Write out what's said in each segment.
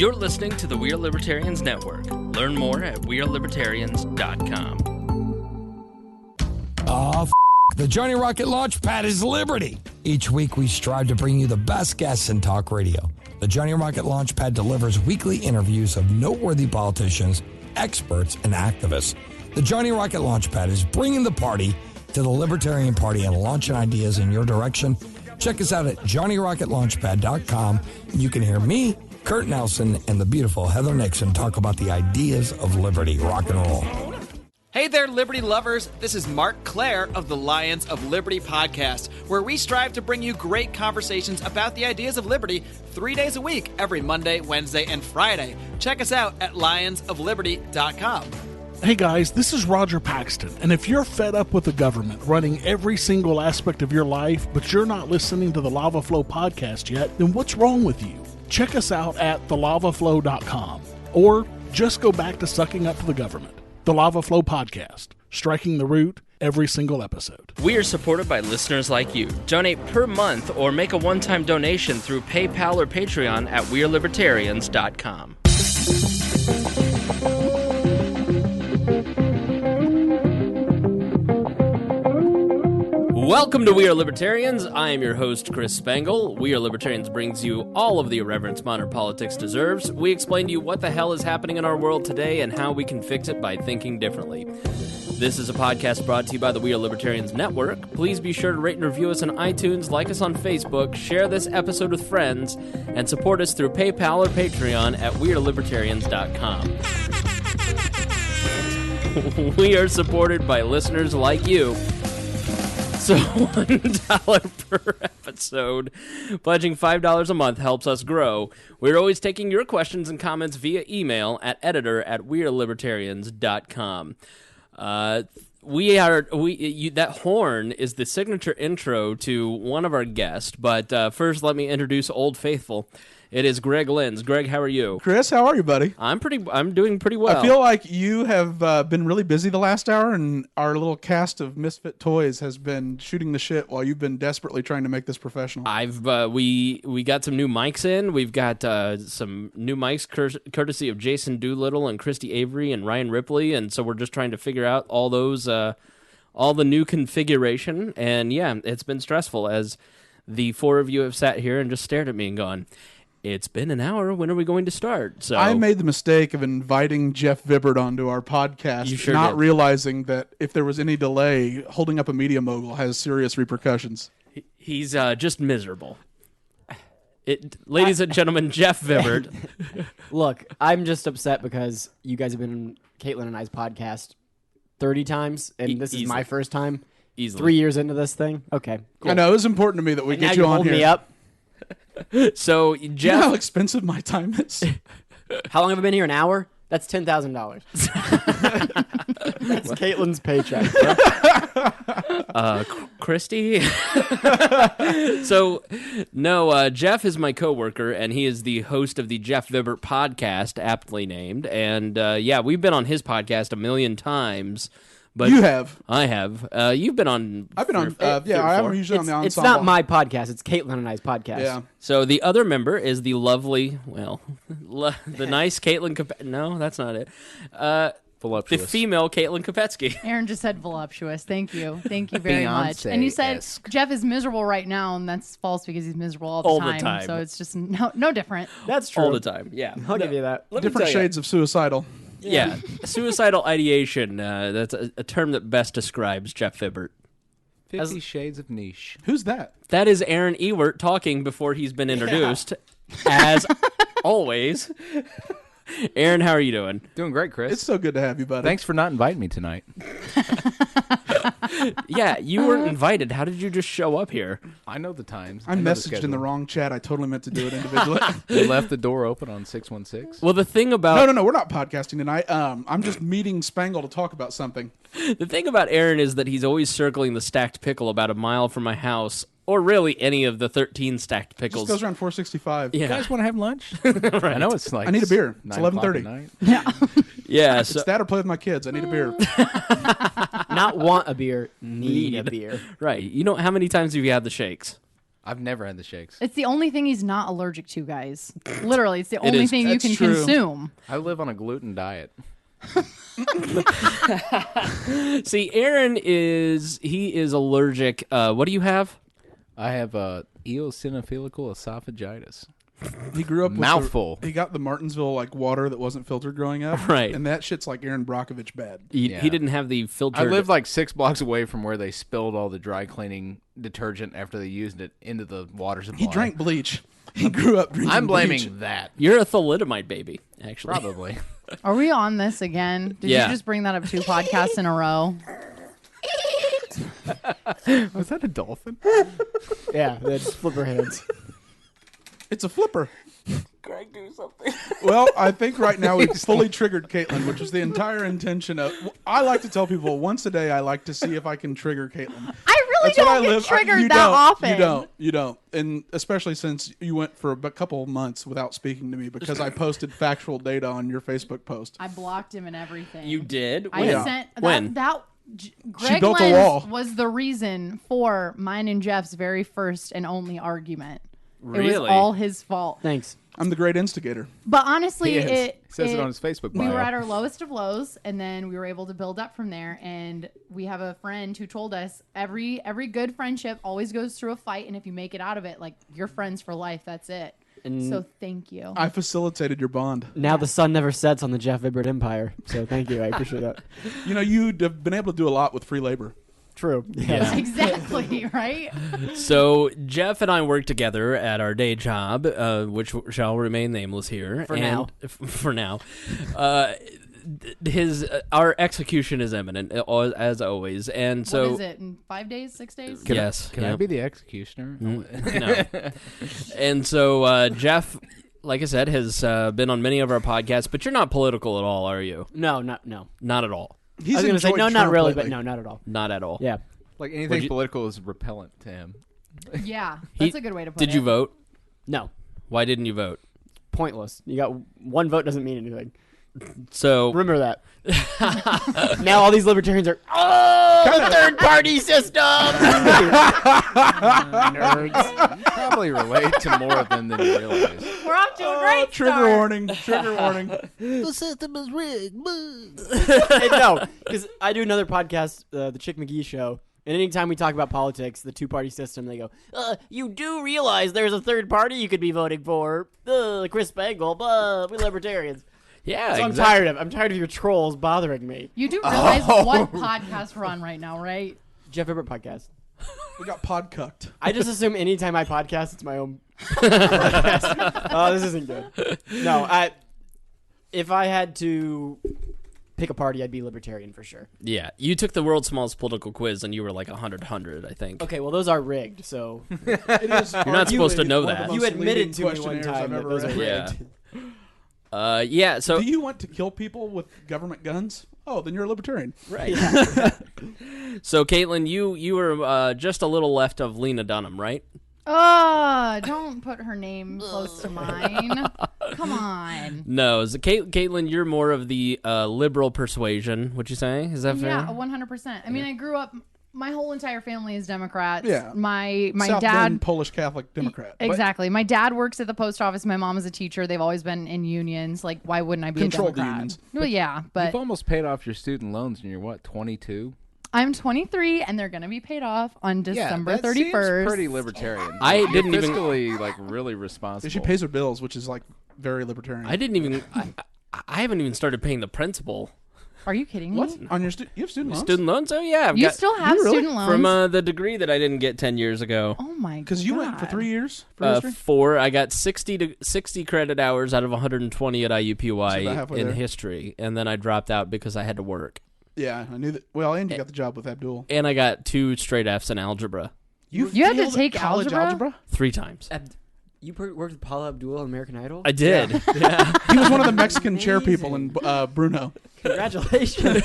You're listening to the We Are Libertarians Network. Learn more at wearelibertarians.com. The Johnny Rocket Launchpad is Liberty. Each week we strive to bring you the best guests in talk radio. The Johnny Rocket Launchpad delivers weekly interviews of noteworthy politicians, experts, and activists. The Johnny Rocket Launchpad is bringing the party to the Libertarian Party and launching ideas in your direction. Check us out at johnnyrocketlaunchpad.com. You can hear me, Kurt Nelson, and the beautiful Heather Nixon talk about the ideas of liberty. Rock and roll. Hey there, Liberty lovers. This is Mark Claire of the Lions of Liberty podcast, where we strive to bring you great conversations about the ideas of liberty 3 days a week, every Monday, Wednesday, and Friday. Check us out at lionsofliberty.com. Hey guys, this is Roger Paxton, and if you're fed up with the government running every single aspect of your life, but you're not listening to the Lava Flow podcast yet, then what's wrong with you? Check us out at thelavaflow.com, or just go back to sucking up to the government. The Lava Flow Podcast, striking the root every single episode. We are supported by listeners like you. Donate per month or make a one-time donation through PayPal or Patreon at wearelibertarians.com. Welcome to We Are Libertarians. I am your host, Chris Spangle. We Are Libertarians brings you all of the irreverence modern politics deserves. We explain to you what the hell is happening in our world today and how we can fix it by thinking differently. This is a podcast brought to you by the We Are Libertarians Network. Please be sure to rate and review us on iTunes, like us on Facebook, share this episode with friends, and support us through PayPal or Patreon at wearelibertarians.com. We are supported by listeners like you. So $1 per episode, pledging $5 a month helps us grow. We're always taking your questions and comments via email at editor@wearelibertarians.com. That horn is the signature intro to one of our guests, but first let me introduce Old Faithful. It is Greg Lenz. Greg, how are you? Chris, how are you, buddy? I'm doing pretty well. I feel like you have been really busy the last hour, and our little cast of Misfit Toys has been shooting the shit while you've been desperately trying to make this professional. We got some new mics in. We've got some new mics courtesy of Jason Doolittle and Christy Avery and Ryan Ripley, and so we're just trying to figure out all those all the new configuration. And yeah, it's been stressful as the four of you have sat here and just stared at me and gone, it's been an hour. When are we going to start? So I made the mistake of inviting Jeff Vibbert onto our podcast, not realizing that if there was any delay, holding up a media mogul has serious repercussions. He's just miserable. Ladies and gentlemen, Jeff Vibbert. Look, I'm just upset because you guys have been on Kaitlyn and I's podcast 30 times, and this is my first time. Easily. 3 years into this thing. Okay, cool. I know, it was important to me that we get you on here. Me up. So, Jeff, you know how expensive my time is? How long have I been here? An hour? That's $10,000. That's Kaitlyn's paycheck. Christy? So, no, Jeff is my coworker, and he is the host of the Jeff Vibbert Podcast, aptly named. And, yeah, we've been on his podcast a million times. But you have. I have. You've been on. I've been on. I'm usually on the ensemble. It's not my podcast. It's Kaitlyn and I's podcast. Yeah. So the other member is the lovely, the nice Kaitlyn. No, that's not it. Voluptuous. The female Kaitlyn Kopetski. Aaron just said voluptuous. Thank you. Thank you very much. And you said Jeff is miserable right now, and that's false because he's miserable all the time. So it's just no different. That's true. All the time. Yeah. I'll give you that. Different shades of suicidal. Yeah. Suicidal ideation. That's a term that best describes Jeff Vibbert. 50 Shades of Niche. Who's that? That is Aaron Ewert talking before he's been introduced, as always. Aaron, how are you doing? Doing great, Chris. It's so good to have you, buddy. Thanks for not inviting me tonight. Yeah, you weren't invited. How did you just show up here? I know the times. I messaged in the wrong chat. I totally meant to do it individually. You left the door open on 616? Well, the thing about... No, we're not podcasting tonight. I'm just meeting Spangle to talk about something. The thing about Aaron is that he's always circling the stacked pickle about a mile from my house, or really any of the 13 stacked pickles. It just goes around 465. Yeah. You guys want to have lunch? Right. I know it's like... I need a beer. It's 11:30. Yeah. Yeah. So, it's that or play with my kids. I need a beer. Not want a beer, need a beer. Right. You know, how many times have you had the shakes? I've never had the shakes. It's the only thing he's not allergic to, guys. Literally, it's the only thing you can consume. I live on a gluten diet. See, Aaron is allergic. What do you have? I have eosinophilic esophagitis. He grew up mouthful. He got the Martinsville water that wasn't filtered growing up, right? And that shit's like Aaron Brockovich bad. He didn't have the filtered. I lived like 6 blocks away from where they spilled all the dry cleaning detergent after they used it into the water supply. He drank bleach. He grew up drinking. I'm blaming bleach. that. You're a thalidomide baby, actually. Probably. Are we on this again? Did you just bring that up 2 podcasts in a row? Was that a dolphin? Yeah, that's flipper hands. It's a flipper. Greg, do something. Well, I think right now we've fully triggered Kaitlyn, which is the entire intention of. I like to tell people once a day I like to see if I can trigger Kaitlyn. I really don't get triggered that often. You don't. And especially since you went for a couple months without speaking to me because I posted factual data on your Facebook post. I blocked him and everything. You did? I sent when? Greg She built Lenz a wall. was the reason for mine and Jeff's very first and only argument. Really? It was all his fault. Thanks. I'm the great instigator. But honestly, He says it on his Facebook bio. We were at our lowest of lows, and then we were able to build up from there. And we have a friend who told us every good friendship always goes through a fight, and if you make it out of it, you're friends for life. That's it. And so thank you. I facilitated your bond. Now the sun never sets on the Jeff Vibbert empire. So thank you. I appreciate that. You'd have been able to do a lot with free labor. True. Yeah. Exactly, right? So Jeff and I work together at our day job, which shall remain nameless here. For now. For now. Our execution is imminent, as always. And so, what is it, in 5 days, 6 days? Yes. Can I be the executioner? No. And so Jeff, like I said, has been on many of our podcasts, but you're not political at all, are you? No. Not at all. I was going to say, no, not really, but no, not at all. Not at all. Yeah. Like anything political is repellent to him. Yeah, that's a good way to put it. Did you vote? No. Why didn't you vote? Pointless. You got one vote doesn't mean anything. So remember that. Now all these libertarians are the third party system. Nerds probably relate to more of them than you realize. We're off to a great Trigger start. warning. Trigger warning. The system is rigged. No, because I do another podcast, the Chick McGee Show. And anytime we talk about politics, the two-party system, they go, you do realize there's a third party you could be voting for. Chris Spangle, we libertarians. Yeah, so exactly. I'm tired of your trolls bothering me. You do realize what podcast we're on right now, right? Jeff Vibbert Podcast. We got podcucked. I just assume anytime I podcast, it's my own podcast. Oh, this isn't good. No, if I had to pick a party, I'd be libertarian for sure. Yeah, you took the world's smallest political quiz, and you were like 100, I think. Okay, well, those are rigged, so... It is You're not supposed to know that. You admitted to me one time that those are rigged. Yeah, so... Do you want to kill people with government guns? Oh, then you're a libertarian. Right. So, Kaitlyn, you were just a little left of Lena Dunham, right? Don't put her name close to mine. Come on. No, Kaitlyn, you're more of the liberal persuasion, would you say? Is that fair? Yeah, 100%. I mean, I grew up... My whole entire family is Democrats. Yeah. My South dad... Bend, Polish Catholic Democrat. Exactly. My dad works at the post office. My mom is a teacher. They've always been in unions. Like, why wouldn't I be Control a Democrat? the unions. Well, yeah, but... You've almost paid off your student loans and you're, what, 22? I'm 23, and they're going to be paid off on December that 31st. Seems pretty libertarian. I didn't even... fiscally, really responsible. She pays her bills, which is, very libertarian. I didn't even... I haven't even started paying the principal. Are you kidding me? What? On your you have student loans? Student loans? Oh, yeah. You still have student loans? From the degree that I didn't get 10 years ago. Oh, my God. Because you went for 3 years for history? 4. I got 60 credit hours out of 120 at IUPUI in history, and then I dropped out because I had to work. Yeah, I knew that. Well, and you got the job with Abdul. And I got 2 straight Fs in algebra. You had to take college algebra? 3 times. You worked with Paula Abdul on American Idol? I did. Yeah. He was one of the Mexican chair people in Bruno. Congratulations.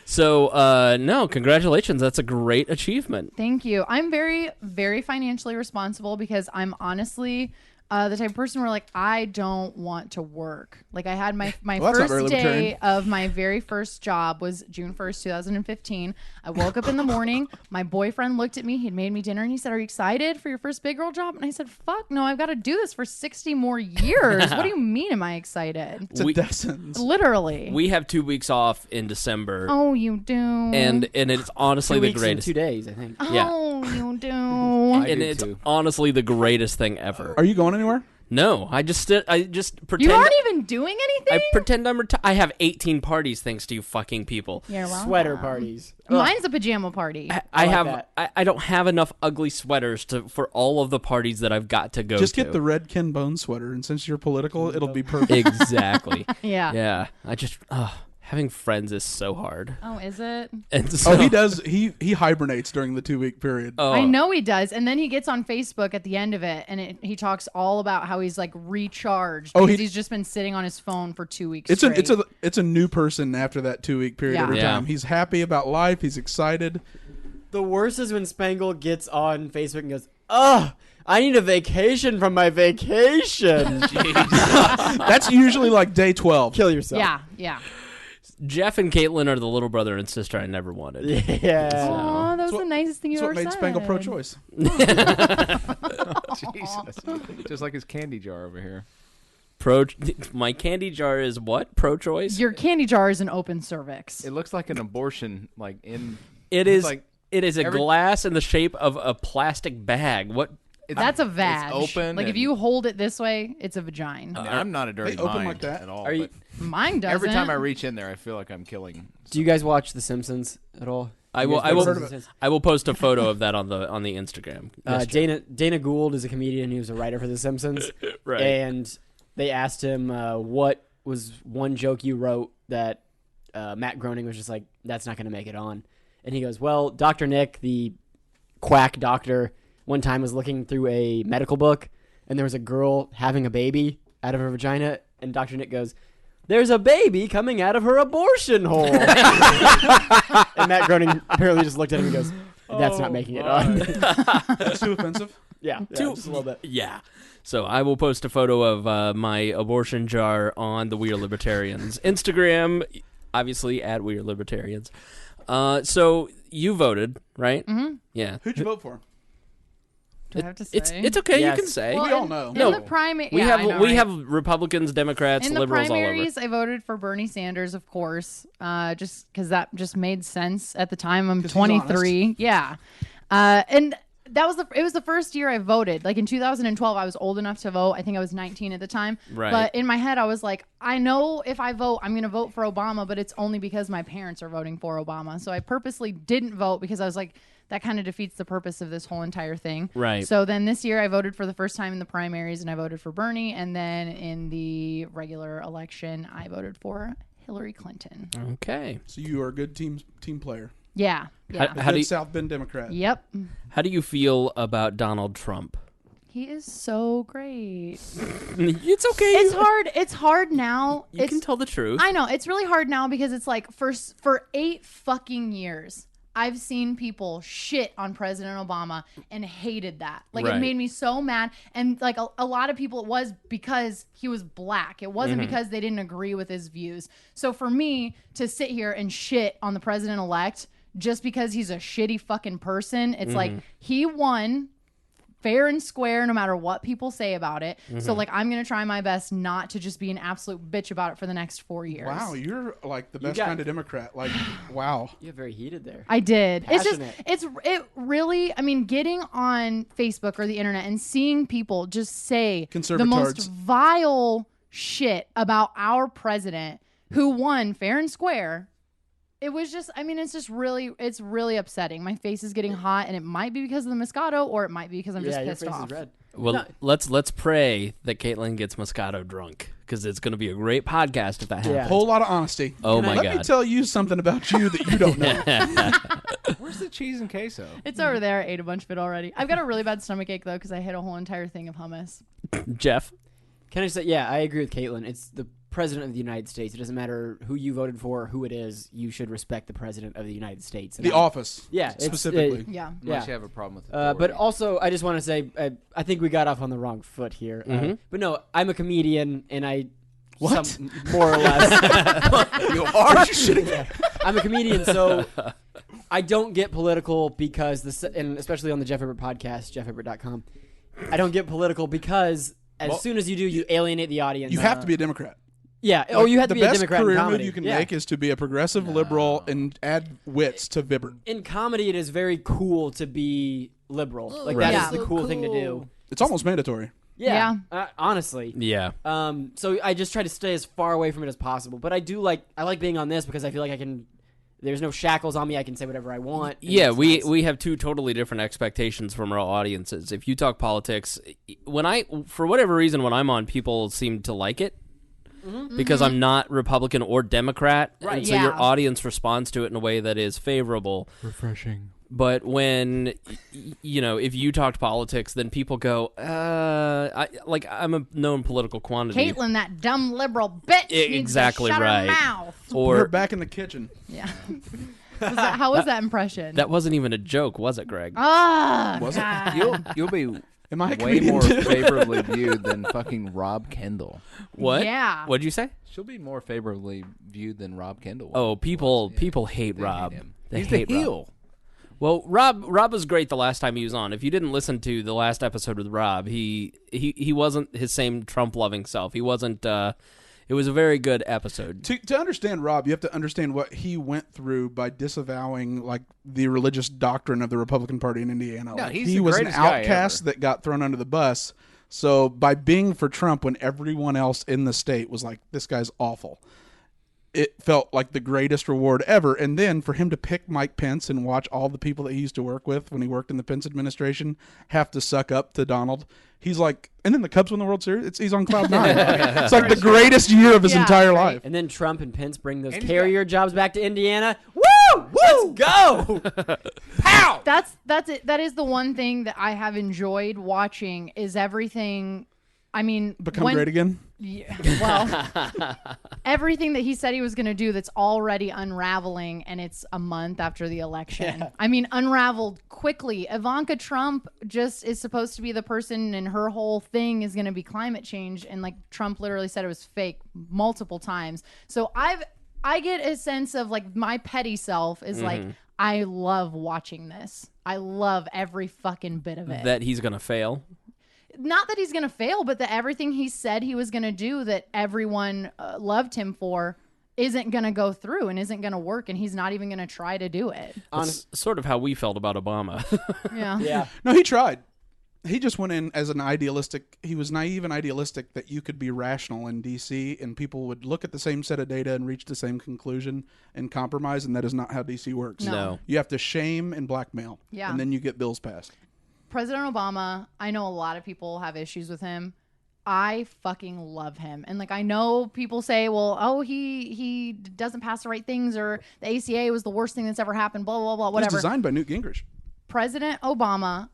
So, no, congratulations. That's a great achievement. Thank you. I'm very, very financially responsible because I'm honestly the type of person where like I don't want to work. Like I had my Well, that's not very first day libertarian. of my very first job was June 1st, 2015. I woke up in the morning. My boyfriend looked at me. He'd made me dinner and he said, "Are you excited for your first big girl job?" And I said, "Fuck no, I've got to do this for 60 more years." What do you mean am I excited? It's a death sentence. Literally. We have 2 weeks off in December. Oh, you do. And it's honestly 2 the weeks greatest. and 2 days, I think. Yeah. Oh, you do. And it's too. honestly the greatest thing ever. Are you going anywhere? No, I just pretend. You aren't even doing anything? I pretend I'm I have 18 parties thanks to you fucking people. You're welcome. Sweater parties. Mine's a pajama party. I like have that. I don't have enough ugly sweaters for all of the parties that I've got to go Just to. get the red Ken Bone sweater, and since you're political, it'll be perfect. Exactly. Yeah. Yeah. I just having friends is so hard. Oh, is it? And so, Oh, he does. He hibernates during the 2-week period. Oh, I know he does. And then he gets on Facebook at the end of it, and he talks all about how he's like recharged because he's just been sitting on his phone for 2 weeks straight. It's a new person after that 2-week period Yeah. every Yeah. time. He's happy about life. He's excited. The worst is when Spangle gets on Facebook and goes, "Ugh, I need a vacation from my vacation." That's usually like day 12. Kill yourself. Yeah. Jeff and Kaitlyn are the little brother and sister I never wanted. Yeah. Oh, that was the nicest thing you That's ever what made said. Spangle pro-choice. Jesus. Just like his candy jar over here. My candy jar is what? Pro-choice? Your candy jar is an open cervix. It looks like an abortion, like in. It it's is. like It is a glass in the shape of a plastic bag. What? That's a vag. It's open. Like if and- you hold it this way, it's a vagina. I'm not a dirty They open mind like that? at all. Are you- but Mine doesn't. every time I reach in there, I feel like I'm killing. Do you guys watch The Simpsons at all? I You will. guys I know will. The Simpsons? I will post a photo of that on the Instagram. Yes, Jeff. Dana Gould is a comedian who's a writer for The Simpsons. Right. And they asked him, what was one joke you wrote that Matt Groening was just like, "That's not going to make it on." And he goes, "Well, Dr. Nick, the quack doctor, one time was looking through a medical book, and there was a girl having a baby out of her vagina, and Dr. Nick goes, 'There's a baby coming out of her abortion hole.'" And Matt Groening apparently just looked at him and goes, "That's not making it on." That's too offensive. Yeah, just a little bit. Yeah. So I will post a photo of my abortion jar on the We Are Libertarians Instagram, obviously at We Are Libertarians. So you voted, right? Mm-hmm. Yeah. Who'd you vote for? Do I have to say? It's okay. Yes. You can say. Well, We all know. In the primary, we yeah, have I know, we right? have Republicans, Democrats, In the liberals all over. primaries, I voted for Bernie Sanders, of course, just because that just made sense at the time. I'm 'Cause he's 23. Yeah. And it was the first year I voted. Like in 2012, I was old enough to vote. I think I was 19 at the time. Right. But in my head, I was like, I know if I vote, I'm going to vote for Obama, but it's only because my parents are voting for Obama. So I purposely didn't vote because I was like, that kind of defeats the purpose of this whole entire thing. Right. So then this year I voted for the first time in the primaries and I voted for Bernie. And then in the regular election, I voted for Hillary Clinton. Okay. So you are a good team player. Yeah. Yeah. How do Good you, South Bend Democrat. Yep. how do you feel about Donald Trump? He is so great. It's okay. It's hard. It's hard now. You It's, can tell the truth. I know. It's really hard now because it's like for 8 fucking years, I've seen people shit on President Obama and hated that. Like Right. it made me so mad. And like a lot of people, it was because he was black. It wasn't because they didn't agree with his views. So for me to sit here and shit on the president-elect just because he's a shitty fucking person, it's like he won fair and square no matter what people say about it. So like I'm going to try my best not to just be an absolute bitch about it for the next 4 years. Wow, you're like the best got- kind of Democrat. Like, wow. You're very heated there. I did. Passionate. It really, I mean, getting on Facebook or the internet and seeing people just say the Conservatards. most vile shit about our president who won fair and square. It was just, I mean, it's really upsetting. My face is getting hot and it might be because of the Moscato or it might be because I'm just your pissed face off. is red. Well, let's pray that Kaitlyn gets Moscato drunk because it's going to be a great podcast if that happens. Yeah. Whole lot of honesty. Oh my Let God. me tell you something about you that you don't know. Where's the cheese and queso? It's over there. I ate a bunch of it already. I've got a really bad stomachache though because I hit a whole entire thing of hummus. Jeff. Can I say, yeah, I agree with Kaitlyn. It's the president of the United States. It doesn't matter who you voted for or who it is. You should respect the president of the United States. The office. Yeah. Specifically. Unless you have a problem with but also, I just want to say, I think we got off on the wrong foot here. But no, I'm a comedian, and I... What? More or less. You are? I'm a comedian, so I don't get political because, and especially on the Jeff Vibbert Podcast, jeffvibbert.com, I don't get political because as soon as you do, you alienate the audience. You have to be a Democrat. Yeah. You have to be a Democrat in comedy. The best career move you can make is to be a progressive liberal and add wits to Vibbert. In comedy, it is very cool to be liberal. Like, that is the cool thing to do. It's almost mandatory. Yeah. Honestly. Yeah. So I just try to stay as far away from it as possible. But I like being on this because I feel like I can. There's no shackles on me. I can say whatever I want. Yeah, we have two totally different expectations from our audiences. If you talk politics, for whatever reason, when I'm on, people seem to like it because I'm not Republican or Democrat, right? And so your audience responds to it in a way that is favorable, refreshing. But when, if you talked politics, then people go, I'm a known political quantity. Kaitlyn, that dumb liberal bitch, exactly needs to shut right. her mouth. Or put her back in the kitchen. Yeah. How was that impression? That wasn't even a joke, was it, Greg? Oh, was God. it? You'll be Am I way more favorably viewed than fucking Rob Kendall. What? Yeah. What'd you say? She'll be more favorably viewed than Rob Kendall. Oh, people hate Rob. He's the heel. Rob. Well, Rob was great the last time he was on. If you didn't listen to the last episode with Rob, he wasn't his same Trump-loving self. He wasn't. It was a very good episode. To understand Rob, you have to understand what he went through by disavowing the religious doctrine of the Republican Party in Indiana. No, he was an outcast that got thrown under the bus. So by being for Trump when everyone else in the state was like, this guy's awful, it felt like the greatest reward ever. And then for him to pick Mike Pence and watch all the people that he used to work with when he worked in the Pence administration have to suck up to Donald. He's like, and then the Cubs win the World Series. He's on cloud nine. It's like the greatest year of his entire life. And then Trump and Pence bring those carrier jobs back to Indiana. Woo! Let's go! Pow! That's it. That is the one thing that I have enjoyed watching is everything. I mean, become great again. Yeah, well, everything that he said he was going to do that's already unraveling, and it's a month after the election. Yeah. I mean, unraveled quickly. Ivanka Trump just is supposed to be the person, and her whole thing is going to be climate change. And Trump literally said it was fake multiple times. So I get a sense of my petty self is I love watching this. I love every fucking bit of it. That he's going to fail. Not that he's going to fail, but that everything he said he was going to do that everyone loved him for isn't going to go through and isn't going to work, and he's not even going to try to do it. That's sort of how we felt about Obama. Yeah. No, he tried. He just went in as he was naive and idealistic that you could be rational in D.C. and people would look at the same set of data and reach the same conclusion and compromise, and that is not how D.C. works. No. You have to shame and blackmail, and then you get bills passed. President Obama, I know a lot of people have issues with him. I fucking love him. And I know people say, well, he doesn't pass the right things, or the ACA was the worst thing that's ever happened, blah, blah, blah, whatever. It was designed by Newt Gingrich. President Obama,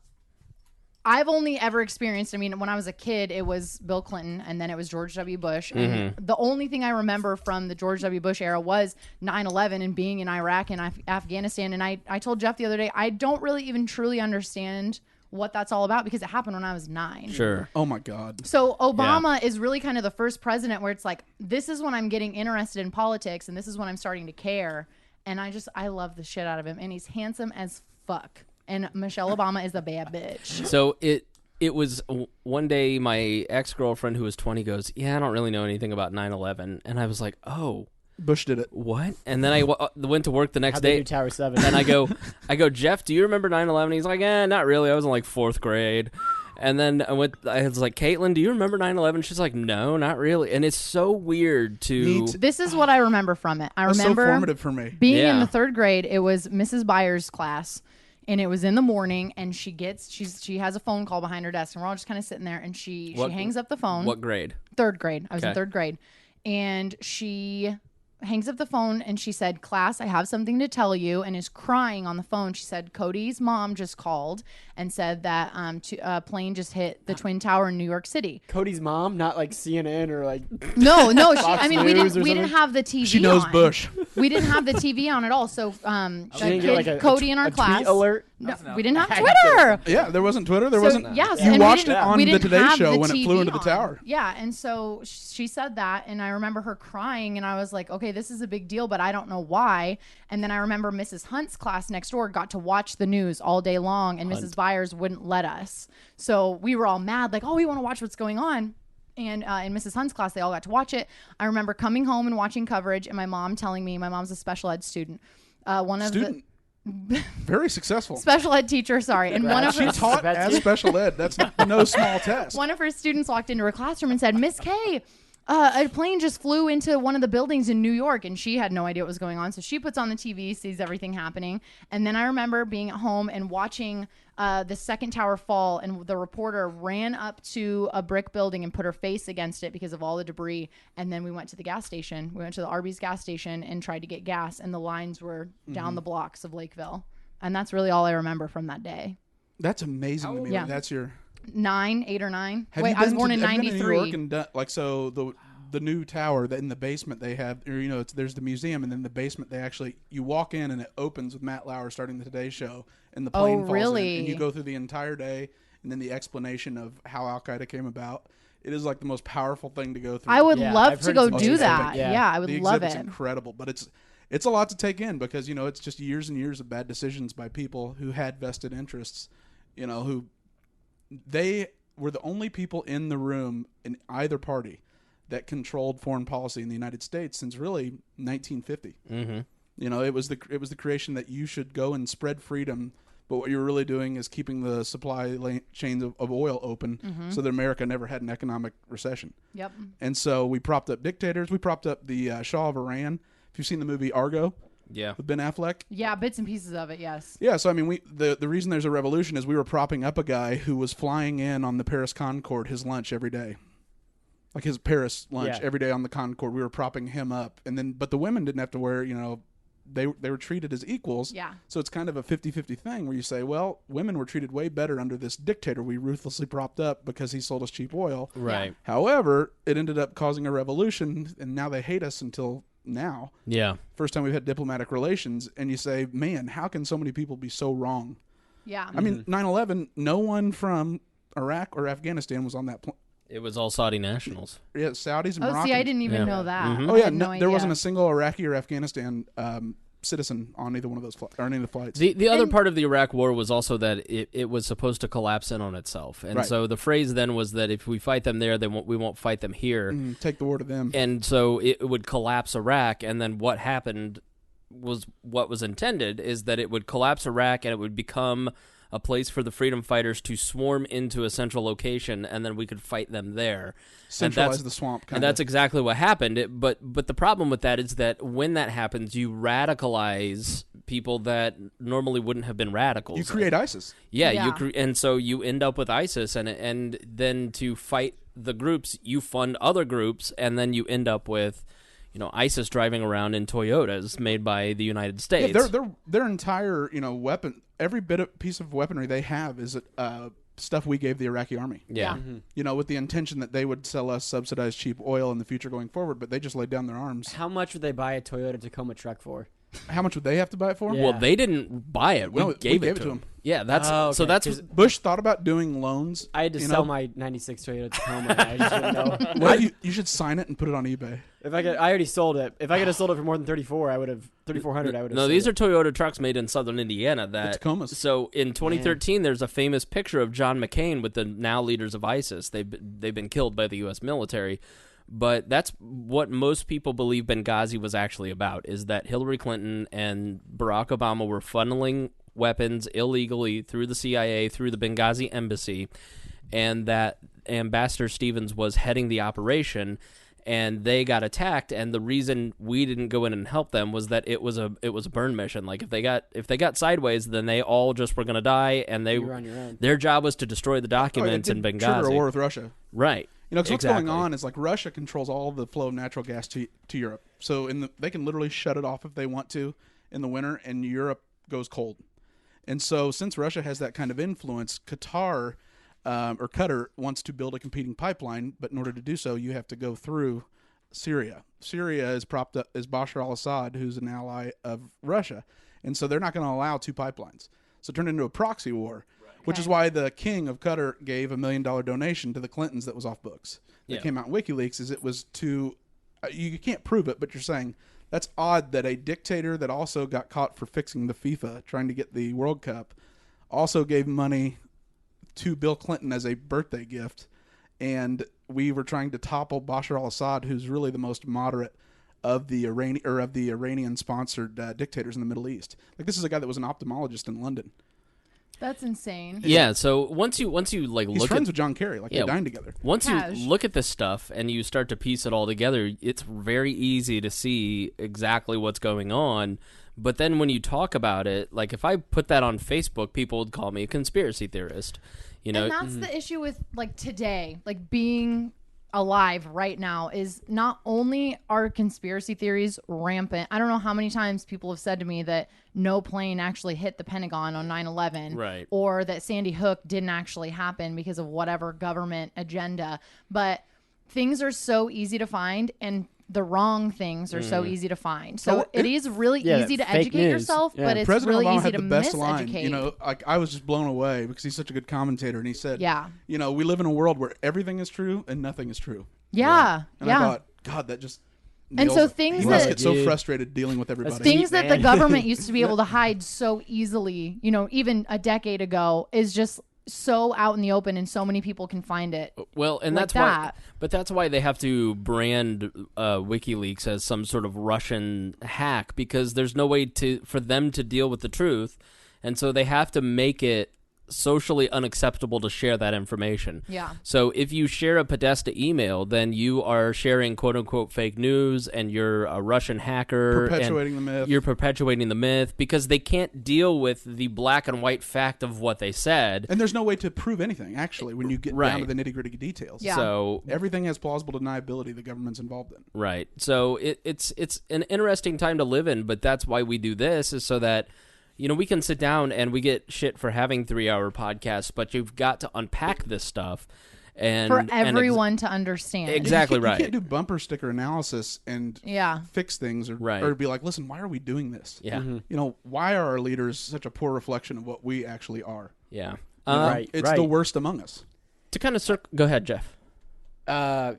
I've only ever experienced, when I was a kid, it was Bill Clinton, and then it was George W. Bush. And the only thing I remember from the George W. Bush era was 9/11 and being in Iraq and Afghanistan. And I told Jeff the other day, I don't really even truly understand what that's all about because it happened when I was 9. Sure. Oh my God. So Obama is really kind of the first president where it's this is when I'm getting interested in politics and this is when I'm starting to care. And I love the shit out of him. And he's handsome as fuck. And Michelle Obama is a bad bitch. So it was one day my ex-girlfriend who was 20 goes, yeah, I don't really know anything about 9/11. And I was like, oh. Bush did it. What? And then I went to work the next day. Tower 7. And I go, Jeff, do you remember 9/11? He's like, not really. I was in 4th grade. And then I was like, Kaitlyn, do you remember 9/11? She's like, no, not really. And it's so weird to... This is what I remember from it. I remember so formative for me. Being in the 3rd grade, it was Mrs. Byers' class. And it was in the morning, and she has a phone call behind her desk, and we're all just kind of sitting there, and she hangs up the phone. What grade? 3rd grade. I was in 3rd grade. And she hangs up the phone and she said, "Class, I have something to tell you," and is crying on the phone. She said, "Cody's mom just called and said that a plane just hit the Twin Tower in New York City." Cody's mom, not like CNN or like No. She, Fox I mean, we News didn't or something? have the TV. She knows on. Bush. We didn't have the TV on at all. So She didn't get like Cody in our a class. tweet alert. No, we didn't have Twitter. Yeah, there wasn't Twitter. There So, wasn't. yes, You and watched it on we the didn't Today have Show the when it TV flew into the on. tower. Yeah, and so she said that, and I remember her crying, and I was like, okay, this is a big deal, but I don't know why. And then I remember Mrs. Hunt's class next door got to watch the news all day long, and Mrs. Byers wouldn't let us. So we were all mad, like, oh, we want to watch what's going on. And in Mrs. Hunt's class, they all got to watch it. I remember coming home and watching coverage, and my mom telling me, my mom's a special ed student. Very successful. Special ed teacher, sorry. And one of She her taught as special ed. That's no small test. one of her students walked into her classroom and said, "Miss K, a plane just flew into one of the buildings in New York," and she had no idea what was going on. So she puts on the TV, sees everything happening. And then I remember being at home and watching the second tower fall, and the reporter ran up to a brick building and put her face against it because of all the debris. And then we went to the gas station. We went to the Arby's gas station and tried to get gas, and the lines were down the blocks of Lakeville. And that's really all I remember from that day. That's amazing to me. Yeah. That's your. 8 or 9. Have Wait, you I was been born to, in have you been to New 93. York and done, like, so the new tower that in the basement they have, or, you know, there's the museum, and then the basement they actually, you walk in and it opens with Matt Lauer starting the Today Show, and the plane falls really? in, and you go through the entire day, and then the explanation of how Al Qaeda came about. It is like the most powerful thing to go through. I would Yeah, love I've to heard go it's do amazing. that. Yeah. Yeah, I would the love exhibit's it. incredible, but it's a lot to take in because, you know, it's just years and years of bad decisions by people who had vested interests, you know, who they were the only people in the room in either party that controlled foreign policy in the United States since really 1950. Mm-hmm. You know, it was the creation that you should go and spread freedom, but what you're really doing is keeping the supply chains of oil open so that America never had an economic recession. Yep. And so we propped up dictators. We propped up the Shah of Iran. If you've seen the movie Argo Yeah. with Ben Affleck. Yeah, bits and pieces of it, yes. Yeah, so I mean, the reason there's a revolution is we were propping up a guy who was flying in on the Paris Concorde his lunch every day. Like his Paris lunch every day on the Concorde. We were propping him up. But the women didn't have to wear, you know, they were treated as equals. Yeah. So it's kind of a 50-50 thing where you say, well, women were treated way better under this dictator we ruthlessly propped up because he sold us cheap oil. Right. However, it ended up causing a revolution, and now they hate us until now. Yeah. First time we've had diplomatic relations, and you say, man, how can so many people be so wrong? Yeah. I mean, 9/11, no one from Iraq or Afghanistan was on that plane. It was all Saudi nationals. Yeah, Saudis and Oh, Moroccans. see, I didn't even Yeah. know that. Mhm. Oh I yeah, had no there idea. wasn't a single Iraqi or Afghanistan citizen on either one of those or any of the flights. The other part of the Iraq War was also that it was supposed to collapse in on itself, and Right. so the phrase then was that if we fight them there, then we won't fight them here, Take the war to them. and so it would collapse Iraq. And then what happened was what was intended is that it would collapse Iraq, and it would become a place for the freedom fighters to swarm into a central location, and then we could fight them there. Centralize and the swamp. And that's exactly what happened. But the problem with that is that when that happens, you radicalize people that normally wouldn't have been radicals. You create ISIS. Yeah, Yeah. and so you end up with ISIS, and then to fight the groups, you fund other groups, and then you end up with, you know, ISIS driving around in Toyotas made by the United States. Yeah, their entire, you know, weapon, every piece of weaponry they have is stuff we gave the Iraqi army. yeah. You know, with the intention that they would sell us subsidized cheap oil in the future going forward, but they just laid down their arms. How much would they buy a Toyota Tacoma truck for? How much would they have to buy it for? Yeah. Well, they didn't buy it. We No, gave it to them. Yeah, that's Oh, so okay, that's 'cause Bush thought about doing loans. I had to you sell know? my '96 Toyota Tacoma. I just didn't know. What if you should sign it and put it on eBay. I already sold it. If I could have sold it for more than 34, I would have 3,400. I would have. No, these are Toyota trucks made in southern Indiana. That Tacomas. So in 2013, there's a famous picture of John McCain with the now leaders of ISIS. They've been killed by the U.S. military, but that's what most people believe Benghazi was actually about. Is that Hillary Clinton and Barack Obama were funneling weapons illegally through the CIA, through the Benghazi embassy, and that Ambassador Stevens was heading the operation. And they got attacked, and the reason we didn't go in and help them was that it was a burn mission. Like if they got sideways, then they all just were going to die, and You were on your own. their job was to destroy the documents in Trigger a Benghazi. war with Russia. Right. You know, because Exactly. what's going on is like Russia controls all the flow of natural gas to Europe. So they can literally shut it off if they want to in the winter, and Europe goes cold. And so since Russia has that kind of influence, Qatar wants to build a competing pipeline, but in order to do so, you have to go through Syria. Syria is propped up as Bashar al-Assad, who's an ally of Russia. And so they're not going to allow two pipelines. So it turned into a proxy war, which is why the king of Qatar gave $1 million donation to the Clintons that was off books. That came out in WikiLeaks is it was to, you can't prove it, but you're saying that's odd that a dictator that also got caught for fixing the FIFA, trying to get the World Cup, also gave money to Bill Clinton as a birthday gift. And we were trying to topple Bashar al-Assad, who's really the most moderate of the Iranian-sponsored dictators in the Middle East. Like, this is a guy that was an ophthalmologist in London. That's insane. Yeah, so once you like He's look friends at with John Kerry, like they dined together. Once Cash. you look at this stuff and you start to piece it all together, it's very easy to see exactly what's going on. But then when you talk about it, like if I put that on Facebook, people would call me a conspiracy theorist. You know, And that's the issue with like today, like being alive right now, is not only are conspiracy theories rampant. I don't know how many times people have said to me that no plane actually hit the Pentagon on 9/11, right, or that Sandy Hook didn't actually happen because of whatever government agenda. But things are so easy to find, and the wrong things are so easy to find. So it is really easy to educate yourself, but it's President really Obama easy had to the best line. miseducate. You know, like I was just blown away because he's such a good commentator, and he said, Yeah. you know, we live in a world where everything is true and nothing is true. Yeah. And I thought, God, that just And nails so it. things he must that- get so Dude. frustrated dealing with everybody. things that the man. government used to be able to hide so easily, you know, even a decade ago, is just so out in the open, and so many people can find it. well, and like that's why. that. But that's why they have to brand WikiLeaks as some sort of Russian hack, because there's no way for them to deal with the truth, and so they have to make it socially unacceptable to share that information. Yeah. So if you share a Podesta email, then you are sharing quote unquote fake news, and you're a Russian hacker. Perpetuating and the myth. You're perpetuating the myth because they can't deal with the black and white fact of what they said. And there's no way to prove anything, actually, when you get down Right. to the nitty-gritty details. Yeah. So Everything has plausible deniability the government's involved in. right. So it's an interesting time to live in, but that's why we do this, is so that, you know, we can sit down and we get shit for having 3-hour podcasts, but you've got to unpack this stuff and For everyone to understand. Exactly You right. can't do bumper sticker analysis and Yeah. fix things or, Right. or be like, listen, why are we doing this? Yeah. You know, why are our leaders such a poor reflection of what we actually are? Yeah. Right. It's the worst among us. To kind of go ahead, Jeff. What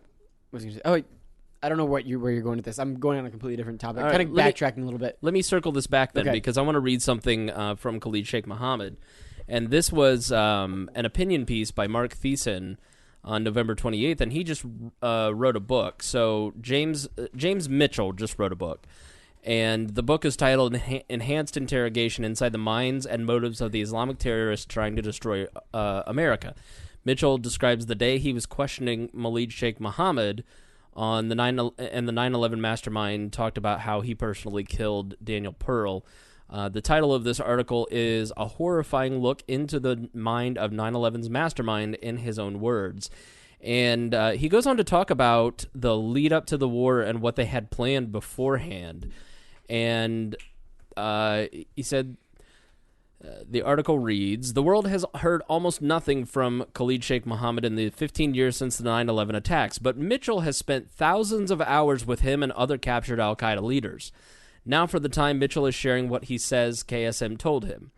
was I gonna say? Oh, wait. I don't know where you're going with this. I'm going on a completely different topic. All right, Kind of let me- backtracking a little bit. Let me circle this back then, Okay. because I want to read something from Khalid Sheikh Mohammed. And this was an opinion piece by Mark Thiessen on November 28th, and he just wrote a book. So James Mitchell just wrote a book. And the book is titled Enhanced Interrogation Inside the Minds and Motives of the Islamic Terrorists Trying to Destroy America. Mitchell describes the day he was questioning Khalid Sheikh Mohammed on the 9/11 mastermind, talked about how he personally killed Daniel Pearl. The title of this article is A Horrifying Look into the Mind of 9/11's Mastermind, in his own words. And he goes on to talk about the lead up to the war and what they had planned beforehand. And he said, the article reads, the world has heard almost nothing from Khalid Sheikh Mohammed in the 15 years since the 9/11 attacks, but Mitchell has spent thousands of hours with him and other captured al-Qaeda leaders. Now for the time, Mitchell is sharing what he says KSM told him.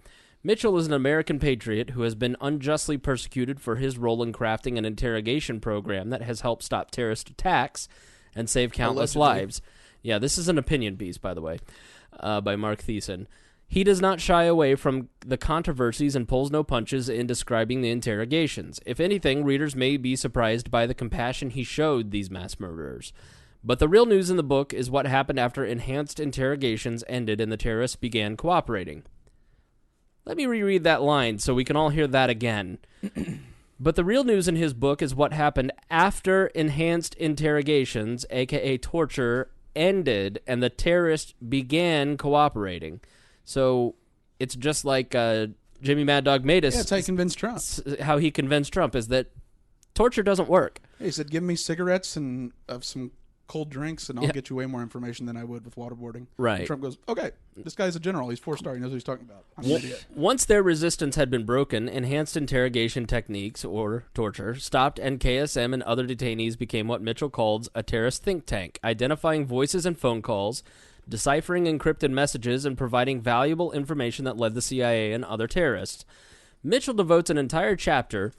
Mitchell is an American patriot who has been unjustly persecuted for his role in crafting an interrogation program that has helped stop terrorist attacks and save countless Allegedly. lives. Yeah, this is an opinion piece, by the way, by Mark Thiessen. He does not shy away from the controversies and pulls no punches in describing the interrogations. If anything, readers may be surprised by the compassion he showed these mass murderers. But the real news in the book is what happened after enhanced interrogations ended and the terrorists began cooperating. Let me reread that line so we can all hear that again. But the real news in his book is what happened after enhanced interrogations, aka torture, ended and the terrorists began cooperating. So it's just like Jimmy Mad Dog made us. Yeah, that's how you convince Trump. How he convinced Trump is that torture doesn't work. He said, "Give me cigarettes and some cold drinks, and I'll get you way more information than I would with waterboarding." Right. And Trump goes, "Okay, this guy's a general. He's 4-star. He knows what he's talking about. I'm an idiot." Once their resistance had been broken, enhanced interrogation techniques, or torture, stopped, and KSM and other detainees became what Mitchell called a terrorist think tank, identifying voices and phone calls, deciphering encrypted messages, and providing valuable information that led the CIA and other terrorists. Mitchell devotes an entire chapter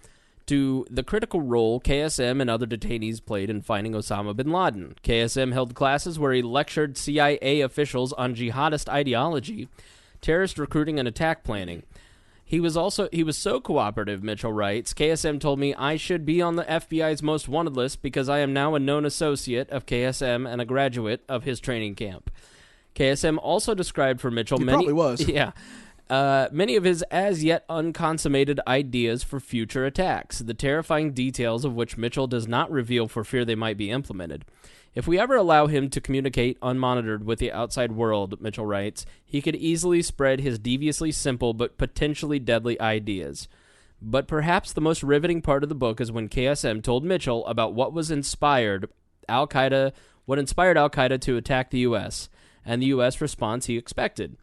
to the critical role KSM and other detainees played in finding Osama bin Laden. KSM held classes where he lectured CIA officials on jihadist ideology, terrorist recruiting, and attack planning. He was so cooperative, Mitchell writes, KSM told me I should be on the FBI's most wanted list because I am now a known associate of KSM and a graduate of his training camp. KSM also described for Mitchell Probably was. Yeah. Many of his as-yet unconsummated ideas for future attacks, the terrifying details of which Mitchell does not reveal for fear they might be implemented. If we ever allow him to communicate unmonitored with the outside world, Mitchell writes, he could easily spread his deviously simple but potentially deadly ideas. But perhaps the most riveting part of the book is when KSM told Mitchell about what inspired Al-Qaeda to attack the U.S., and the U.S. response he expected.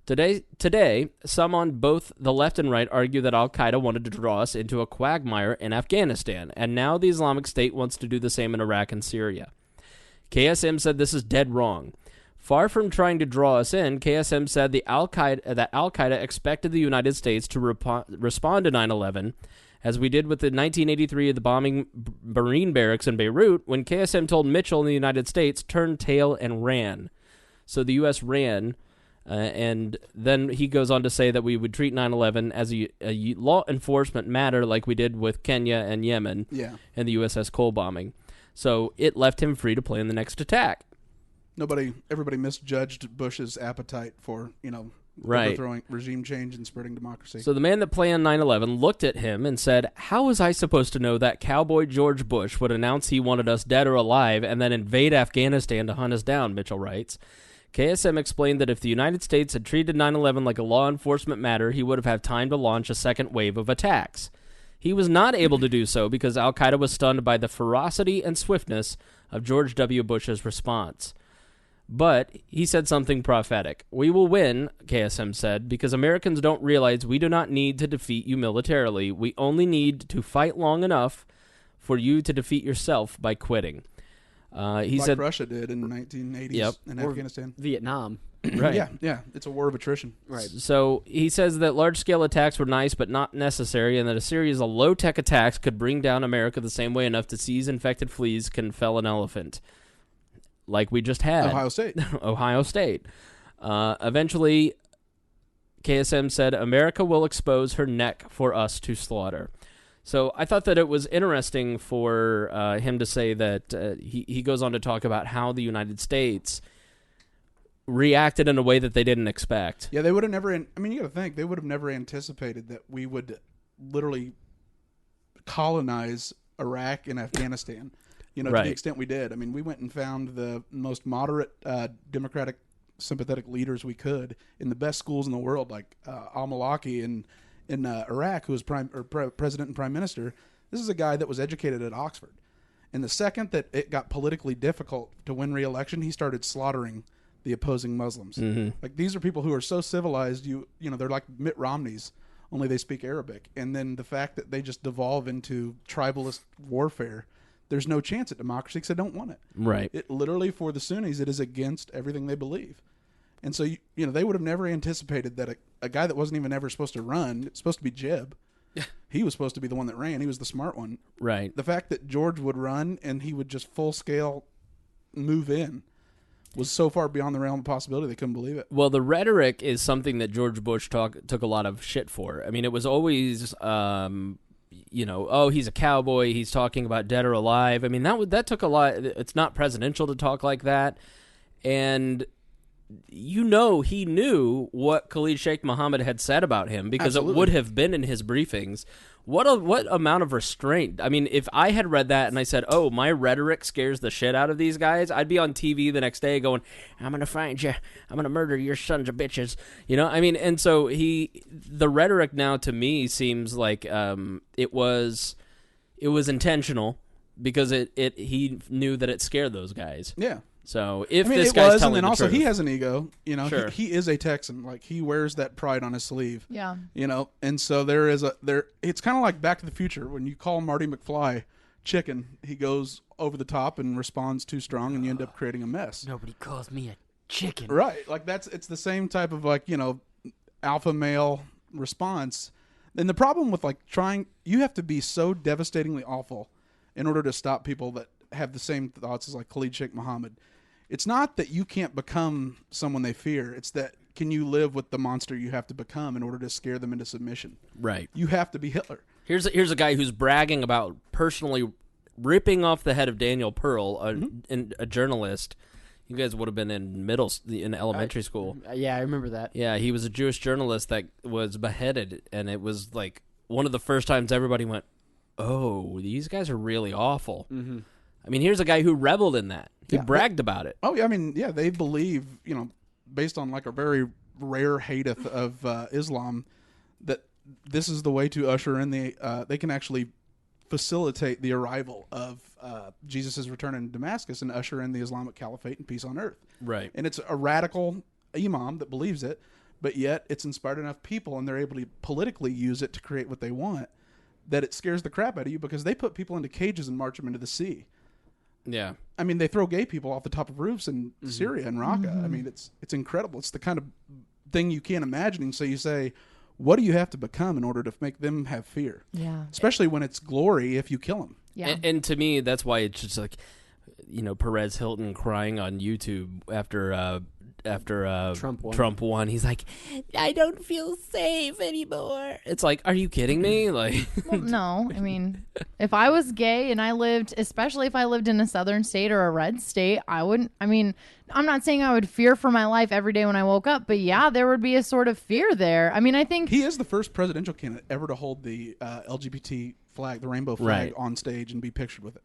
Today, some on both the left and right argue that Al-Qaeda wanted to draw us into a quagmire in Afghanistan, and now the Islamic State wants to do the same in Iraq and Syria. KSM said this is dead wrong. Far from trying to draw us in, KSM said that Al-Qaeda expected the United States to respond to 9/11, as we did with the 1983 the bombing Marine barracks in Beirut, when KSM told Mitchell and the United States turned tail and ran. So the U.S. ran. And then he goes on to say that we would treat 9/11 as a law enforcement matter like we did with Kenya and Yemen and the USS Cole bombing. So it left him free to plan the next attack. Everybody misjudged Bush's appetite for, overthrowing regime change and spreading democracy. So the man that planned 9/11 looked at him and said, how was I supposed to know that cowboy George Bush would announce he wanted us dead or alive and then invade Afghanistan to hunt us down, Mitchell writes. KSM explained that if the United States had treated 9/11 like a law enforcement matter, he would have had time to launch a second wave of attacks. He was not able to do so because Al-Qaeda was stunned by the ferocity and swiftness of George W. Bush's response. But he said something prophetic. We will win, KSM said, because Americans don't realize we do not need to defeat you militarily. We only need to fight long enough for you to defeat yourself by quitting. He said Russia did in the 1980s in Afghanistan. Vietnam. Right. Yeah. It's a war of attrition. Right. So he says that large-scale attacks were nice but not necessary, and that a series of low-tech attacks could bring down America the same way enough to seize infected fleas can fell an elephant. Like we just had. Ohio State. Eventually, KSM said, America will expose her neck for us to slaughter. So I thought that it was interesting for him to say that he goes on to talk about how the United States reacted in a way that they didn't expect. Yeah, they would have never... you got to think, they would have never anticipated that we would literally colonize Iraq and Afghanistan, to the extent we did. We went and found the most moderate democratic sympathetic leaders we could in the best schools in the world, like al-Maliki in Iraq, who was president and prime minister. This is a guy that was educated at Oxford. And the second that it got politically difficult to win re-election, he started slaughtering the opposing Muslims. Mm-hmm. Like, these are people who are so civilized, they're like Mitt Romney's, only they speak Arabic. And then the fact that they just devolve into tribalist warfare, there's no chance at democracy because they don't want it. Right. It literally, for the Sunnis, it is against everything they believe. And so, they would have never anticipated that a guy that wasn't even ever supposed to run, it's supposed to be Jeb. He was supposed to be the one that ran. He was the smart one. Right. The fact that George would run and he would just full-scale move in was so far beyond the realm of possibility they couldn't believe it. Well, the rhetoric is something that George Bush took a lot of shit for. It was always, he's a cowboy, he's talking about dead or alive. That took a lot. It's not presidential to talk like that. And... he knew what Khalid Sheikh Mohammed had said about him because Absolutely. It would have been in his briefings. What amount of restraint? If I had read that and I said, "Oh, my rhetoric scares the shit out of these guys," I'd be on TV the next day going, "I'm gonna find you. I'm gonna murder your sons of bitches." And so the rhetoric now to me seems like it was intentional. because he knew that it scared those guys. Yeah. So if I mean, this it guy's was, and telling then the also truth, he has an ego. You know, Sure. he is a Texan. Like, he wears that pride on his sleeve. Yeah. You know, and so there is it's kind of like Back to the Future. When you call Marty McFly chicken, he goes over the top and responds too strong, and you end up creating a mess. Nobody calls me a chicken. Right. Like, it's the same type of, like, you know, alpha male response. And the problem with, like, you have to be so devastatingly awful in order to stop people that have the same thoughts as, like, Khalid Sheikh Mohammed. It's not that you can't become someone they fear. It's that, can you live with the monster you have to become in order to scare them into submission? right? You have to be Hitler. Here's a guy who's bragging about personally ripping off the head of Daniel Pearl, a journalist. You guys would have been in elementary school. Yeah, I remember that. Yeah, he was a Jewish journalist that was beheaded, and it was like one of the first times everybody went, "Oh, these guys are really awful." Mm-hmm. I mean, here's a guy who reveled in that. He bragged about it. Oh, yeah. I mean, yeah, they believe, you know, based on, like, a very rare hate of Islam, that this is the way to usher in they can actually facilitate the arrival of Jesus' return in Damascus and usher in the Islamic Caliphate and peace on earth. Right. And it's a radical imam that believes it, but yet it's inspired enough people, and they're able to politically use it to create what they want, that it scares the crap out of you, because they put people into cages and march them into the sea. Yeah. I mean, they throw gay people off the top of roofs in Syria and Raqqa. I mean, it's incredible. It's the kind of thing you can't imagine. And so you say, what do you have to become in order to make them have fear? Yeah. Especially when it's glory if you kill them. Yeah. And to me, that's why it's just like, you know, Perez Hilton crying on YouTube after Trump won. He's like, I don't feel safe anymore. It's like, are you kidding me? Like, Well, no, I mean, if I was gay and I lived, especially if I lived in a southern state or a red state, I wouldn't. I mean, I'm not saying I would fear for my life every day when I woke up, but yeah, there would be a sort of fear there. I mean, I think He is the first presidential candidate ever to hold the LGBT flag, the rainbow flag, Right. on stage and be pictured with it.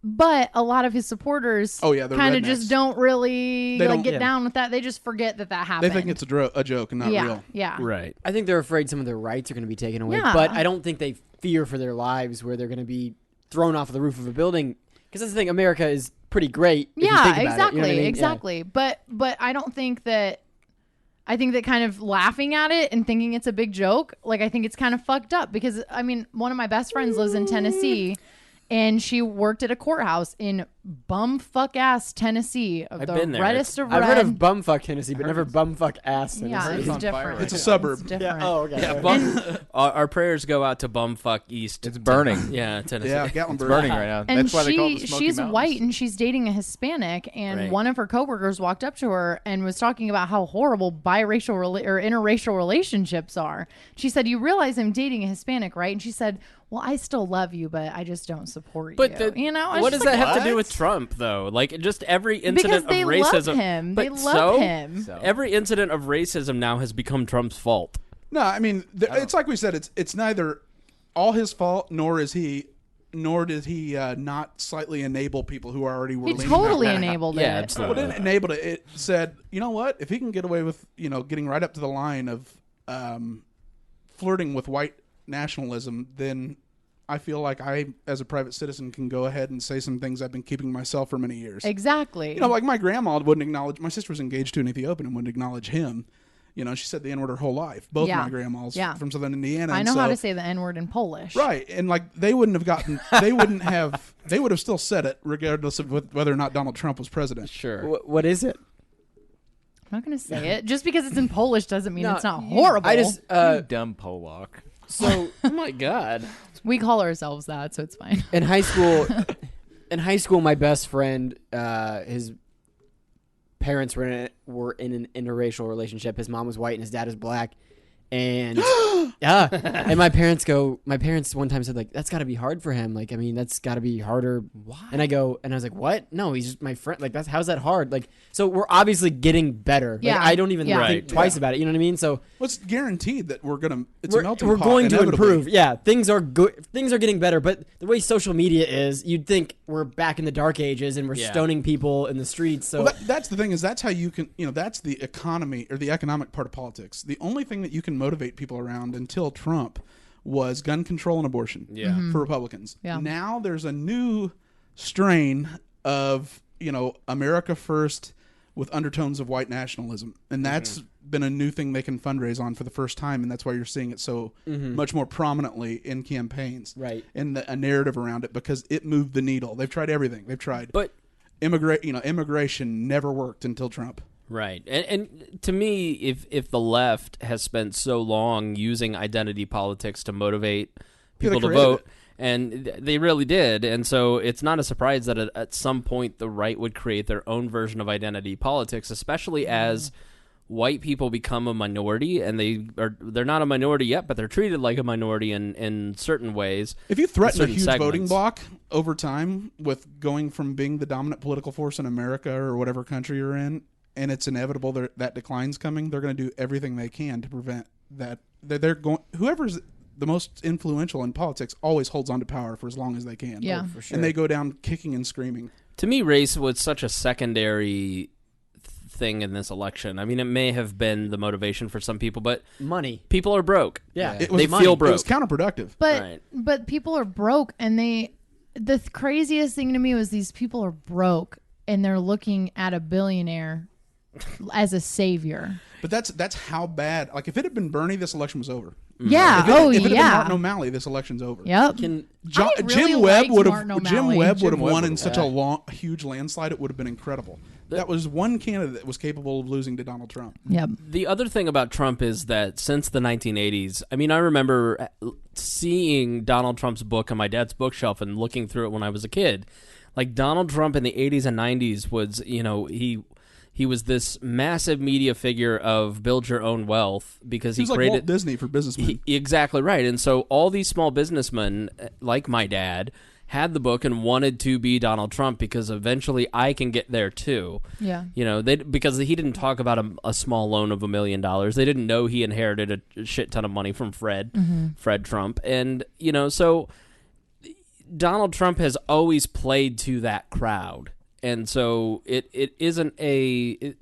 but a lot of his supporters Oh, yeah, they're kind of rednecks. just don't really They like don't- get yeah. down with that. They just forget that happened. They think it's a joke and not yeah, real. yeah. right. I think they're afraid some of their rights are going to be taken away, Yeah. but I don't think they fear for their lives where they're going to be thrown off of the roof of a building. Because that's the thing, America is pretty great. If you Yeah, think about exactly, it, you know what I mean? exactly. But I don't think that. I think that kind of laughing at it and thinking it's a big joke, like I think it's kind of fucked up because I mean, one of my best friends lives in Tennessee. And she worked at a courthouse in bumfuck ass Tennessee, of I've the been there. reddest of I've red. heard of bumfuck Tennessee, but never bumfuck ass Tennessee. Yeah, it's on different. fire. It's a suburb. It's different. Yeah, oh, okay. Yeah, our prayers go out to bumfuck East. It's burning. Yeah, Tennessee. Yeah, It's Gatlinburg. burning right now. And That's why they call it the Smoky she's Mountains. white and she's dating a Hispanic, and Right. one of her coworkers walked up to her and was talking about how horrible biracial or interracial relationships are. She said, "You realize I'm dating a Hispanic, right?" And she said, "Well, I still love you, but I just don't support But you." the, You know, it's what just does that like, have to do with Trump, though? Like, just every because incident they of racism. love him. They But love so? him. So. Every incident of racism now has become Trump's fault. No, I mean, it's like we said. It's neither all his fault, nor did he not slightly enable people who already were. He leaning totally that way. enabled Yeah, it. absolutely. Well, it didn't enable it. It said, you know what? If he can get away with, getting right up to the line of flirting with white nationalism, then I feel like I, as a private citizen, can go ahead and say some things I've been keeping myself for many years. Exactly. Like my grandma wouldn't acknowledge. My sister was engaged to an Ethiopian and wouldn't acknowledge him. She said the N-word her whole life. Both Yeah. my grandmas Yeah. from Southern Indiana. I and know how so- to say the N-word in Polish. Right, and like they would have still said it regardless of whether or not Donald Trump was president. Sure. What is it? I'm not going to say it. Just because it's in Polish doesn't mean No, it's not horrible. I just You dumb Polak. so Oh my God. we call ourselves that, so it's fine. in high school, my best friend, his parents were in an interracial relationship. His mom was white and his dad is black. And yeah, and my parents one time said, like, that's got to be hard for him. Like, I mean, that's got to be harder. Why? And I was like, what? No, he's just my friend. Like, how's that hard? Like, so we're obviously getting better. Like, Yeah. I don't even Yeah. think Right. twice about it. You know what I mean? So Well, it's guaranteed that it's a we're melting pot. going to inevitably. improve. Yeah, things are good. Things are getting better. But the way social media is, you'd think we're back in the dark ages and we're Yeah. stoning people in the streets. So Well, that's the thing is that's how you can that's the economy or the economic part of politics. The only thing that you can motivate people around until Trump was gun control and abortion. Yeah. For Republicans. Yeah. Now there's a new strain of, America first with undertones of white nationalism. And that's been a new thing they can fundraise on for the first time, and that's why you're seeing it so much more prominently in campaigns. Right. And a narrative around it, because it moved the needle. They've tried everything. They've tried. But immigration never worked until Trump. Right. And to me, if the left has spent so long using identity politics to motivate people to vote, and they really did, and so it's not a surprise that at some point the right would create their own version of identity politics, especially as white people become a minority, and they're not a minority yet, but they're treated like a minority in certain ways. If you threaten a huge voting bloc over time with going from being the dominant political force in America or whatever country you're in, and it's inevitable that decline's coming, they're going to do everything they can to prevent that. Whoever's the most influential in politics always holds on to power for as long as they can. Yeah, for sure. And they go down kicking and screaming. To me, race was such a secondary thing in this election. I mean, it may have been the motivation for some people, but money. People are broke. Yeah. It was They feel broke. It was counterproductive. But people are broke, and the craziest thing to me was these people are broke and they're looking at a billionaire as a savior. But that's how bad. Like, if it had been Bernie, this election was over. Yeah. If it had been yeah. Martin O'Malley, this election's over. Yep. Jim really Webb liked would Martin have O'Malley. won in such a huge landslide. It would have been incredible. That was one candidate that was capable of losing to Donald Trump. Yep. The other thing about Trump is that since the 1980s, I mean, I remember seeing Donald Trump's book on my dad's bookshelf and looking through it when I was a kid. Like, Donald Trump in the 80s and 90s was, he was this massive media figure of build your own wealth because he was created like Walt Disney for businessmen. Exactly right. And so all these small businessmen, like my dad, had the book and wanted to be Donald Trump because eventually I can get there too. Yeah. Because he didn't talk about a small loan of $1 million. They didn't know he inherited a shit ton of money from Fred Trump. And, so Donald Trump has always played to that crowd. And so it isn't he's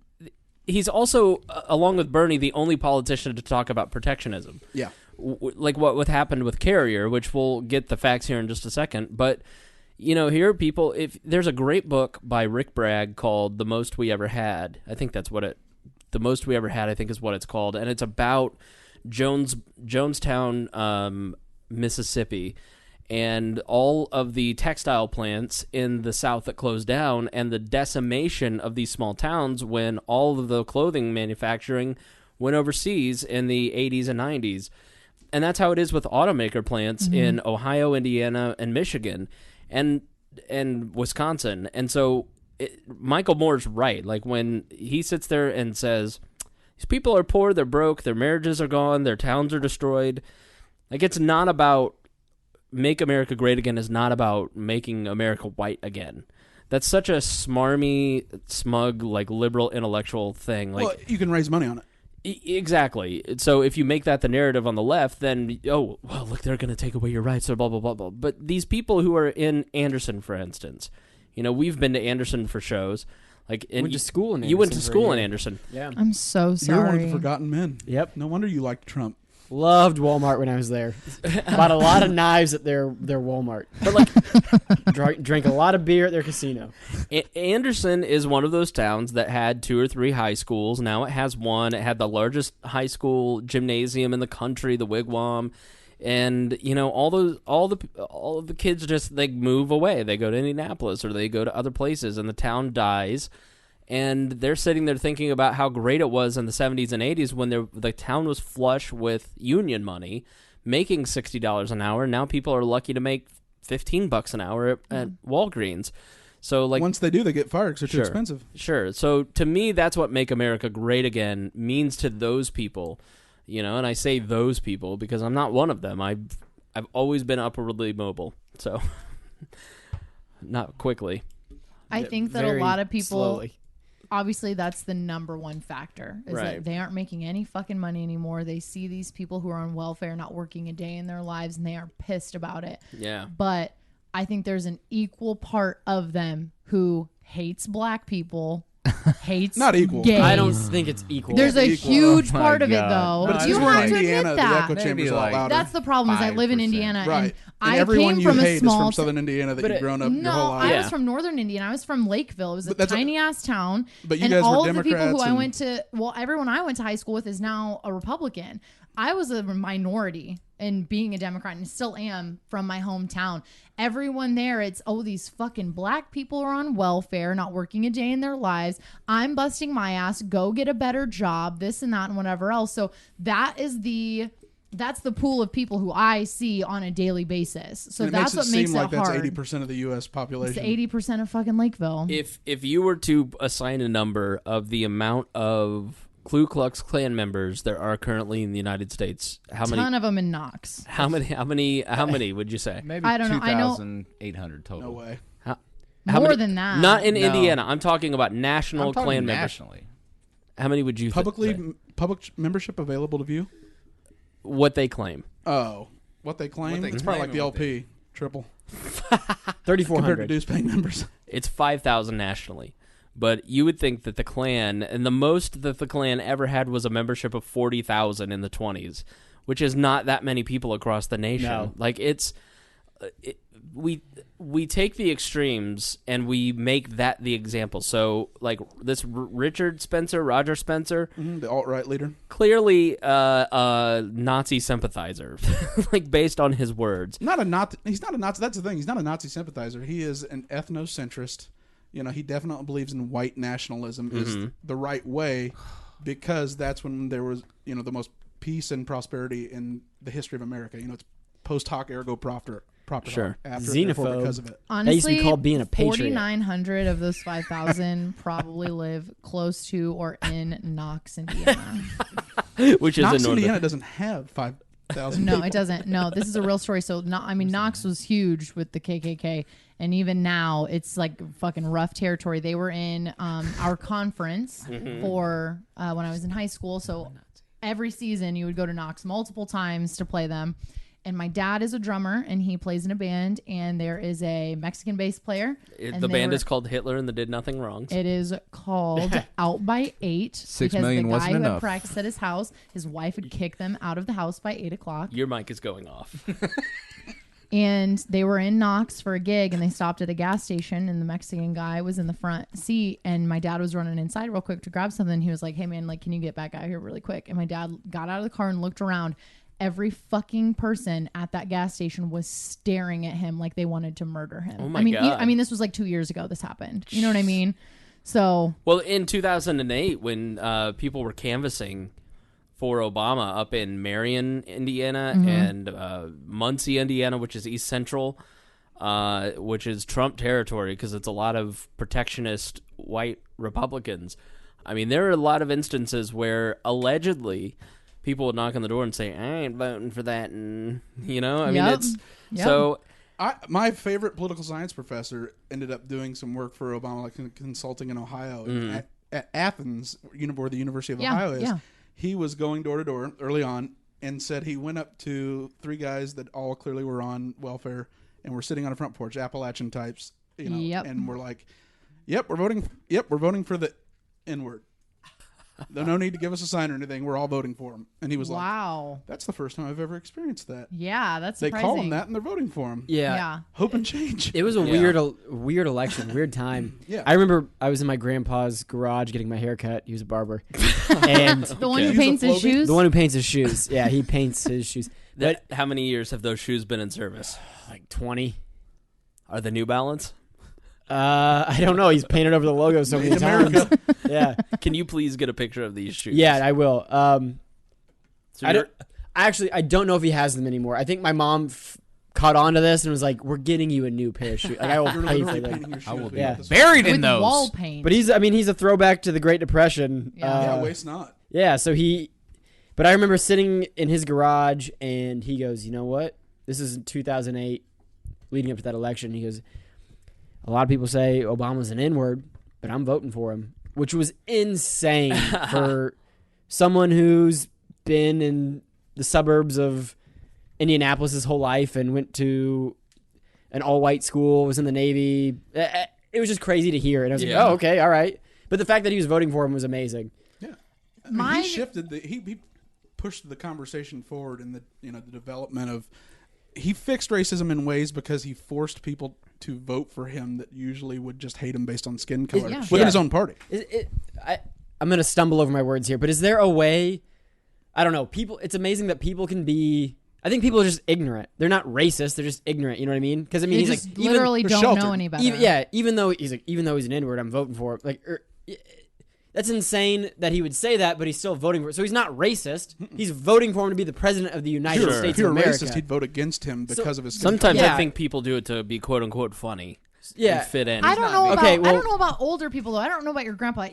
also, along with Bernie, the only politician to talk about protectionism. Yeah. Like what happened with Carrier, which we'll get the facts here in just a second. But, here are people, if there's a great book by Rick Bragg called The Most We Ever Had. I think that's The Most We Ever Had, I think is what it's called. And it's about Jonestown, Mississippi, and all of the textile plants in the South that closed down, and the decimation of these small towns when all of the clothing manufacturing went overseas in the 80s and 90s. And that's how it is with automaker plants in Ohio, Indiana, and Michigan, and Wisconsin. And so Michael Moore's right. Like, when he sits there and says, these people are poor, they're broke, their marriages are gone, their towns are destroyed. Like, it's not about Make America Great Again is not about making America white again. That's such a smarmy, smug, like, liberal intellectual thing. Like, well, you can raise money on it. Exactly. So if you make that the narrative on the left, then, look, they're going to take away your rights, so blah, blah, blah, blah. But these people who are in Anderson, for instance, we've been to Anderson for shows. Like, went to school in Anderson. You went to school in Anderson. Yeah. I'm so sorry. You're one of the forgotten men. Yep. No wonder you liked Trump. Loved Walmart when I was there. Bought a lot of knives at their Walmart. But, like, drank a lot of beer at their casino. Anderson is one of those towns that had 2 or 3 high schools. Now it has one. It had the largest high school gymnasium in the country, the Wigwam, and all of the kids just, they move away. They go to Indianapolis or they go to other places, and the town dies. And they're sitting there thinking about how great it was in the 70s and 80s when the town was flush with union money, making $60 an hour. Now people are lucky to make $15 an hour at Walgreens. So, like, once they do, they get fired because they're too expensive. Sure. So to me, that's what Make America Great Again means to those people. And I say those people because I'm not one of them. I've always been upwardly mobile. So not quickly. I think that a Very lot of people slowly. Obviously that's the number one factor is Right. that they aren't making any fucking money anymore. They see these people who are on welfare not working a day in their lives, and they are pissed about it. Yeah. But I think there's an equal part of them who hates black people hates Not equal. gays. I don't think it's equal. There's a equal. huge Oh my part of it, God. though. But it's you just we're have in to Indiana, admit the that. echo chamber's a lot like louder. That's the problem. Is I live in 5%. Indiana, Right. and And I everyone came you from a hate is small from Southern Indiana that you've grown up your No, whole life. I Yeah. was from Northern Indiana. I was from Lakeville. It was a But that's a- tiny ass town. But you and guys were all of the people who Democrats I and- went to, well, everyone I went to high school with is now a Republican. I was a minority in being a Democrat and still am from my hometown. Everyone there, it's, oh, these fucking black people are on welfare, not working a day in their lives. I'm busting my ass, go get a better job, this and that and whatever else. So that's the pool of people who I see on a daily basis. So And it that's makes what it makes seem like it that's hard. 80% of the U.S. population. It's 80% of fucking Lakeville. If you were to assign a number of the amount of Ku Klux Klan members there are currently in the United States, how many? Ton of them in Knox. How many would you say? Maybe I don't know. I know- 2,800 total. No way. How More many- than that. Not in No. Indiana. I'm talking about national I'm talking Klan members. nationally. How many would you say? Public membership available to view? What they claim? Oh. What they claim? they It's probably like claim the and what LP. Triple. 3,400. Compared to dues paying members. It's 5,000 nationally. But you would think that the Klan, and the most that the Klan ever had was a membership of 40,000 in the 20s, which is not that many people across the nation. No. Like we take the extremes and we make that the example. So like this Roger Spencer, The alt-right leader. clearly a Nazi sympathizer, like based on his words. Not a Nazi. He's not a Nazi. That's the thing. He's not a Nazi sympathizer. He is an ethnocentrist. You know, he definitely believes in white nationalism is the right way, because that's when there was, you know, the most peace and prosperity in the history of America. You know, it's post hoc ergo propter. Sure. After, Xenophobe. therefore, because of it. Honestly, That used to be called being a patriot. 4,900 of those 5,000 probably live close to or in Knox, Indiana. Which is Knox, in northern. Indiana doesn't have 5,000 No, people. it doesn't. No, this is a real story. So, Knox was huge with the KKK. And even now, it's like fucking rough territory. They were in our conference for when I was in high school. So every season, you would go to Knox multiple times to play them. And my dad is a drummer, and he plays in a band. And there is a Mexican bass player. And The they band were- is called Hitler and the Did Nothing Wrong. It is called Out by 8. 6 because million the guy wasn't who had enough. practiced at his house, his wife would kick them out of the house by 8 o'clock. Your mic is going off. And they were in Knox for a gig, and they stopped at a gas station, and the Mexican guy was in the front seat, and my dad was running inside real quick to grab something. He was like, hey man, like, can you get back out here really quick? And my dad got out of the car and looked around. Every fucking person at that gas station was staring at him like they wanted to murder him. Oh my I mean, God. this was like 2 years ago this happened. You know what I mean? So Well, in 2008, when people were canvassing for Obama up in Marion, Indiana, and Muncie, Indiana, which is East Central, which is Trump territory because it's a lot of protectionist white Republicans. I mean, there are a lot of instances where allegedly people would knock on the door and say, I ain't voting for that. And, you know, I mean, Yep. it's Yep. so. My favorite political science professor ended up doing some work for Obama, like consulting in Ohio. And at Athens, where the University of Yeah, Ohio is, yeah. he was going door to door early on and said he went up to 3 guys that all clearly were on welfare and were sitting on a front porch, Appalachian types, you know, Yep. and we're like, we're voting for the N-word. No need to give us a sign or anything. We're all voting for him. And he was like, wow. that's the first time I've ever experienced that. Yeah, that's They surprising. call him that and they're voting for him. Yeah. Hope and change. It was a Yeah. weird election, weird time. Yeah. I remember I was in my grandpa's garage getting my hair cut. He was a barber. And The one who Okay. paints his He's a Floby? shoes. the one who paints his shoes. Yeah, he paints his shoes. But How many years have those shoes been in service? like 20. Are the New Balance? I don't know. He's painted over the logo so many Made in times. America. Yeah. Can you please get a picture of these shoes? Yeah, I will. So I you're- don't know if he has them anymore. I think my mom caught on to this and was like, "We're getting you a new pair of shoes. Like, I will You're pay for literally them." painting your shoes. I will with be this. Buried in with those. wall paint. But he's a throwback to the Great Depression. Yeah. Waste not. Yeah, so but I remember sitting in his garage and he goes, you know what? This is in 2008, leading up to that election. He goes, a lot of people say Obama's an N-word, but I'm voting for him, which was insane for someone who's been in the suburbs of Indianapolis his whole life and went to an all-white school, was in the Navy. It was just crazy to hear. And I was Yeah. like, oh, okay, all right. But the fact that he was voting for him was amazing. Yeah, I mean, he shifted he pushed the conversation forward in the the development of. He fixed racism in ways because he forced people to vote for him that usually would just hate him based on skin color within his own party. I'm going to stumble over my words here, but is there a way? I don't know. People. It's amazing that people can be. I think people are just ignorant. They're not racist. They're just ignorant. You know what I mean? Because I mean, they he's just like literally don't know any better. Even though he's an N-word, I'm voting for him. Like. That's insane that he would say that, but he's still voting for it. So he's not racist. He's voting for him to be the president of the United States of America. If you're racist, he'd vote against him because of his skin Sometimes color. I think people do it to be quote unquote funny. Yeah, and fit in. I don't know about. I don't know about older people though. I don't know about your grandpa.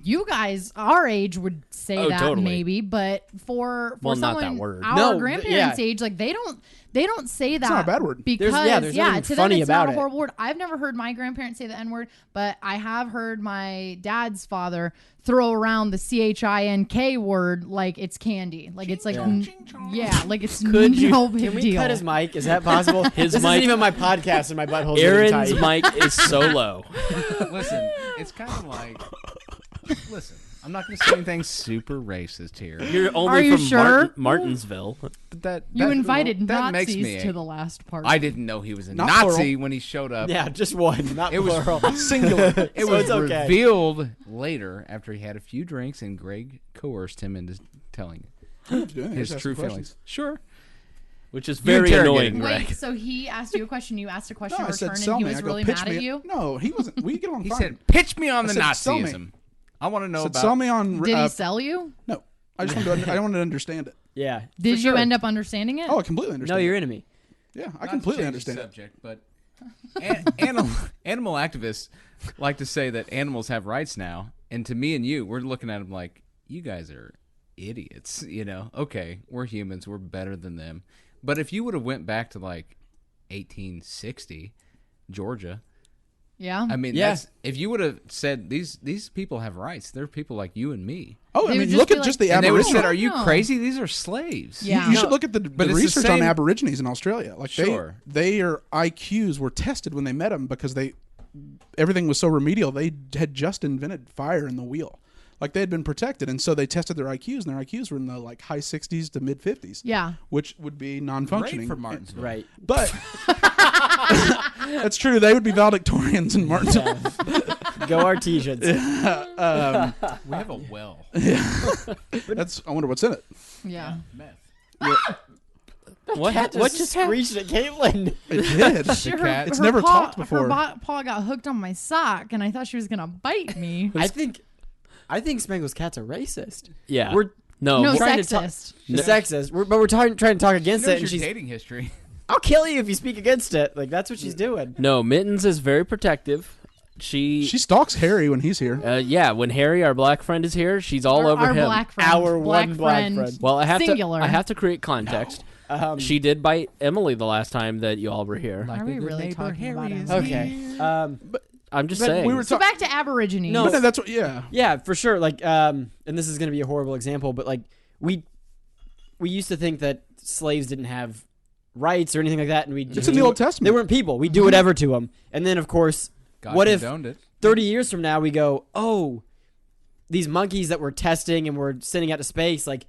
You guys our age would say that totally. maybe, but for not someone that word. our grandparents' age, like they don't say that. It's not a bad word. Because there's nothing to funny them it's about not a it. horrible word. I've never heard my grandparents say the N-word, but I have heard my dad's father throw around the CHINK word like it's candy. Like it's like like it's no big Can we deal. cut his mic? Is that possible? His this mic- isn't even my podcast, and my butthole's Aaron's really tight. mic is so low. Listen, it's kind of like. Listen, I'm not going to say anything super racist here. You're only Are you from sure? Martinsville. But You invited that makes Nazis me to the last party. I didn't know he was a Not Nazi when he showed up. Yeah, just one, not It was plural. singular. It So was it's okay. revealed later after he had a few drinks and Greg coerced him into telling his true feelings. Sure. Which is very annoying, Wait, Greg. so he asked you a question, you asked a question No, in I said, return, sell and he me. was I go, really pitch mad me. at you? No, he wasn't. We get on He fine. said, "Pitch me on the said, "Sell me." Nazism." I want to know said, about. sell me on. Did he sell you? No, I just wanted to, I wanted to understand it. Yeah. Did for you sure. end up understanding it? Oh, I completely understand. No, you're it. enemy. Yeah, I Not completely to change the understand it. subject, but animal activists like to say that animals have rights now, and to me and you, we're looking at them like, you guys are idiots. Okay, we're humans, we're better than them. But if you would have went back to like 1860, Georgia. Yeah. I mean, Yeah. if you would have said these people have rights, they're people like you and me, Oh, They I would mean, just look be at like- just the and they would have Aboriginal. said, "Are you No. crazy? These are slaves." Yeah. You should look at the but it's the research on same- Aborigines in Australia. Like Sure. their IQs were tested when they met them because everything was so remedial. They had just invented fire in the wheel. Like they had been protected, and so they tested their IQs, and their IQs were in the like high 60s to mid 50s. Yeah. which would be non-functioning Great for Martinsville. Right. But that's true. They would be valedictorians in Martinsville. Go Artesians. We have a well. That's. I wonder what's in it. Yeah. Meth. What just screeched at Kaitlyn? It did. She- cat. It's her never paw, talked before. Her paw got hooked on my sock, and I thought she was gonna bite me. I think Spangle's cat's a racist. Yeah. We're No, we're trying to talk- sexist. sexist. But we're trying to talk against She it, knows and your she's. dating history. I'll kill you if you speak against it. Like that's what she's doing. No, Mittens is very protective. She stalks Harry when he's here. yeah, when Harry, our black friend, is here, she's all over our him. black friend. Our black one black friend. friend. Well, I Singular. have to create context. She did bite Emily the last time that you all were here. Are we really talking about him? Okay. I'm just But saying. we were So back to Aborigines. No. But no, that's what. Yeah. Yeah, for sure. Like, and this is going to be a horrible example, but like we used to think that slaves didn't have rights or anything like that, and we It's in the Old Testament. They weren't people. We do whatever to them, and then of course, God what if condoned it. 30 years from now we go, oh, these monkeys that we're testing and we're sending out to space, like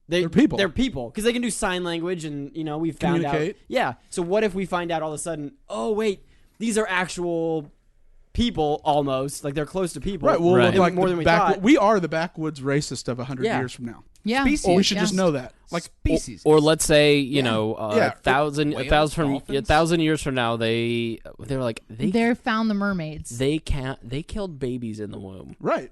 they're people. They're people because they can do sign language, and we've found out. Communicate. Yeah. So what if we find out all of a sudden? Oh wait, these are actual people almost. Like they're close to people. Right. Well, Right. like more the than we back- thought. We are the backwoods racist of 100 Yeah. years from now. Yeah. Species. We should just know that. Like Species. or let's say Yeah. a thousand Whales, years from now they were like They found the mermaids. they killed babies in the womb. right.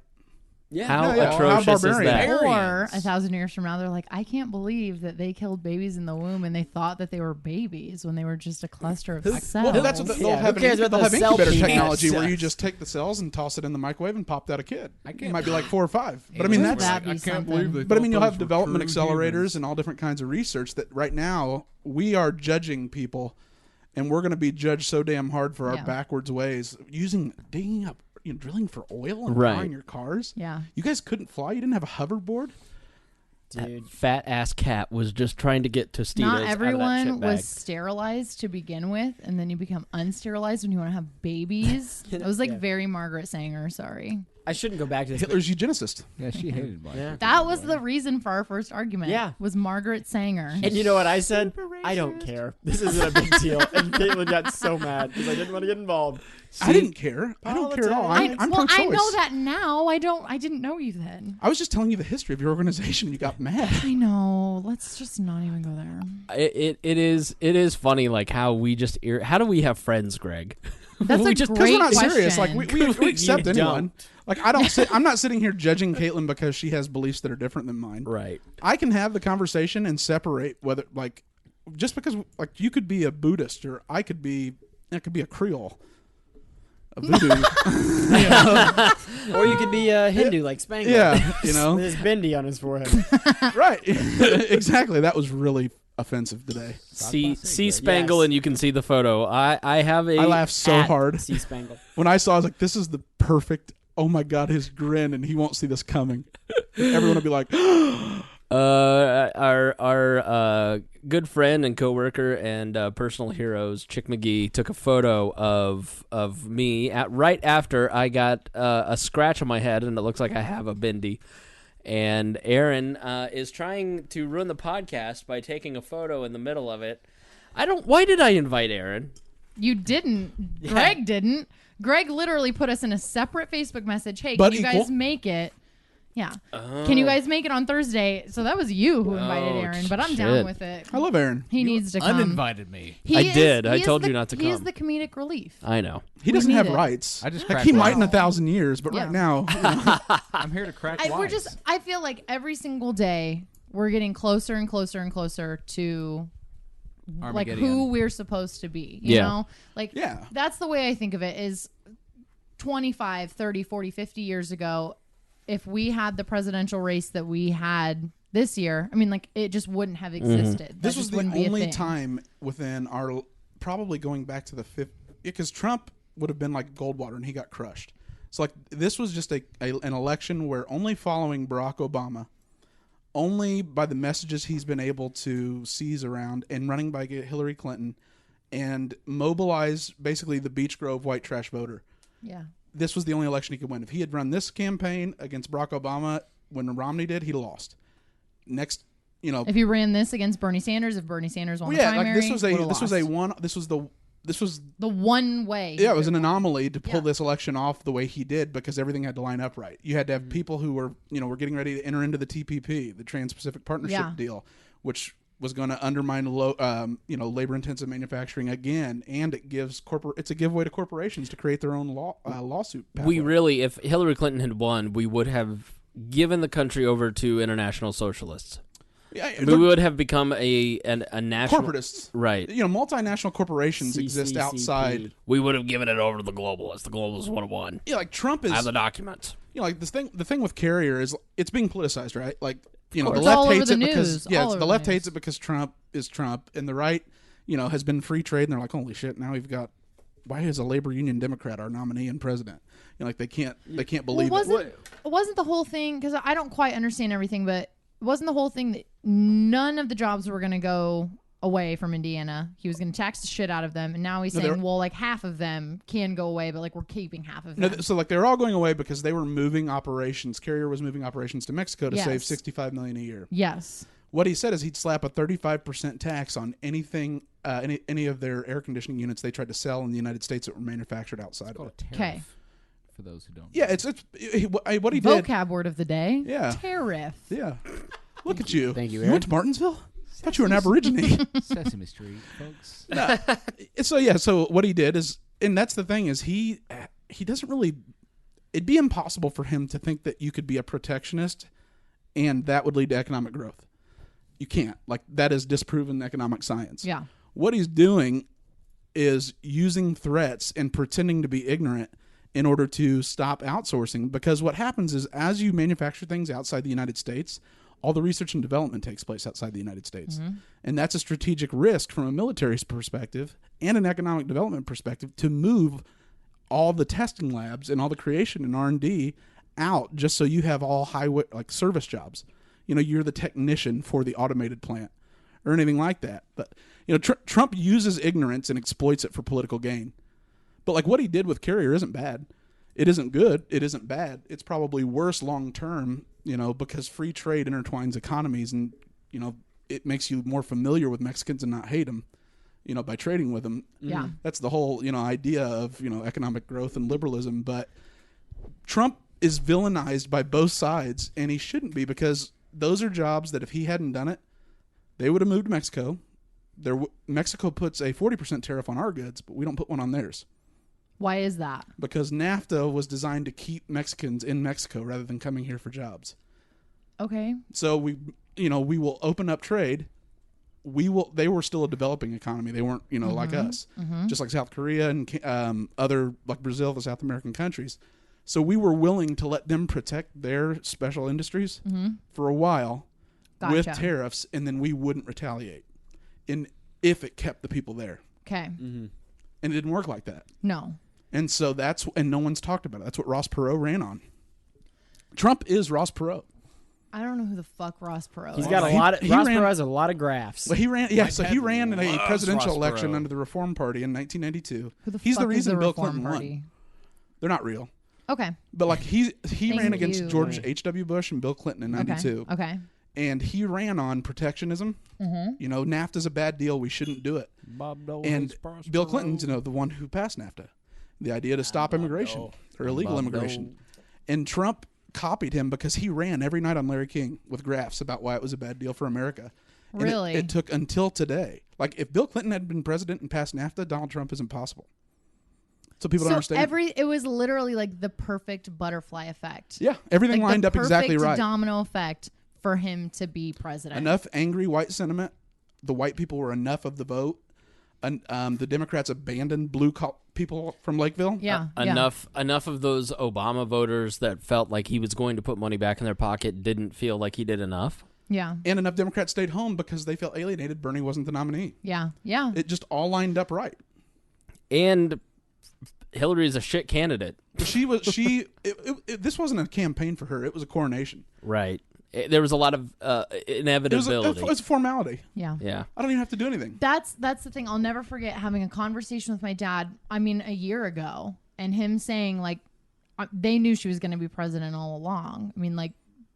Yeah. How Yeah, atrocious how is barbarian. that? Or Arians. 1,000 years from now, they're like, I can't believe that they killed babies in the womb, and they thought that they were babies when they were just a cluster of cells. Well, that's what they'll Yeah, have. who cares about They'll have the cell incubator penis? technology where Yes. you just take the cells and toss it in the microwave and pop out a kid. You can't- might be like 4 or 5, but I mean Wouldn't that's. that be something? But I mean, you'll have development accelerators and all different kinds of research that right now we are judging people, and we're going to be judged so damn hard for our Yeah. backwards ways, digging up, drilling for oil and Right. flying your cars. Yeah. You guys couldn't fly. You didn't have a hoverboard. Dude. Fat ass cat was just trying to get Tostitos Not out of that everyone shit bag. was sterilized to begin with, and then you become unsterilized when you want to have babies. It was like very Margaret Sanger. Sorry. I shouldn't go back to this. Hitler's eugenicist. Yeah, she hated black people. That was the reason for our first argument. Yeah. Was Margaret Sanger. And you know what I said? I don't care. This isn't a big deal. And Kaitlyn got so mad because I didn't want to get involved. I didn't care. I don't care at all. I'm well, pro-choice. I know that now. I didn't know you then. I was just telling you the history of your organization and you got mad. I know. Let's just not even go there. It is funny like how we just how do we have friends, Greg? That's a Because great we're not question. serious. Like we accept You anyone. don't. Like I'm not sitting here judging Kaitlyn because she has beliefs that are different than mine. Right. I can have the conversation and separate whether like just because like you could be a Buddhist or I could be a Creole. A voodoo. Or you could be a Hindu like Spangle. Yeah, With his bindi on his forehead. Right. Exactly. That was really offensive today. See Spangle, and you can see the photo. I have a. I laughed so hard See Spangle. when I saw. I was like, "This is the perfect." Oh my God, his grin, and he won't see this coming. Everyone will be like, our good friend and coworker and personal heroes, Chick McGee, took a photo of me right after I got a scratch on my head, and it looks like I have a bindi. And Aaron is trying to ruin the podcast by taking a photo in the middle of it. Why did I invite Aaron? You didn't. Greg didn't. Greg literally put us in a separate Facebook message. Hey, But can you guys make it? Yeah. Can you guys make it on Thursday? So that was you who invited Aaron, but I'm down shit. with it. I love Aaron. He needs to come. Uninvited me. I did. I told you not to He is come. the comedic relief. I know. He doesn't need have it. rights. I just like cracked he might in wise. 1,000 years, but Yeah. right now, I'm here to crack We're wise. just. I feel like every single day we're getting closer and closer and closer to like Armageddon. who we're supposed to be. You Yeah. know, like Yeah. that's the way I think of it. Is 25, 30, 40, 50 years ago, if we had the presidential race that we had this year, I mean, like it just wouldn't have existed. That this was just the wouldn't be a only thing. time within our probably going back to the fifth, because Trump would have been like Goldwater and he got crushed. So like this was just an election where only following Barack Obama, only by the messages he's been able to seize around and running by Hillary Clinton and mobilize basically the Beach Grove white trash voter. Yeah. This was the only election he could win. If he had run this campaign against Barack Obama when Romney did, he'd lost. Next, If you ran this against Bernie Sanders, if Bernie Sanders won the yeah, primary, like this was would've lost. The one way. Yeah, it was an anomaly to pull this election off the way he did because everything had to line up right. You had to have people who were, were getting ready to enter into the TPP, the Trans-Pacific Partnership deal, which was going to undermine labor-intensive manufacturing again, and it gives it's a giveaway to corporations to create their own lawsuit pathway. If Hillary Clinton had won, we would have given the country over to international socialists. Yeah, We would have become a national corporatists, right? Multinational corporations exist CCCP. outside. We would have given it over to the globalists. The globalists would have won. Yeah, like Trump is. I have the documents. Like this thing. The thing with Carrier is it's being politicized, right? Like the It's left all over hates the it because news, all over the the left news. hates it because Trump is Trump, and the right, has been free trade, and they're like, holy shit, now we've got. Why is a labor union Democrat our nominee and president? Like they can't believe it. Wasn't the whole thing, because I don't quite understand everything, but wasn't the whole thing that none of the jobs were going to go away from Indiana? He was going to tax the shit out of them, and now he's saying, well, like half of them can go away, but like we're keeping half of them. No, so like they're all going away because they were moving operations. Carrier was moving operations to Mexico to save $65 million a year. Yes. What he said is he'd slap a 35% tax on anything, any of their air conditioning units they tried to sell in the United States that were manufactured outside of it. Okay. For those who don't. Yeah, what he did. Vocab word of the day. Yeah. Tariff. Yeah. Look at you. Thank you, You Aaron. went to Martinsville? I thought you were an Aborigine. Sesame Street, folks. So what he did is, and that's the thing is he doesn't really. It'd be impossible for him to think that you could be a protectionist, and that would lead to economic growth. You can't. Like that is disproven economic science. Yeah. What he's doing is using threats and pretending to be ignorant in order to stop outsourcing. Because what happens is as you manufacture things outside the United States, all the research and development takes place outside the United States. Mm-hmm. And that's a strategic risk from a military perspective and an economic development perspective to move all the testing labs and all the creation and R&D out just so you have all highway like service jobs. you're the technician for the automated plant or anything like that. But Trump uses ignorance and exploits it for political gain. But like what he did with Carrier isn't bad. It isn't good. It isn't bad. It's probably worse long term, because free trade intertwines economies, and it makes you more familiar with Mexicans and not hate them, by trading with them. Yeah. That's the whole, idea of, economic growth and liberalism. But Trump is villainized by both sides, and he shouldn't be, because those are jobs that if he hadn't done it, they would have moved to Mexico. Mexico puts a 40% tariff on our goods, but we don't put one on theirs. Why is that? Because NAFTA was designed to keep Mexicans in Mexico rather than coming here for jobs. Okay. So we will open up trade. They were still a developing economy. They weren't, like us, just like South Korea and other like Brazil, the South American countries. So we were willing to let them protect their special industries for a while with tariffs, and then we wouldn't retaliate. If it kept the people there. Okay. And it didn't work like that. No. And so and no one's talked about it. That's what Ross Perot ran on. Trump is Ross Perot. I don't know who the fuck Ross Perot is. He's got a lot of, Ross Perot has a lot of graphs. Well, he ran in a presidential Ross election Perot. under the Reform Party in 1992. Who the He's fuck the reason is the Bill Reform Clinton Party? won. They're not real. Okay. But like he ran against you. George H.W. Bush and Bill Clinton in 92. Okay. And he ran on protectionism. NAFTA's a bad deal. We shouldn't do it. And Bill Clinton's, the one who passed NAFTA. The idea to stop immigration or illegal immigration. And Trump copied him because he ran every night on Larry King with graphs about why it was a bad deal for America. And Really? It took until today. Like if Bill Clinton had been president and passed NAFTA, Donald Trump is impossible. So people don't understand. It was literally like the perfect butterfly effect. Yeah, everything Like lined up exactly perfect right. domino effect for him to be president. Enough angry white sentiment. The white people were enough of the vote. And the Democrats abandoned blue people from Lakeville. Yeah. Enough of those Obama voters that felt like he was going to put money back in their pocket didn't feel like he did enough. Yeah. And enough Democrats stayed home because they felt alienated. Bernie wasn't the nominee. Yeah. Yeah. It just all lined up right. And Hillary's a shit candidate. This wasn't a campaign for her. It was a coronation. Right. There was a lot of inevitability. It was a formality. Yeah. Yeah. I don't even have to do anything. That's the thing. I'll never forget having a conversation with my dad, a year ago, and him saying, like, they knew she was going to be president all along.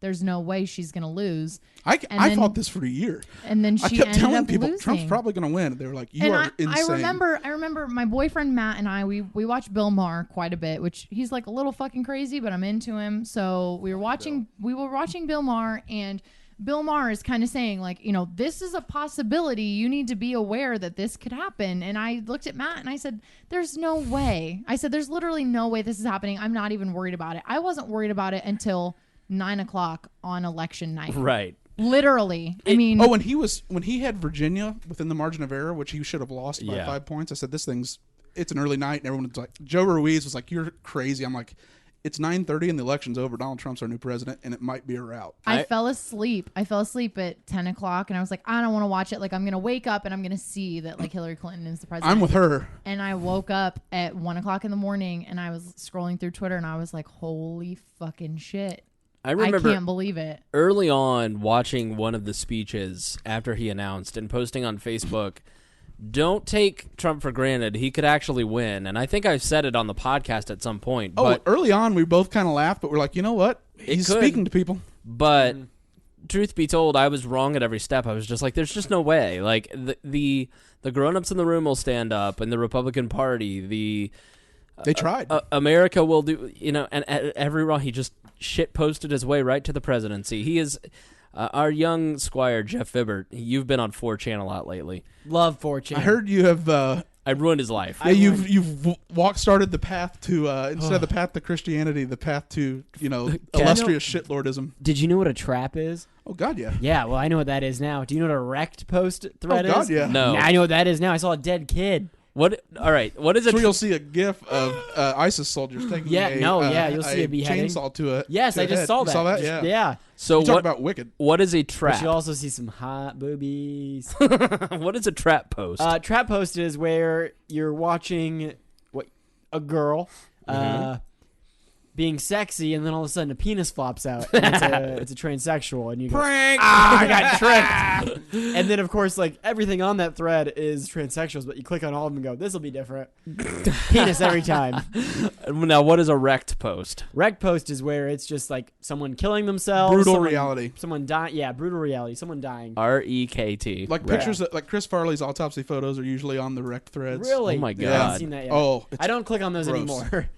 There's no way she's going to lose. I fought this for a year. And then she I kept ended telling up people losing. Trump's probably going to win. They were like, "You are insane." I remember my boyfriend Matt and I we watch Bill Maher quite a bit, which he's like a little fucking crazy, but I'm into him. So we were watching Bill Maher, and Bill Maher is kind of saying, like, this is a possibility. You need to be aware that this could happen. And I looked at Matt and I said, there's no way. I said, there's literally no way this is happening. I'm not even worried about it. I wasn't worried about it until 9:00 on election night. Right. Literally. when he had Virginia within the margin of error, which he should have lost by 5 points, I said, it's an early night. And everyone was like, Joe Ruiz was like, you're crazy. I'm like, it's 9:30 and the election's over. Donald Trump's our new president, and it might be a rout. I fell asleep. I fell asleep at 10:00, and I was like, I don't want to watch it. Like, I'm gonna wake up and I'm gonna see that like Hillary Clinton is the president. I'm with her. And I woke up at 1:00 in the morning, and I was scrolling through Twitter, and I was like, holy fucking shit! I remember I can't believe it. Early on, watching one of the speeches after he announced and posting on Facebook, don't take Trump for granted. He could actually win. And I think I've said it on the podcast at some point. But Early on, we both kind of laughed, but we're like, you know what? He's speaking to people. But truth be told, I was wrong at every step. I was just like, there's just no way. Like, the grown-ups in the room will stand up, and the Republican Party, they tried. America will do, and at every wrong, he just shit posted his way right to the presidency. He is our young squire, Jeff Vibbert. You've been on 4chan a lot lately. Love 4chan. I heard you have. I ruined his life. Yeah, you've started the path to instead of the path to Christianity, the path to illustrious shitlordism. Did you know what a trap is? Oh God, yeah. Yeah, well, I know what that is now. Do you know what a wrecked post thread Oh God, is? yeah. No. I know what that is now. I saw a dead kid. What? All right. What is it? So you'll see a GIF of ISIS soldiers taking you'll see a beheading. chainsaw to it. Yes, I just saw that. You saw that? Yeah. Yeah. So You talk about wicked. What is a But trap? you also see some hot boobies. What is a trap post? Trap post is where you're watching a girl being sexy, and then all of a sudden a penis flops out. And it's a transsexual, and you go, Prank! I got tricked. And then, of course, like everything on that thread is transsexuals, but you click on all of them and go, this will be different. Penis every time. Now, what is a wrecked post? Wreck post is where it's just like someone killing themselves. Brutal someone- reality. Someone dying. Yeah, brutal reality. Someone dying. REKT. Like pictures, like Chris Farley's autopsy photos are usually on the wrecked threads. Really? Oh my I God. haven't seen that yet. Oh, I don't click on those gross. anymore.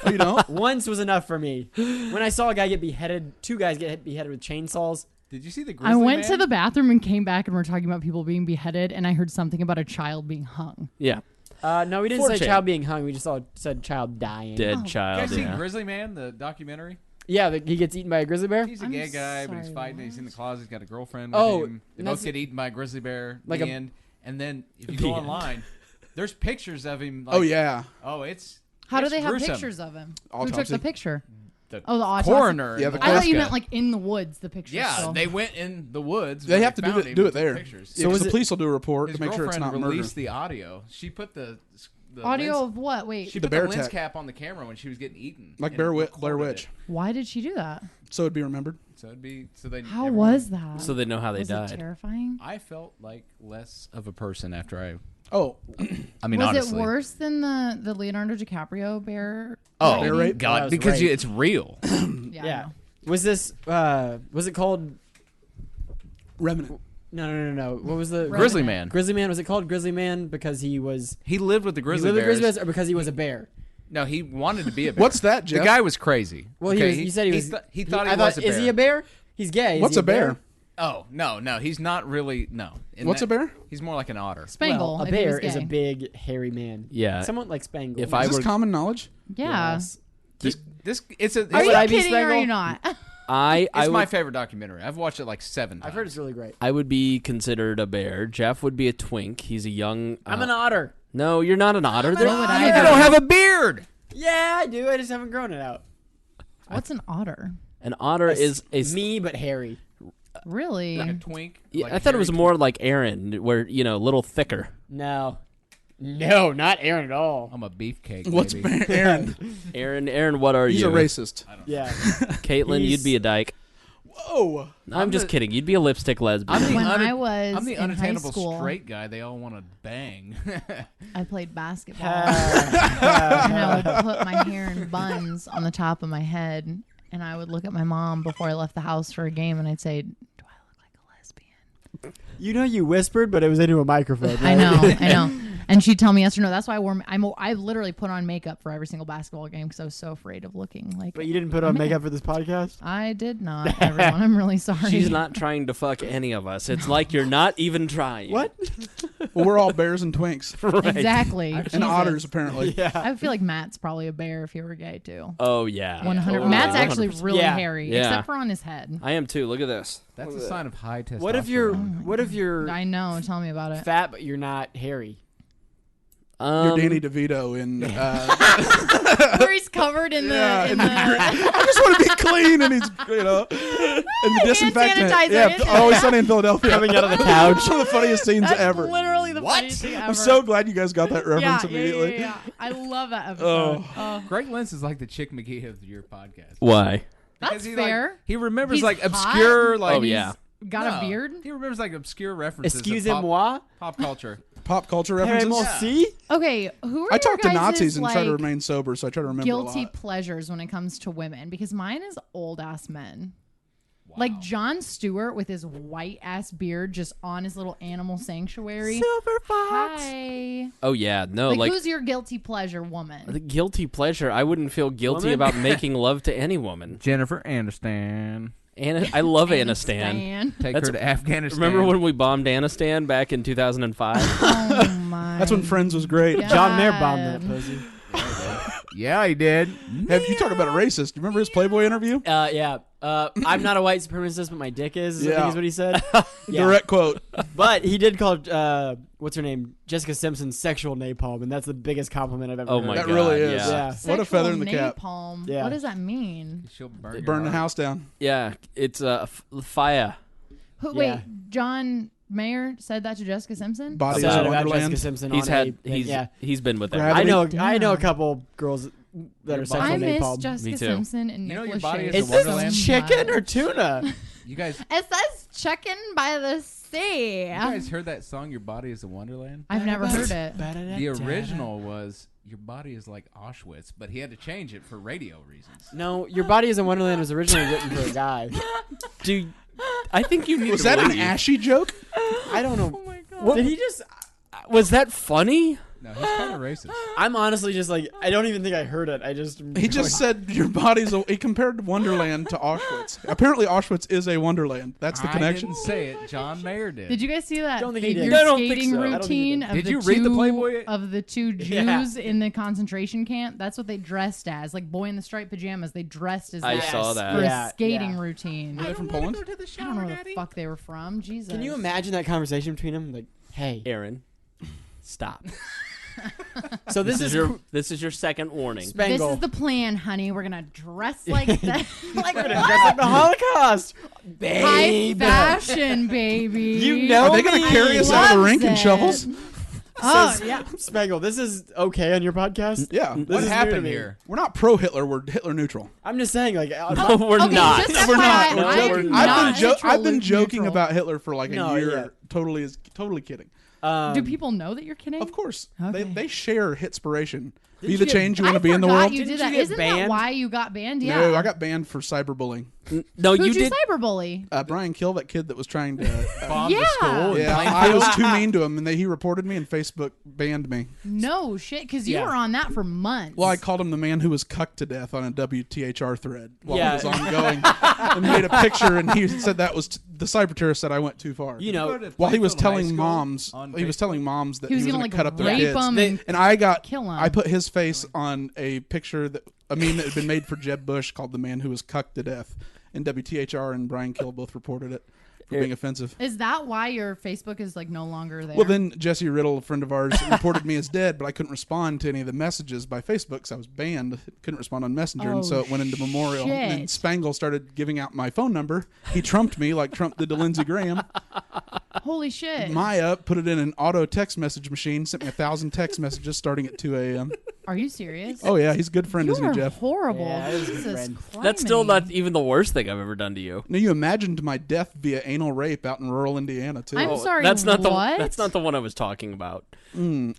Oh, you don't? Once was enough for me. When I saw a guy get beheaded, 2 guys get beheaded with chainsaws. Did you see the grizzly I went man? to the bathroom and came back, and we're talking about people being beheaded, and I heard something about a child being hung. Yeah. No, we didn't say 4chan. child being hung. We just said child dying. Dead You child. guys see Yeah. Grizzly Man, the documentary? Yeah, he gets eaten by a grizzly bear. He's a I'm gay guy, but he's sorry, fighting. what? He's in the closet. He's got a girlfriend with Oh, him. They and both that's- get eaten by a grizzly bear. Like the a- end. And then if you The go end. online, there's pictures of him. Like, Oh yeah. Oh, it's How do it's they have gruesome. pictures of him? Who took Autopsy. the picture? The Oh, the autopsy. coroner. Yeah, and the I thought you Alaska. meant like in the woods. The picture. Yeah, still. they went in the woods. They where have to found do him it and took there. Pictures. Yeah, 'cause was the it- police will do a report His to make sure it's girlfriend not murder. released the audio. She put the Audio lens, of what? Wait. she The put bear the lens tech. cap on the camera when she was getting eaten. Like and Blair recorded Witch. it. Why did she do that? So it'd be remembered. So it'd be so they. How everyone- was that? So they know how they was died. it terrifying? I felt like less of a person after I. Oh, I mean, Was honestly. it worse than the Leonardo DiCaprio bear? Oh, Bear rape? God, That was because rape. it's real. Yeah. I Yeah. know. Was this? Was it called? Remnant. No. What was the Grizzly Man. Grizzly Man? Was it called Grizzly Man because he was? He lived with the He grizzly lived with bears. grizzly bears, or because he was a bear? No, he wanted to be a bear. What's that, The Jeff? guy was crazy. Well, okay, you said he was. He thought he I was a bear. Is he a bear? He's gay. Is What's he a bear? Oh no, he's not really. No. In What's that- a bear? He's more like an otter. Spangle. Well, a if he was bear is a gay. big hairy man. Yeah. Somewhat like Spangle. If I Is this were- common knowledge? Yeah. Yes. This it's a. Are It's, you Would I be kidding or are Spangle? you not? I it's my would, favorite documentary. I've watched it like 7 times. I've heard it's really great. I would be considered a bear. Jeff would be a twink. He's a young. I'm an otter. No, you're not an otter. They're- What would I you be? don't have a beard. Yeah, I do. I just haven't grown it out. What's an otter? An otter is a. Me, but hairy. Really? like a twink. Yeah, like I thought it was hairy more like Aaron, where a little thicker. No, not Aaron at all. I'm a beefcake. What's baby. Aaron? Aaron, what are He's you? a racist. Yeah, Caitlyn, He's- you'd be a dyke. Whoa. No, I'm just the- kidding. You'd be a lipstick lesbian. I'm the, When un- I was I'm the in high unattainable school, straight guy they all want to bang. I played basketball. And I would put my hair in buns on the top of my head, and I would look at my mom before I left the house for a game, and I'd say, "Do I look like a lesbian?" you know, you whispered, but it was into a microphone. Right? I know. And she'd tell me yes or no. That's why I literally put on makeup for every single basketball game because I was so afraid of looking like. But you didn't put on makeup for this podcast. I did not. Everyone, I'm really sorry. She's not trying to fuck any of us. It's like you're not even trying. What? Well, we're all bears and twinks. Exactly. And Jesus. otters, apparently. Yeah. I feel like Matt's probably a bear if he were gay too. Oh yeah. 100. Totally. Matt's actually 100%. really Yeah. hairy, Yeah. except for on his head. I am too. Look at this. That's a sign of high testosterone. What if you're I know. Tell me about it. fat but you're not hairy? You're Danny DeVito in. Where he's covered in the. Yeah, in in the I just want to be clean, and he's in the disinfectant. sanitizer, Yeah, hand Always Sunny in Philadelphia. Coming out of the couch. One of the funniest scenes That's ever. literally the funniest thing ever. I'm so glad you guys got that reference yeah, immediately. Yeah. I love that episode. Oh. Greg Lenz is like the Chick McGee of your podcast. Why? That's Because he, fair. Like, he remembers He's like hot. obscure like. Oh yeah. Got No, a beard? He remembers like obscure references. Excusez-moi. Pop culture. Pop culture Hey, references. mon si? Okay, who are I your talk to guys' Nazis and try to like, remain sober, so I try to remember a guilty lot. pleasures when it comes to women? Because mine is old ass men. Like Jon Stewart with his white ass beard just on his little animal sanctuary. Silver fox. Hi. Oh yeah. No, Like, like who's your guilty pleasure woman? the guilty pleasure. I wouldn't feel guilty Woman? about making love to any woman. Jennifer Aniston. Anna, I love Anistan. Stan. Take That's- her to Afghanistan. Remember when we bombed Anistan back in 2005? Oh my. That's when Friends was great. God. John Mayer bombed that pussy. Yeah, he did. Have you talk about a racist? You remember his Playboy interview? Yeah. I'm not a white supremacist, but my dick is. I Yeah. think is what he said. Yeah. Direct quote. But he did call what's her name, Jessica Simpson, sexual napalm, and that's the biggest compliment I've ever Oh heard. my That god. really is. Yeah. Yeah. What a feather in the cap. Napalm. Yeah. What does that mean? She'll burn, your Burn the heart. house down. Yeah, it's fire. Who, Yeah. Wait, John Mayer said that to Jessica Simpson? Bodies Said in about Wonderland. Jessica Simpson He's on had a, yeah. he's been with that. Gravity. I know a couple girls that are Your central I miss napalm. Jessica Me too. Simpson and You know Nick your body Lachey is a Is so this wonderland? chicken or much. tuna? You guys It says chicken by the sea. You guys heard that song, Your Body is a Wonderland? I've never heard it. The original was Your Body is like Auschwitz, but he had to change it for radio reasons. No, Your Body is a Wonderland was originally written for a guy. Dude, I think you need Was to that an leave. ashy joke? I don't know. Oh my god. Did he just... Was that funny? No, he's kind of racist. I'm honestly just like, I don't even think I heard it. I just... He just said your body's he compared Wonderland to Auschwitz. Apparently Auschwitz is a Wonderland. That's the I connection. didn't say it. John Mayer did. Did you guys see that Don't think he figure did. I don't think skating so. I don't think he routine did. of Did the you read the two Playboy? of the two Yeah. Jews in the concentration camp? That's what they dressed as, like boy in the striped pajamas. They dressed as I that saw that. for Yeah, a skating yeah. routine. Are they from Poland? I don't know where the fuck they were from. Jesus. Can you imagine that conversation between them? Like, hey. Aaron, stop. So this is This is your second warning. This Spangle. is the plan, honey. We're gonna dress like that. Like Just what? like the Holocaust. High Babe. fashion, baby. You know Are they going to carry us out of the Loves rink in it. shovels? Oh yeah. Spangle, this is okay on your podcast? Yeah. This What is new to happened me. here? We're not pro-Hitler. We're Hitler neutral. I'm just saying, like, No, we're Okay, not. just We're not. FYI, We're I joking. am not I've been neutral. joking about Hitler for like a No, year. yeah. Totally kidding. Do people know that you're kidding? Of course. Okay. They share Hitspiration. Be Didn't the you change you I want to be in the forgot world. You did Didn't that. you get Isn't that banned? why you got banned? Yeah. No, I got banned for cyberbullying. No, Who'd you you did. cyberbully? Brian Kill, that kid that was trying to. Bomb Yeah. the school. Yeah, I was too mean to him, and he reported me, and Facebook banned me. No shit, because you Yeah. were on that for months. Well, I called him the man who was cucked to death on a WTHR thread while Yeah. it was ongoing, and made a picture, and he said that was the cyber terrorist said I went too far. You know, While he was Plainfield High telling School moms, on he was Facebook. telling moms that he was going gonna to like cut up their rape kids. them They- and And I kill 'em. I put his face on a picture a meme that had been made for Jeb Bush called "The Man Who Was Cucked to Death," and WTHR and Brian Kill both reported it for being offensive. Is that why your Facebook is like no longer there? Well, then Jesse Riddle, a friend of ours, reported me as dead, but I couldn't respond to any of the messages by Facebook because I was banned. Couldn't respond on Messenger, and so it went into memorial. And then shit. Spangle started giving out my phone number. He trumped me like Trump did to Lindsey Graham. Holy shit. Maya put it in an auto text message machine, sent me 1,000 text messages starting at 2 a.m. Are you serious? Oh, yeah, he's a good friend, you isn't he, are Jeff? horrible. Yeah, that is a good Jesus friend. That's still criminy. not even the worst thing I've ever done to you. Now, you imagined my death via anal rape out in rural Indiana, too. I'm sorry. That's not what? That's not the one I was talking about.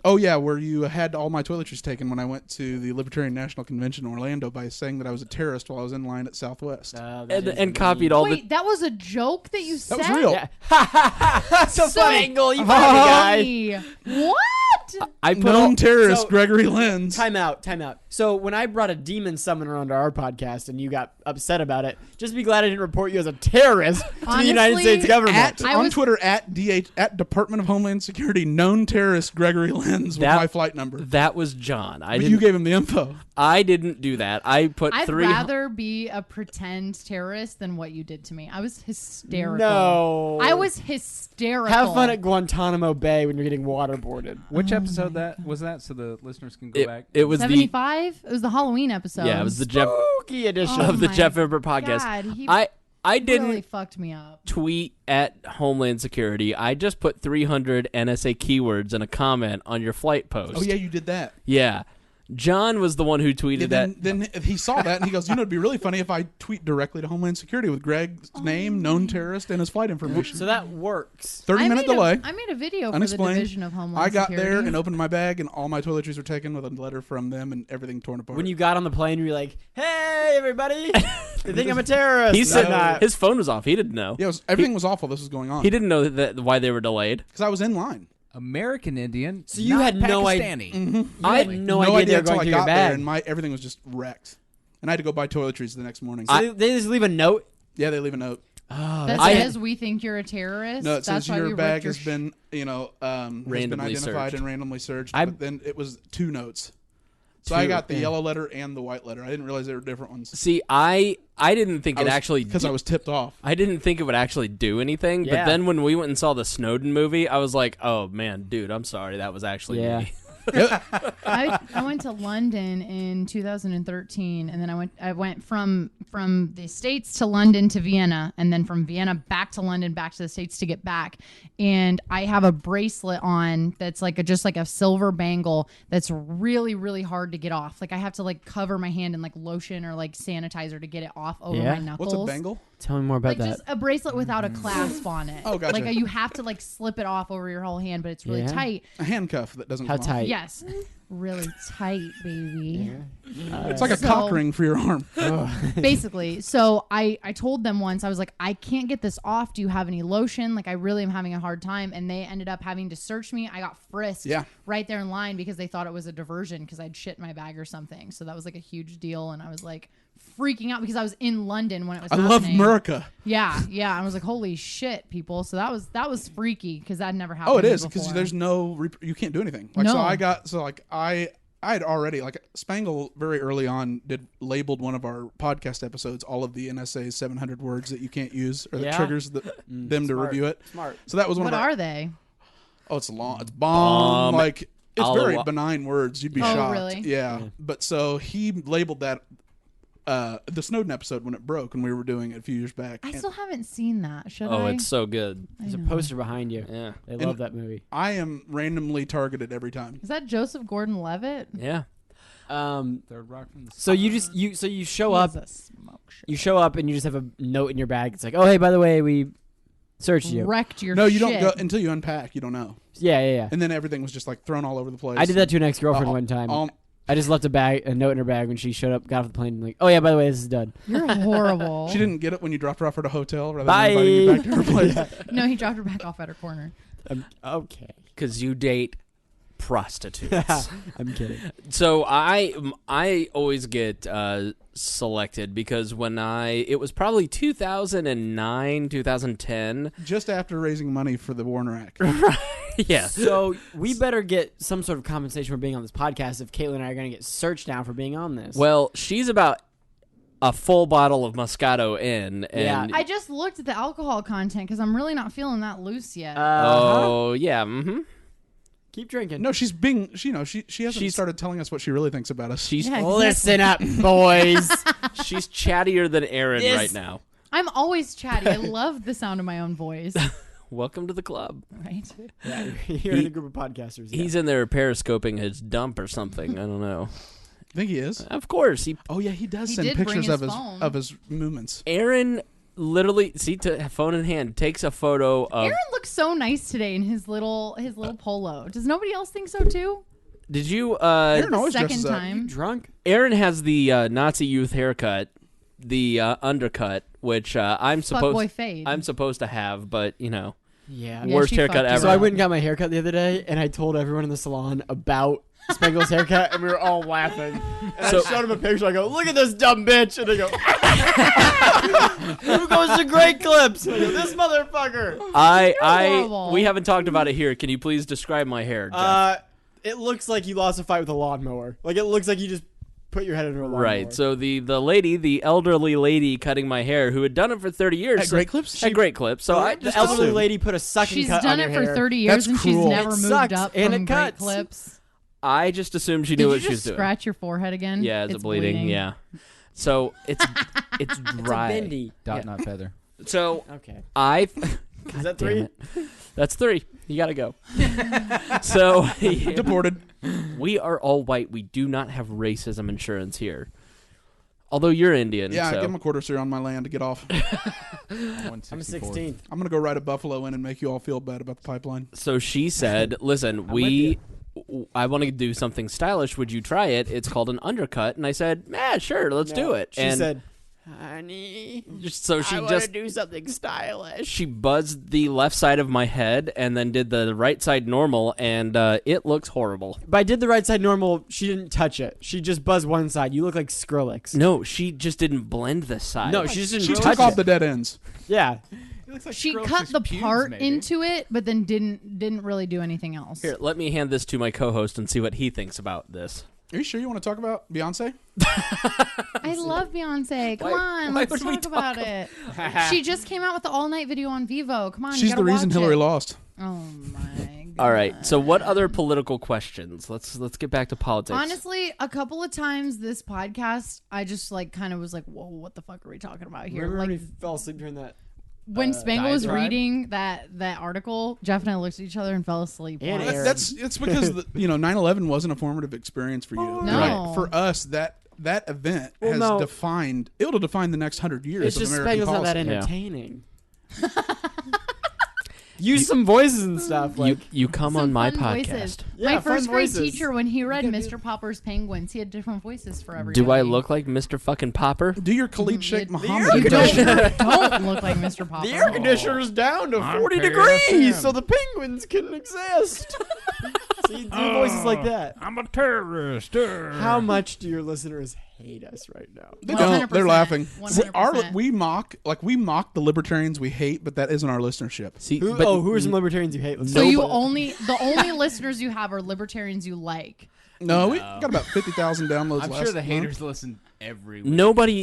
Oh, yeah, where you had all my toiletries taken when I went to the Libertarian National Convention in Orlando by saying that I was a terrorist while I was in line at Southwest. And copied all Wait, that was a joke that you said? That was real. That's so funny. Angle, you funny guy. What? I put Known all, terrorist so- Gregory Lenz. Time out. So when I brought a demon summoner onto our podcast and you got upset about it, just be glad I didn't report you as a terrorist to the United Honestly, States government. I On was- Twitter at Department of Homeland Security, known terrorist Gregory Lenz with That- my flight number. that was John. But you gave him the info. I didn't do that. I put I'd three. rather be a pretend terrorist than what you did to me. I was hysterical. No. I was hysterical. Have fun at Guantanamo Bay when you're getting waterboarded. Which episode that was that? So the listeners can go back. It was the 75? It was the Halloween episode. yeah. It was the Jeff Spooky edition. Oh of the my Jeff Vibbert podcast. God, he I didn't really fucked me up. tweet at Homeland Security. I just put 300 NSA keywords in a comment on your flight post. Oh, yeah, you did that. Yeah. John was the one who tweeted Yeah, that. then he saw that and he goes, it'd be really funny if I tweet directly to Homeland Security with Greg's name, known terrorist, and his flight information. So that works. 30-minute delay. I made a video for the Unexplained. Division of Homeland I got Security. there and opened my bag, and all my toiletries were taken with a letter from them and everything torn apart. When you got on the plane, you were like, "Hey, everybody! They think I'm a terrorist." He said I'm not. his phone was off. He didn't know. yeah, everything was awful. This was going on He didn't know that why they were delayed. because I was in line. American Indian. So you not had no Pakistani. You had no idea they were until going I through your got there, bag. and everything was just wrecked. And I had to go buy toiletries the next morning. So they just leave a note. Yeah, they leave a note. That I- says we think you're a terrorist. No, it That's says why we your bag ripped your has been, has been Randomly identified searched. and randomly searched. I- But then it was 2 notes. So I got the yellow letter and the white letter. I didn't realize they were different ones. See, I didn't think it actually because I was tipped off. I didn't think it would actually do anything, but Yeah. then when we went and saw the Snowden movie, I was like, "Oh man, dude, I'm sorry, that was actually Yeah. me." I went to London in 2013, and then I went from the States to London to Vienna, and then from Vienna back to London, back to the States to get back. And I have a bracelet on that's just like a silver bangle that's really, really hard to get off. Like I have to like cover my hand in like lotion or like sanitizer to get it off over my knuckles. What's a bangle? Tell me more about that. Just a bracelet without a clasp on it. Oh, gotcha. Like you have to like slip it off over your whole hand, but it's really tight. A handcuff that doesn't How come off. tight? Yes. Really tight, baby. It's like a cock ring for your arm. Basically. So I told them once, I was like, I can't get this off. Do you have any lotion? Like I really am having a hard time. And they ended up having to search me. I got frisked right there in line because they thought it was a diversion because I'd shit in my bag or something. So that was like a huge deal. And I was like freaking out because I was in London when it was happening. love America. Yeah. I was like, holy shit, people. So that was freaky because that never happened. Oh, it is before. because there's you can't do anything. Like No. I had already Spangle very early on labeled one of our podcast episodes all of the NSA's 700 words that you can't use or that triggers them to review it. Smart. So that was one What of our. are they? Oh, it's long. It's bomb. Like it's very Aloha. benign words. You'd be Oh, shocked. really? Yeah. But so he labeled that the Snowden episode when it broke when we were doing it a few years back. I And still haven't seen that. Should I? Oh, it's so good. There's a poster behind you. Yeah. They love that movie. I am randomly targeted every time. Is that Joseph Gordon-Levitt? Yeah. Third rock from the So you show up. He's a smoke show. You show up and you just have a note in your bag. It's like, oh hey, by the way, we searched you. Wrecked your No, you shit. don't go until you unpack. You don't know. Yeah. And then everything was just like thrown all over the place. I did that to an ex-girlfriend one time. I just left a note in her bag when she showed up, got off the plane, and like, oh yeah, by the way, this is done. You're horrible. She didn't get it when you dropped her off at a hotel rather Bye. than inviting you back to her place. No, he dropped her back off at her corner. Okay. Because you date prostitutes. I'm kidding. So I always get selected because it was probably 2009, 2010. Just after raising money for the Warner Act. Yeah. So we better get some sort of compensation for being on this podcast if Kaitlyn and I are going to get searched now for being on this. Well, she's about a full bottle of Moscato in. And I just looked at the alcohol content because I'm really not feeling that loose yet. Oh, yeah. Mm-hmm. Keep drinking. No, she hasn't started telling us what she really thinks about us. She's Yeah, Listen up, boys. she's chattier than Aaron Yes. right now. I'm always chatty. I love the sound of my own voice. Welcome to the club. Right? Yeah, you're in a group of podcasters. Yeah. He's in there periscoping his dump or something. I don't know. You think he is? Of course. Oh yeah, he does He send did bring pictures his of phone. his movements. Aaron literally, phone in hand, takes a photo of... Aaron looks so nice today in his little polo. Does nobody else think so too? Did you... Aaron always Second dresses up. time. drunk. Aaron has the Nazi youth haircut, the undercut, which I'm Fuckboy fade. supposed to have, but you know, Yeah. Yeah, worst she haircut fucked ever. So I went and got my haircut the other day, and I told everyone in the salon about Spangle's haircut, and we were all laughing. And So- I showed him a picture. I go, "Look at this dumb bitch," and they go, "Who goes to Great Clips?" And I go, "This motherfucker." horrible. We haven't talked about it here. Can you please describe my hair, Jeff? It looks like you lost a fight with a lawnmower. Like it looks like you just put your head into a lawnmower. Right. So the elderly lady cutting my hair, who had done it for 30 years, At Great Clips? At Great Clips. So I the just elderly assumed- lady put a sucking She's cut done on it your for hair. 30 years That's and she's cruel. never It moved sucks, up and from it Great cuts. Clips. I just assumed she Did knew you what she was just doing. scratch your forehead again? Yeah, it's bleeding. Yeah. So it's dry. It's a bendy. Dot not feather. So Okay. is that three? That's 3. You gotta go. So Deported. we are all white. We do not have racism insurance here. Although you're Indian. Yeah, so. give him a quarter seer on my land to get off. I'm 16th. I'm gonna go ride a buffalo in and make you all feel bad about the pipeline. So she said, "Listen, I want to do something stylish. Would you try it? It's called an undercut." And I said, "Yeah, sure, let's do it." She and said, "Honey, so she I want just to do something stylish." she buzzed the left side of my head and then did the right side normal, and it looks horrible. But I did the right side normal. She didn't touch it. She just buzzed one side. You look like Skrillex. No, she just didn't blend the side. No, she just didn't She touch took off it. the dead ends. Yeah. She cut the part into it, but then didn't really do anything else. Here, let me hand this to my co-host and see what he thinks about this. Are you sure you want to talk about Beyonce? I love Beyonce. Come on, why let's would we talk about it. She just came out with the all-night video on Vivo. Come on, you She's gotta the reason watch Hillary it. lost. Oh my All right. So what other political questions? Let's get back to politics. Honestly, a couple of times this podcast, I just like kind of was like, "Whoa, what the fuck are we talking about here?" Remember Like when we fell asleep during that? when Spangle was diatribe? reading that article, Jeff and I looked at each other and fell asleep. And once. Aaron. It's because 9/11 wasn't a formative experience for you. No. Right? For us, that event has defined. It'll define the next 100 years It's of just American Spangle's not policy. that entertaining. Use some voices and stuff. Like you come Some on my fun podcast. voices. Yeah, My first fun grade voices. teacher, when he read Mr. Popper's Penguins, he had different voices for every Do I day. look like Mr. fucking Popper? Do your Khalid Sheikh You Muhammad don't, impression. don't look like Mr. Popper. the air conditioner's down to 40 degrees, so the penguins can exist. See, do voices like that. I'm a terrorist. How much do your listeners hate us right now? They don't. They're 100%. laughing. 100%. We mock the libertarians we hate, but that isn't our listenership. See, Who but are some libertarians you hate? Let's So see. the only listeners you have are libertarians you like. No, we got about 50,000 downloads I'm last sure the month. haters listen every week.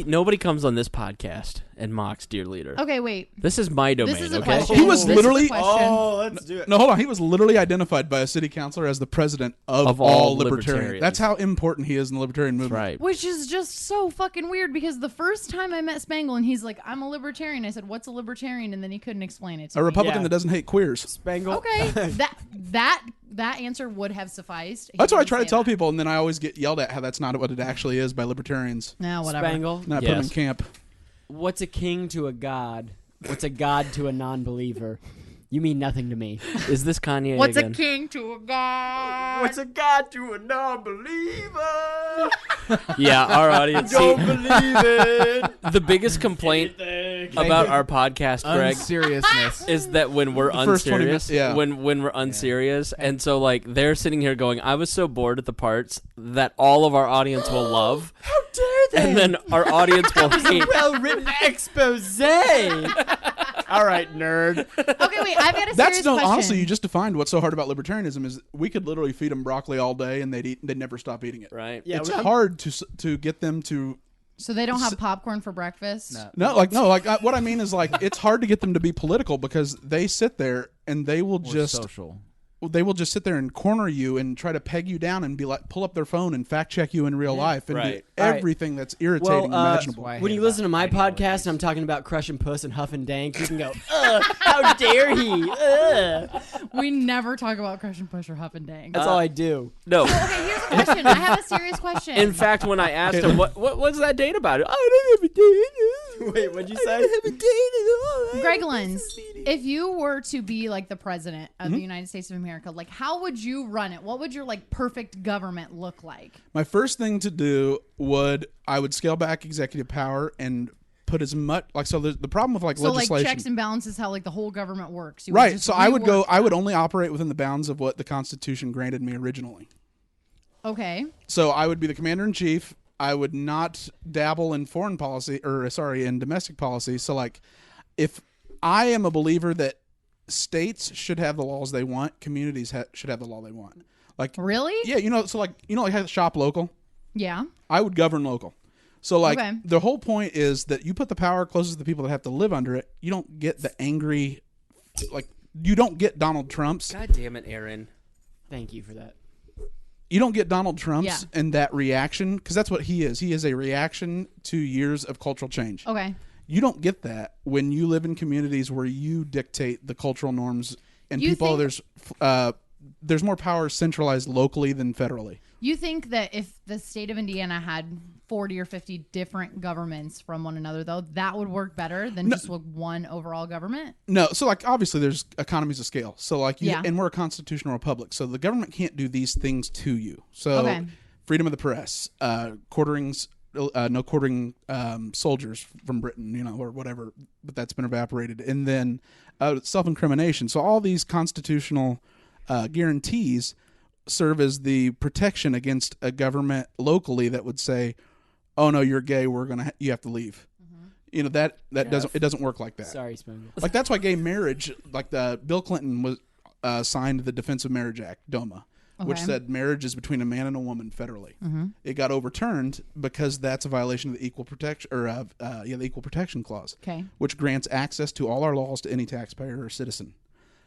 nobody comes on this podcast and mocks Dear Leader. Okay, wait. This is my domain. This is a okay? question. He was This is a literally- question. Oh, let's do it. No, hold on. He was literally identified by a city councilor as the president of all all libertarians. libertarians. That's how important he is in the libertarian movement. Right. Which is just so fucking weird because the first time I met Spangle and he's like, I'm a libertarian. I said, what's a libertarian? And then he couldn't explain it to A me. Republican Yeah. that doesn't hate queers. Spangle. Okay, that answer would have sufficed. He That's what I didn't try to say tell that. people, and then I always get yelled at how that's not what it actually is by libertarians. No, whatever. Spangle. And I put them in Yes. camp. What's a king to a god? What's a god to a non-believer? You mean nothing to me. Is this Kanye What's again? a king to a god? What's a god to a non-believer? Yeah, our audience. Don't See, believe it. the biggest complaint about our podcast, Greg, Unseriousness. is that when we're The first 20 unserious, minutes, yeah. when we're unserious, and so like they're sitting here going, "I was so bored at the parts that all of our audience will love," How dare they? and then our audience will hate. Well-written expose. All right, nerd. Okay, wait. I've got a That's serious no. question. Honestly, you just defined what's so hard about libertarianism is we could literally feed them broccoli all day and they'd never stop eating it. Right. Yeah, It's we- hard to get them to. So they don't have popcorn for breakfast? No, what I mean is like it's hard to get them to be political because they sit there and they will just social. sit there and corner you and try to peg you down and be like pull up their phone and fact check you in real life and Right. do everything that's irritating Well, imaginable. why- When you hate listen to my about podcast and I'm talking about crushing puss and huffing dank, you can go, how dare he? We never talk about crush and push or huff and dang. That's all I do. No. Okay, here's a question. I have a serious question. In fact, when I asked him, what's that date about? I don't have a date. Wait, what'd you say? Greg Lenz, if you were to be like the president of Mm-hmm. the United States of America, like how would you run it? What would your like perfect government look like? My first thing to do I would scale back executive power and put as much the problem with So legislation. like checks and balances, how like the whole government works. You would Right. just So I would rework- I would only operate within the bounds of what the Constitution granted me originally. Okay. So I would be the commander in chief. I would not dabble in foreign policy in domestic policy. So like if I am a believer that states should have the laws they want, communities should have the law they want. Like Really? yeah, so like how shop local. Yeah. I would govern local. So like Okay. the whole point is that you put the power closest to the people that have to live under it. You don't get the angry, like you don't get Donald Trump's. God damn it, Aaron. Thank you for that. You don't get Donald Trump's Yeah. and that reaction because that's what he is. He is a reaction to years of cultural change. Okay. You don't get that when you live in communities where you dictate the cultural norms and You people. think- There's more power centralized locally than federally. You think that if the state of Indiana had 40 or 50 different governments from one another, though, that would work better than just with one overall government? No, so like obviously there's economies of scale. So like Yeah. and we're a constitutional republic. So the government can't do these things to you. So Okay. freedom of the press, no quartering soldiers from Britain, or whatever, but that's been evaporated. And then self-incrimination. So all these constitutional guarantees serve as the protection against a government locally that would say, "Oh no, you're gay. You have to leave." That doesn't work like that. Sorry, Spangle. Like that's why gay marriage, like Bill Clinton was signed the Defense of Marriage Act, DOMA, which Okay. said marriage is between a man and a woman federally. It got overturned because that's a violation of the Equal Protection the Equal Protection Clause, Okay. which grants access to all our laws to any taxpayer or citizen.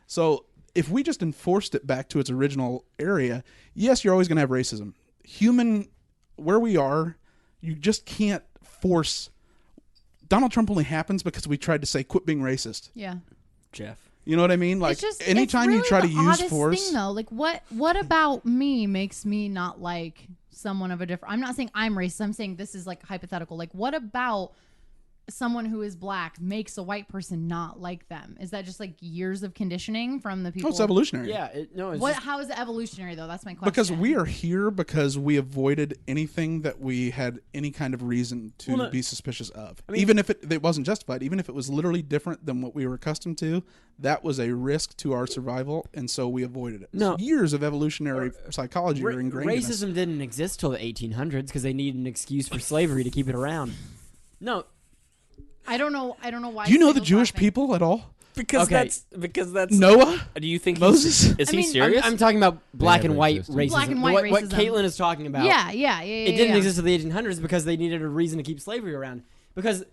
So if we just enforced it back to its original area, yes, you're always going to have racism. Where we are, you just can't force. Donald Trump only happens because we tried to say, quit being racist. Yeah. Jeff. You know what I mean? Like, anytime it's really you try to the use oddest force. thing, though. Like, what about me makes me not like someone of a different... I'm not saying I'm racist. I'm saying this is, like, hypothetical. Like, what about someone who is black makes a white person not like them? Is that just, like, years of conditioning from the people? Oh, it's evolutionary. Yeah. How is it evolutionary, though? That's my question. Because we are here because we avoided anything that we had any kind of reason to be suspicious of. I mean, even if it wasn't justified, even if it was literally different than what we were accustomed to, that was a risk to our survival, and so we avoided it. No. So years of evolutionary psychology are ingrained in us. Racism didn't exist till the 1800s because they needed an excuse for slavery to keep it around. No. I don't know why. Do you know the Spangel's Jewish laughing. people at all? Because that's Noah? Do you think Moses? Is he I mean, serious? I'm talking about black They and never white existed. racism. Black and white What racism. Kaitlyn is talking about. Yeah. It didn't exist in the 1800s because they needed a reason to keep slavery around. Because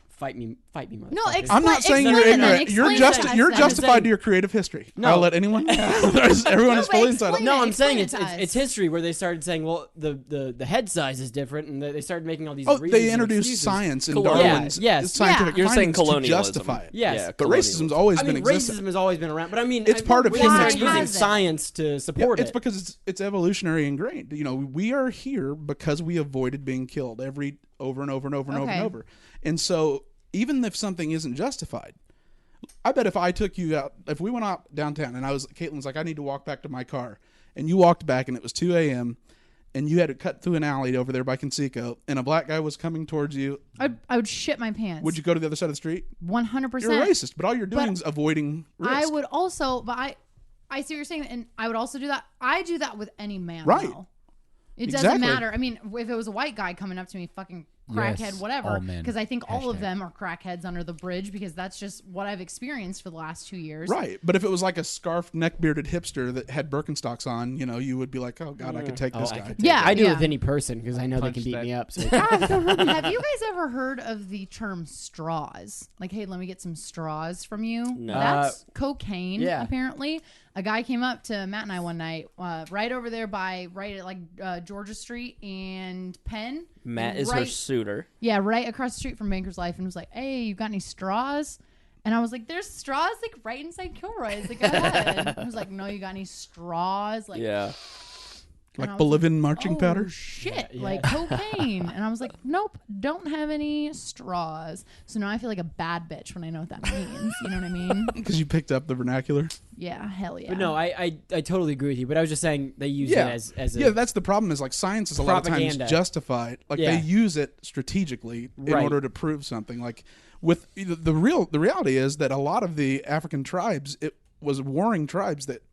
fight me, No, motherfuckers. I'm not saying explain you're it then. ignorant. You're Explain it. you're I'm justified saying- to your creative history. No. I'll let anyone. Everyone is but fully explain entitled. it. No, I'm saying Explain it to us. it's history where they started saying, well, the head size is different, and they started making all these. Oh, reasons they and introduced excuses. science and Colonial. Darwin's Yes. scientific You're saying findings to colonialism. justify it. Yes. Yeah, But colonialism. racism's always I mean, been existing. racism has always been around, but I mean, It's part of they human started experience. using science to Yeah, support it's it. because it's evolutionary ingrained. You know, we are here because we avoided being killed over and over and over and over and Okay. over. And so even if something isn't justified, I bet if I took you out, if we went out downtown and Kaitlyn's like, I need to walk back to my car, and you walked back and it was 2 a.m. and you had to cut through an alley over there by Conseco, and a black guy was coming towards you, I would shit my pants. would you go to the other side of the street? 100%. You're a racist, but all you're doing But is avoiding risk. I would also, but I see what you're saying, and I would also do that. I do that with any man. Right. Though. It Exactly. doesn't matter. I mean, if it was a white guy coming up to me, fucking crackhead, Yes, whatever, all men. because I think all of Hashtag. them are crackheads under the bridge because that's just what I've experienced for the last 2 years. Right, but if it was like a scarfed, neck-bearded hipster that had Birkenstocks on, you know, you would be like, "Oh God, I could take this guy." Yeah, I do yeah. with any person because I know they Punch can beat that. me up. So Have you guys ever heard of the term straws? Like, hey, let me get some straws from you. No. That's cocaine, yeah. apparently. A guy came up to Matt and I one night, right over there right at like Georgia Street and Penn. Matt And is her suitor. Yeah, right across the street from Banker's Life, and was like, "Hey, you got any straws?" And I was like, "There's straws like right inside Kilroy's." Like, go ahead. I was like, "No, you got any straws?" Like, Yeah. and Like I was Bolivian marching oh, powder. shit, Yeah. like cocaine. And I was like, "Nope, don't have any straws." So now I feel like a bad bitch when I know what that means. You know what I mean? Because you picked up the vernacular. Yeah, hell yeah. But no, I totally agree with you. But I was just saying they use Yeah, it as a yeah. That's the problem. Is like science is a lot of Propaganda. times justified. Like Yeah. they use it strategically in Right. order to prove something. Like with the reality is that a lot of the African tribes, it was warring tribes that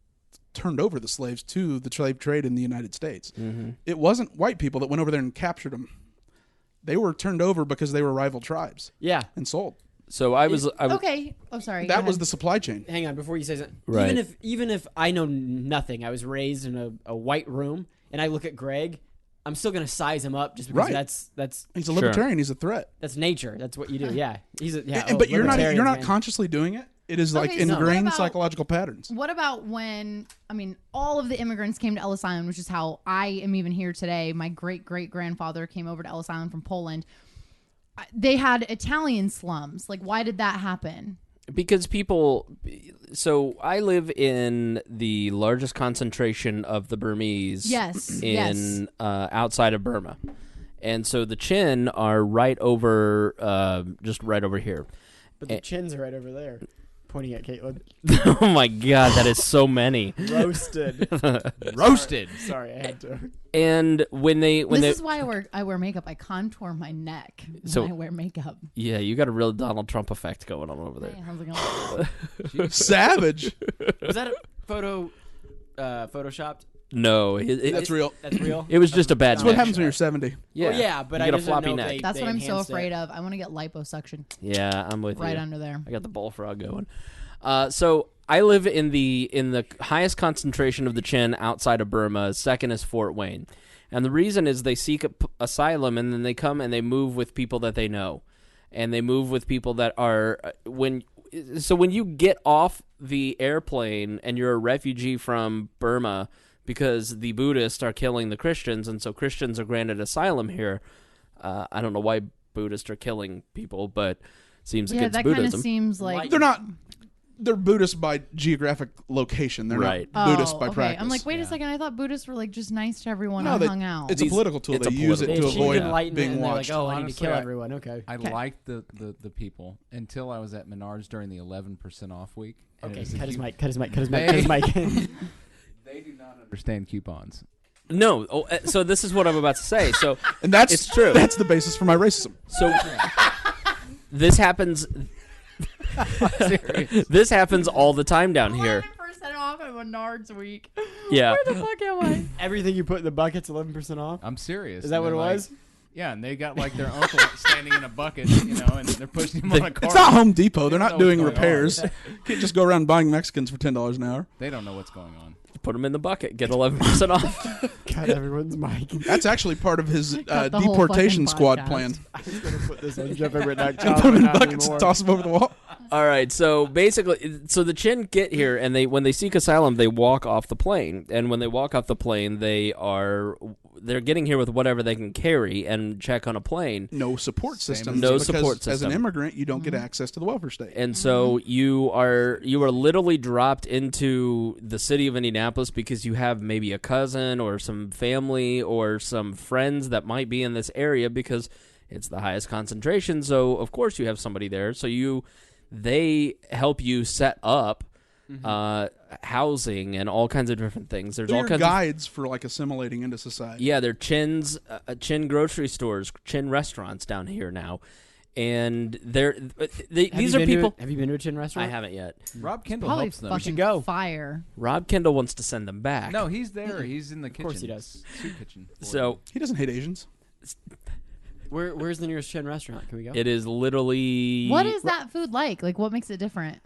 turned over the slaves to the slave trade in the United States. Mm-hmm. It wasn't white people that went over there and captured them. They were turned over because they were rival tribes yeah. and sold. So I was Okay. Oh, sorry. That go was ahead. the supply chain. Hang on, before you say something. Right. Even if I know nothing, I was raised in a white room, and I look at Greg, I'm still gonna size him up just because Right. that's He's a libertarian. He's a threat. nature. That's what you do. Yeah, he's a yeah. But you're not libertarians, man. consciously doing it. It is like Okay, so what ingrained about- psychological patterns. What about when, I mean, all of the immigrants came to Ellis Island, which is how I am even here today. My great-great-grandfather came over to Ellis Island from Poland. They had Italian slums. Like, why did that happen? because people. So I live in the largest concentration of the Burmese. Yes, in outside of Burma, and so the Chin are right over, just right over here. But the chins are right over there, pointing at Kaitlyn. Oh my God, that is so many. Roasted. Roasted. Sorry, I had to. And when they This is why I wear makeup. I contour my neck So- when I wear makeup. yeah, you got a real Donald Trump effect going on over there. Hey, how's it going? Savage. Was that a photo? Photoshopped? No, That's real. That's real. It was just a bad. That's what mesh. happens when you're 70. Yeah, Well, yeah, but you I get a just didn't floppy know neck. they- That's what I'm so enhanced afraid it. of. I want to get liposuction Yeah, I'm with you. right under there. I got the bullfrog going. So I live in the highest concentration of the Chin outside of Burma. Second is Fort Wayne, and the reason is they seek asylum, and then they come and they move with people that they know, and they move with people that are when you get off the airplane and you're a refugee from Burma because the Buddhists are killing the Christians, and so Christians are granted asylum here. I don't know why Buddhists are killing people, but seems like it's that kind of Buddhism. seems like They're not. They're Buddhist by geographic location. They're Right. not Buddhist by okay. practice. I'm like, wait a second. I thought Buddhists were like just nice to everyone No, and they- hung out. it's a political tool. it's They a use it political to They avoid achieved enlightenment, being and they're watched. like, oh, I need to Honestly, kill I- everyone. Okay. I liked the people until I was at Menards during the 11% off week. and it Okay, was a cut his huge- mic, cut his mic, cut his mic, cut his mic. They do not understand coupons. No, so this is what I'm about to say. So And that's It's true. That's the basis for my racism. So this happens. This happens all the time down here. 11% off at Menards week. Yeah. Where the fuck am I? Everything you put in the bucket's 11% off. I'm serious. Is that And what it they're like- was? Yeah, and they got like their uncle standing in a bucket, and they're pushing him on a cart. It's not Home Depot. They're don't not know doing what's going repairs. You can't just go around buying Mexicans for $10 an hour. They don't know what's going on. Put them in the bucket. Get 11% off. Cut everyone's mic. That's actually part of his Cut the whole deportation fucking squad podcast. plan. I was gonna put this on Jeff Vibbert Put Podcast. them in buckets and toss them over the wall. All right. So basically, the Chin get here, and when they seek asylum, they walk off the plane. And when they walk off the plane, they're getting here with whatever they can carry and check on a plane. No support Same systems. as- No because support As an system. immigrant, you don't get access to the welfare state. And so you are literally dropped into the city of Indianapolis because you have maybe a cousin or some family or some friends that might be in this area because it's the highest concentration. So of course you have somebody there. So they help you set up housing and all kinds of different things. There's They're all your kinds guides for like assimilating into society. Yeah, they're Chin's Chin grocery stores, Chin restaurants down here now. And these are people. Have you been to a Chin I restaurant? haven't yet. Rob Kendall Probably helps them. fucking go. fire. Rob Kendall wants to send them back. No, he's there. He's in the kitchen. Of course he does. Soup kitchen. So He doesn't hate Asians. Where's the nearest Chin restaurant? Can we go? it is literally. What is that food like? Like, what makes it different?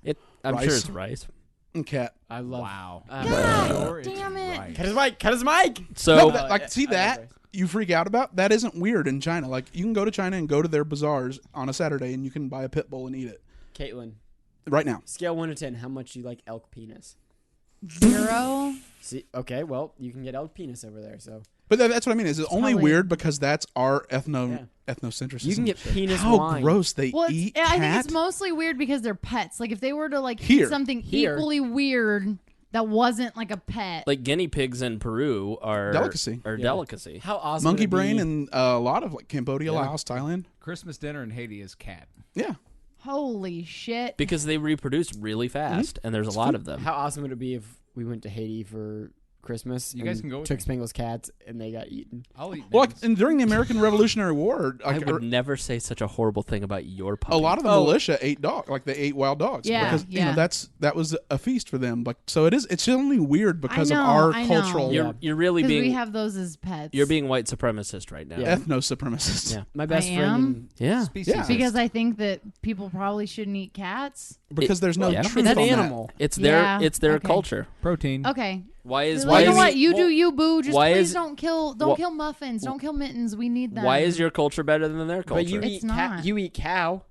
I'm Rice. sure it's rice. And cat. I love. Wow. God damn it. Right. Oh, Cut his mic. Cut his mic. So No, that, see I that digress. you freak out about? That isn't weird in China. Like you can go to China and go to their bazaars on a Saturday and you can buy a pit bull and eat it Caitlin, right now. scale 1 to 10. How much you like elk penis? 0. See, okay, well, you can get elk penis over there. So But that's what I mean. Is it's only probably- weird because that's our ethnocentrism. you can get penis How wine. gross they Well, eat I think cat. it's mostly weird because they're pets. Like, if they were to like Here. eat something Here. equally weird that wasn't like a pet. like guinea pigs in Peru are Delicacy. Are Yeah. delicacy. How awesome! Monkey would it brain be? and a lot of like Cambodia, Yeah. Laos, Thailand. Christmas dinner in Haiti is cat. Yeah. Holy shit. Because they reproduce really fast, and there's a lot of them. How awesome would it be if we went to Haiti for Christmas? You guys and can go with Took me. Spangle's cats and they got eaten. I'll eat. Well, like, names. and during the American Revolutionary War, I like, would never say such a horrible thing about your puppy. a lot of the Oh. militia ate dog, like they ate wild dogs. Yeah, because you yeah. know that was a feast for them. Like so, it's only weird because I know, of our I know. cultural You're really Because we being have those as pets. you're being white supremacist right now. Yeah. ethno-supremacists. Yeah. My best I friend. am? in- Yeah. Species. Yeah. Because I think that people probably shouldn't eat cats. Because there's no Yeah. truth That's on that. animal. It's Yeah, their okay. culture. Protein. Okay. Why is Well, why you know is what? You do you, boo. Just why please is- don't kill wha- kill muffins. Don't kill mittens. We need them. why is your culture better than their culture? But you It's eat not. You eat cow.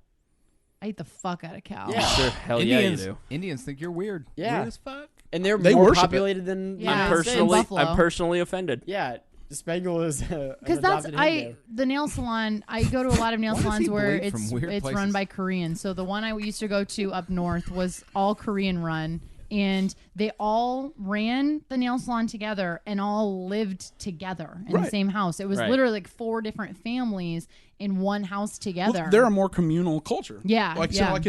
I eat the fuck out of cows. Yeah. Sure, hell Indians, yeah, you do. Indians think you're weird. Yeah. Weird as fuck. And they're They more worship it. populated than the Yeah. United I'm States. Buffalo. I'm personally offended. Yeah. Spangle is Because that's the nail salon. I go to a lot of nail Why does salons he where bleed from it's weird run places? by Koreans. So the one I used to go to up north was all Korean run, and they all ran the nail salon together and all lived together in the Right. same house. It was Right. literally like 4 different families in one house together. Well, they're a more communal culture. Yeah, Like yeah. so, like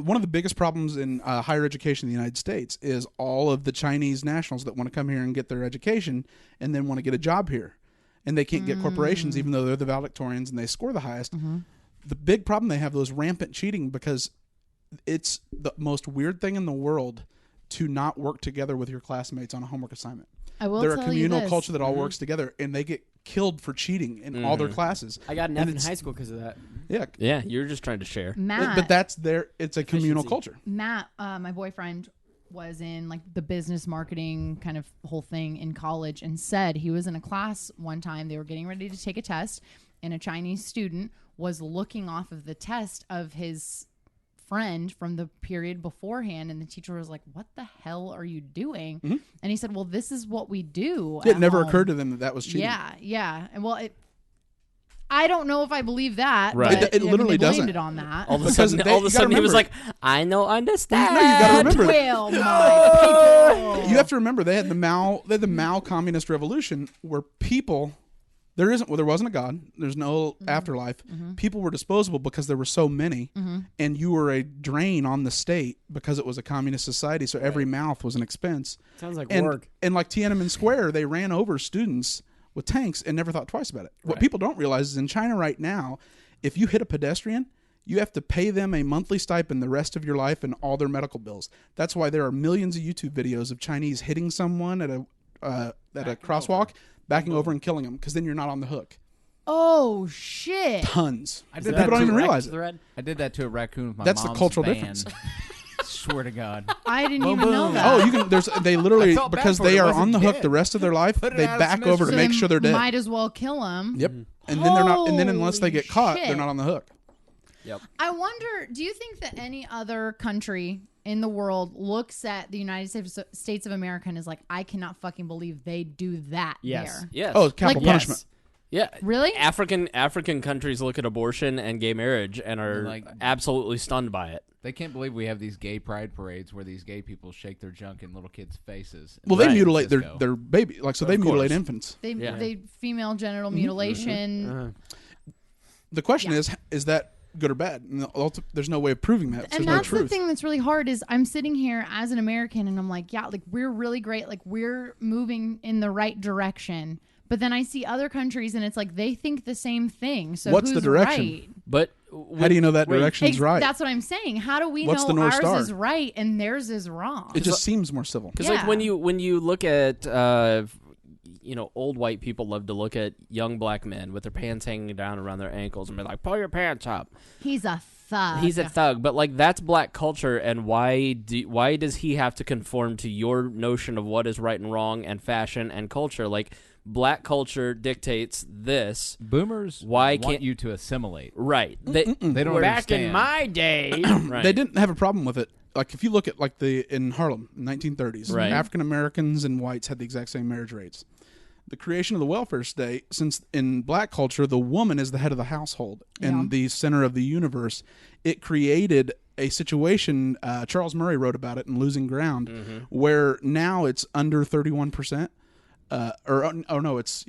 one of the biggest problems in higher education in the United States is all of the Chinese nationals that want to come here and get their education and then want to get a job here, and they can't get corporations even though they're the valedictorians and they score the highest. The big problem they have is rampant cheating because it's the most weird thing in the world to not work together with your classmates on a homework assignment. I will They're a tell communal you this. culture that all works together, and they get killed for cheating in all their classes. I got an And F in it's- high school because of that. Yeah, Yeah, you're just trying to share. Matt, but that's it's a communal Efficiency. culture. Matt, my boyfriend, was in like the business marketing kind of whole thing in college, and said he was in a class one time. They were getting ready to take a test, and a Chinese student was looking off of the test of his friend from the period beforehand, and the teacher was like, "What the hell are you doing?" Mm-hmm. And he said, "Well, this is what we do." It at never home." occurred to them that was cheating. Yeah. And well, I don't know if I believe that. Right. But, It literally they blamed doesn't. it on that. All of a Because sudden, they- all of a you sudden gotta he was like, remember- I know, understand. No, you got to remember that. Well, my people. You have to remember they had the Mao Communist Revolution where people there wasn't a God, there's no afterlife. People were disposable because there were so many, and you were a drain on the state because it was a communist society. So every mouth was an expense. Sounds like and, work. And like Tiananmen Square, they ran over students with tanks and never thought twice about it. What people don't realize is in China right now, if you hit a pedestrian, you have to pay them a monthly stipend the rest of your life and all their medical bills. That's why there are millions of YouTube videos of Chinese hitting someone at a crosswalk, backing over and killing them, because then you're not on the hook. Oh shit! Tons. I did People that don't to even Rex realize it. Thread? I did that to a raccoon with my That's the mom's cultural van. difference. Swear to God. I didn't even know that. Oh, you can. They literally I felt bad because for it. they It are wasn't on the hook dead. the rest of their life. Put it They out of back its over to So make they sure they're dead. Might as well kill him. Yep. And then they're not. And then unless they get caught, Holy they're not on the hook. I wonder, do you think that any other country in the world looks at the United States of America and is like, I cannot fucking believe they do that Yes. there? Yes. Oh, capital Like- punishment. Yeah. Really? African countries look at abortion and gay marriage and are Like- absolutely stunned by it. They can't believe we have these gay pride parades where these gay people shake their junk in little kids' faces. Well, they Right. mutilate Cisco. their baby, like so they Of mutilate course. infants. They female genital mutilation. The question is that good or bad? And there's no way of proving that. So And there's no that's the truth. thing that's really hard is I'm sitting here as an American and I'm like, yeah, like we're really great. Like we're moving in the right direction. But then I see other countries and it's like they think the same thing. So What's the who's direction? right? But How do you know that direction's right? That's what I'm saying. How do we What's know the North ours Star? is right and theirs is wrong? It just seems more civil. Because Yeah. like when you look at old white people love to look at young black men with their pants hanging down around their ankles and be like, pull your pants up. He's a thug. He's a thug, but like that's black culture, and why does he have to conform to your notion of what is right and wrong and fashion and culture? Like black culture dictates this. Boomers Why want can't you to assimilate. Right? They don't Back understand. in my day, Right. They didn't have a problem with it. Like if you look at like in Harlem, 1930s, Right. African Americans and whites had the exact same marriage rates. The creation of the welfare state, since in black culture the woman is the head of the household and the center of the universe, it created a situation. Charles Murray wrote about it in Losing Ground, where now it's under 31%. It's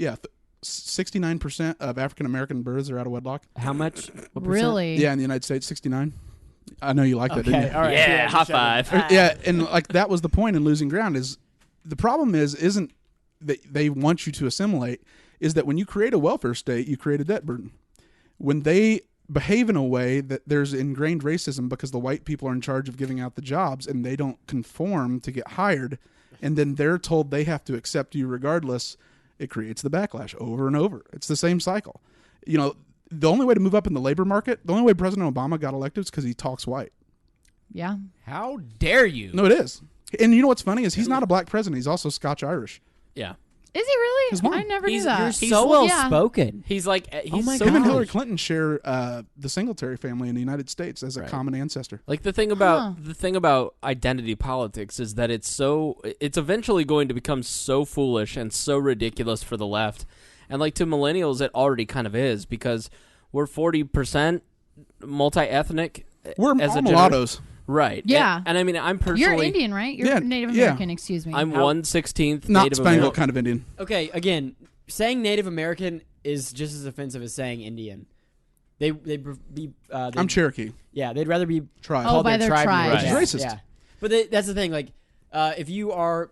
69% of African American births are out of wedlock. how much? What percent? really? Yeah, in the United States, 69. I know you like that, didn't you? all right. Yeah, high shut five. it. Yeah, and like that was the point in Losing Ground. Is the problem isn't that they want you to assimilate, is that when you create a welfare state, you create a debt burden. When they behave in a way that there's ingrained racism because the white people are in charge of giving out the jobs and they don't conform to get hired, and then they're told they have to accept you regardless, it creates the backlash over and over. It's the same cycle. You know, the only way to move up in the labor market, the only way President Obama got elected is because he talks white. Yeah. How dare you? No, it is. And you know what's funny is he's not a black president. He's also Scotch-Irish. Yeah. Is he really? His mom. I never He's- knew that. You're so well yeah. spoken. He's like he's my so Him and God. Hillary Clinton share the Singletary family in the United States as a common ancestor. Like the thing about identity politics is that it's eventually going to become so foolish and so ridiculous for the left, and like to millennials it already kind of is, because we're 40% multi-ethnic. We're as all a mulattoes. right? Yeah. and I mean I'm personally You're Indian, right? You're Yeah, Native yeah. American, excuse me. I'm 1/16 Not Native Spangle American. kind of Indian. Okay, again, saying Native American is just as offensive as saying Indian. I'm Cherokee. Yeah, they'd rather be Tribe. called by their tribe. Right. Yeah, Which is racist. Yeah, but that's the thing. Like, if you are,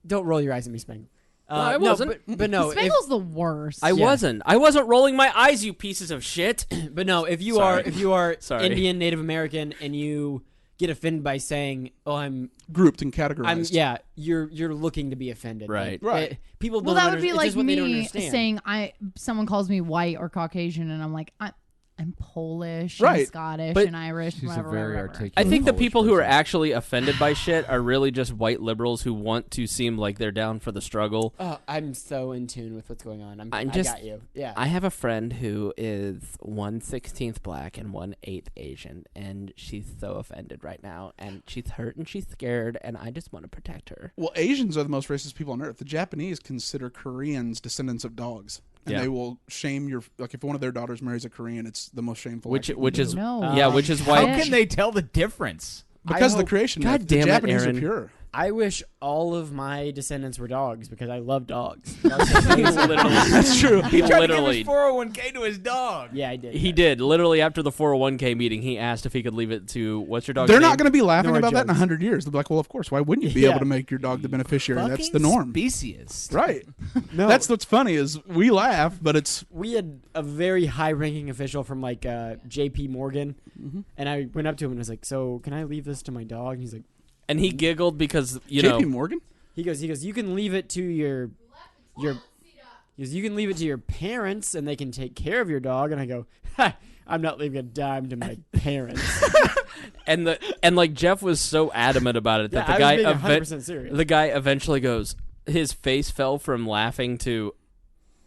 don't roll your eyes at me, Spangle. I wasn't. But no, Spangle's the worst. I wasn't rolling my eyes, you pieces of shit. but no, if you Sorry. are Sorry. Indian, Native American, and you get offended by saying, "Oh, I'm," Grouped and categorized. you're looking to be offended. Right. Like, Right. People. Well, don't that would be it's like just what they don't me understand. saying someone calls me white or Caucasian, and I'm like, I'm Polish, Right. and Scottish, But and Irish. She's whatever, a very whatever. articulate. I think the Polish people who are person. actually offended by shit are really just white liberals who want to seem like they're down for the struggle. Oh, I'm so in tune with what's going on. I just- got you. Yeah. I have a friend who is 1/16 black and 1/8 Asian, and she's so offended right now, and she's hurt and she's scared, and I just want to protect her. Well, Asians are the most racist people on earth. The Japanese consider Koreans descendants of dogs. And Yeah. they will shame your, like, if one of their daughters marries a Korean, it's the most shameful. Which act you which can is do. No. yeah, which is why How can they tell the difference? Because of the hope- creation God myth, damn it, the Japanese Aaron. are pure. I wish all of my descendants were dogs because I love dogs. That's true. he Tried to literally give his 401k to his dog. Yeah, I did. he did literally after the 401k meeting. He asked if he could leave it to what's your dog's They're name? not going to be laughing Nor about that in jokes. 100 years. They'll be like, well, of course. Why wouldn't you be Yeah. able to make your dog the beneficiary? That's Fucking the norm. Speciest. Right. No. That's what's funny is we laugh, but it's We had a very high-ranking official from like J.P. Morgan, and I went up to him and was like, "So can I leave this to my dog?" And he's like, And he giggled because you JP know Morgan. he goes, you can leave it to your. He goes, you can leave it to your parents and they can take care of your dog. And I go, ha, I'm not leaving a dime to my parents. and like Jeff was so adamant about it that Yeah, the I guy was being 100% serious. the guy eventually goes. His face fell from laughing to,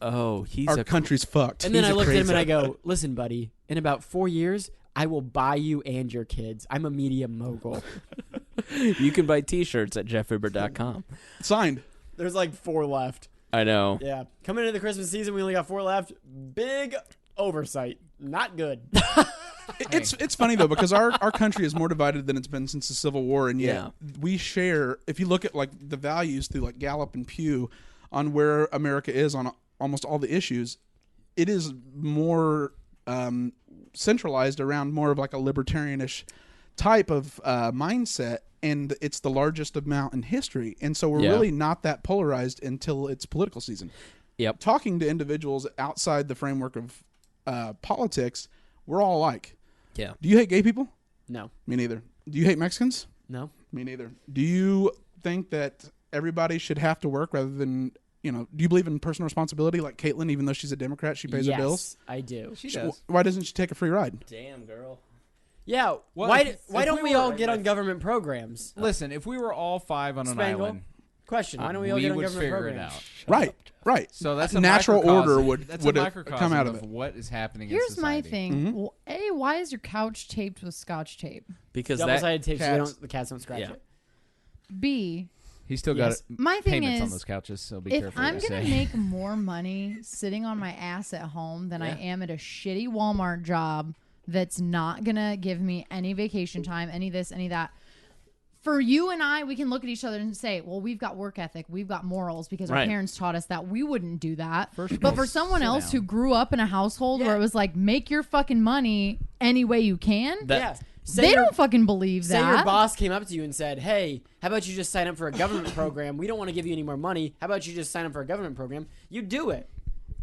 oh, he's Our a country's fucked. And then He's I a looked at him crazy- and I go, listen, buddy, in about 4 years, I will buy you and your kids. I'm a media mogul. You can buy T-shirts at jeffvibbert.com. Signed. There's like 4 left. I know. Yeah. Coming into the Christmas season, we only got 4 left. Big oversight. Not good. It's funny though because our country is more divided than it's been since the Civil War, and yet we share. If you look at like the values through like Gallup and Pew on where America is on almost all the issues, it is more centralized around more of like a libertarianish type of mindset, and it's the largest amount in history, and so we're Yeah. really not that polarized until it's political season. Yep. Talking to individuals outside the framework of politics, we're all alike. Yeah. Do you hate gay people? No. Me neither. Do you hate Mexicans? No. Me neither. Do you think that everybody should have to work rather than, do you believe in personal responsibility like Kaitlyn, even though she's a Democrat, she pays her bills? I do. She does. Why doesn't she take a free ride? Damn, girl. Yeah. Well, why if don't we we all were- get on government programs? Listen, if we were all 5 on an Spangle? island, Question. Why don't we all we get on would government figure programs? it out. Right. So that's a natural microcosm. order would That's a have microcosm come out of it. what is happening in Here's society. my thing. Well, A, why is your couch taped with Scotch tape? Because that Double-sided tape, so cats- the cats don't scratch Yeah. it. B, He's still Yes. got my thing payments on is, those couches, so be if careful I'm what you going to say. make more money sitting on my ass at home than I am at a shitty Walmart job that's not going to give me any vacation time, any this, any that. For you and I, we can look at each other and say, well, we've got work ethic, we've got morals because our Right. parents taught us that. We wouldn't do that. First of But all, for someone sit else down. who grew up in a household where it was like, make your fucking money any way you can, Yeah. they don't fucking believe Say that. your boss came up to you and said, hey, how about you just sign up for a government program? We don't want to give you any more money. How about you just sign up for a government program? You do it.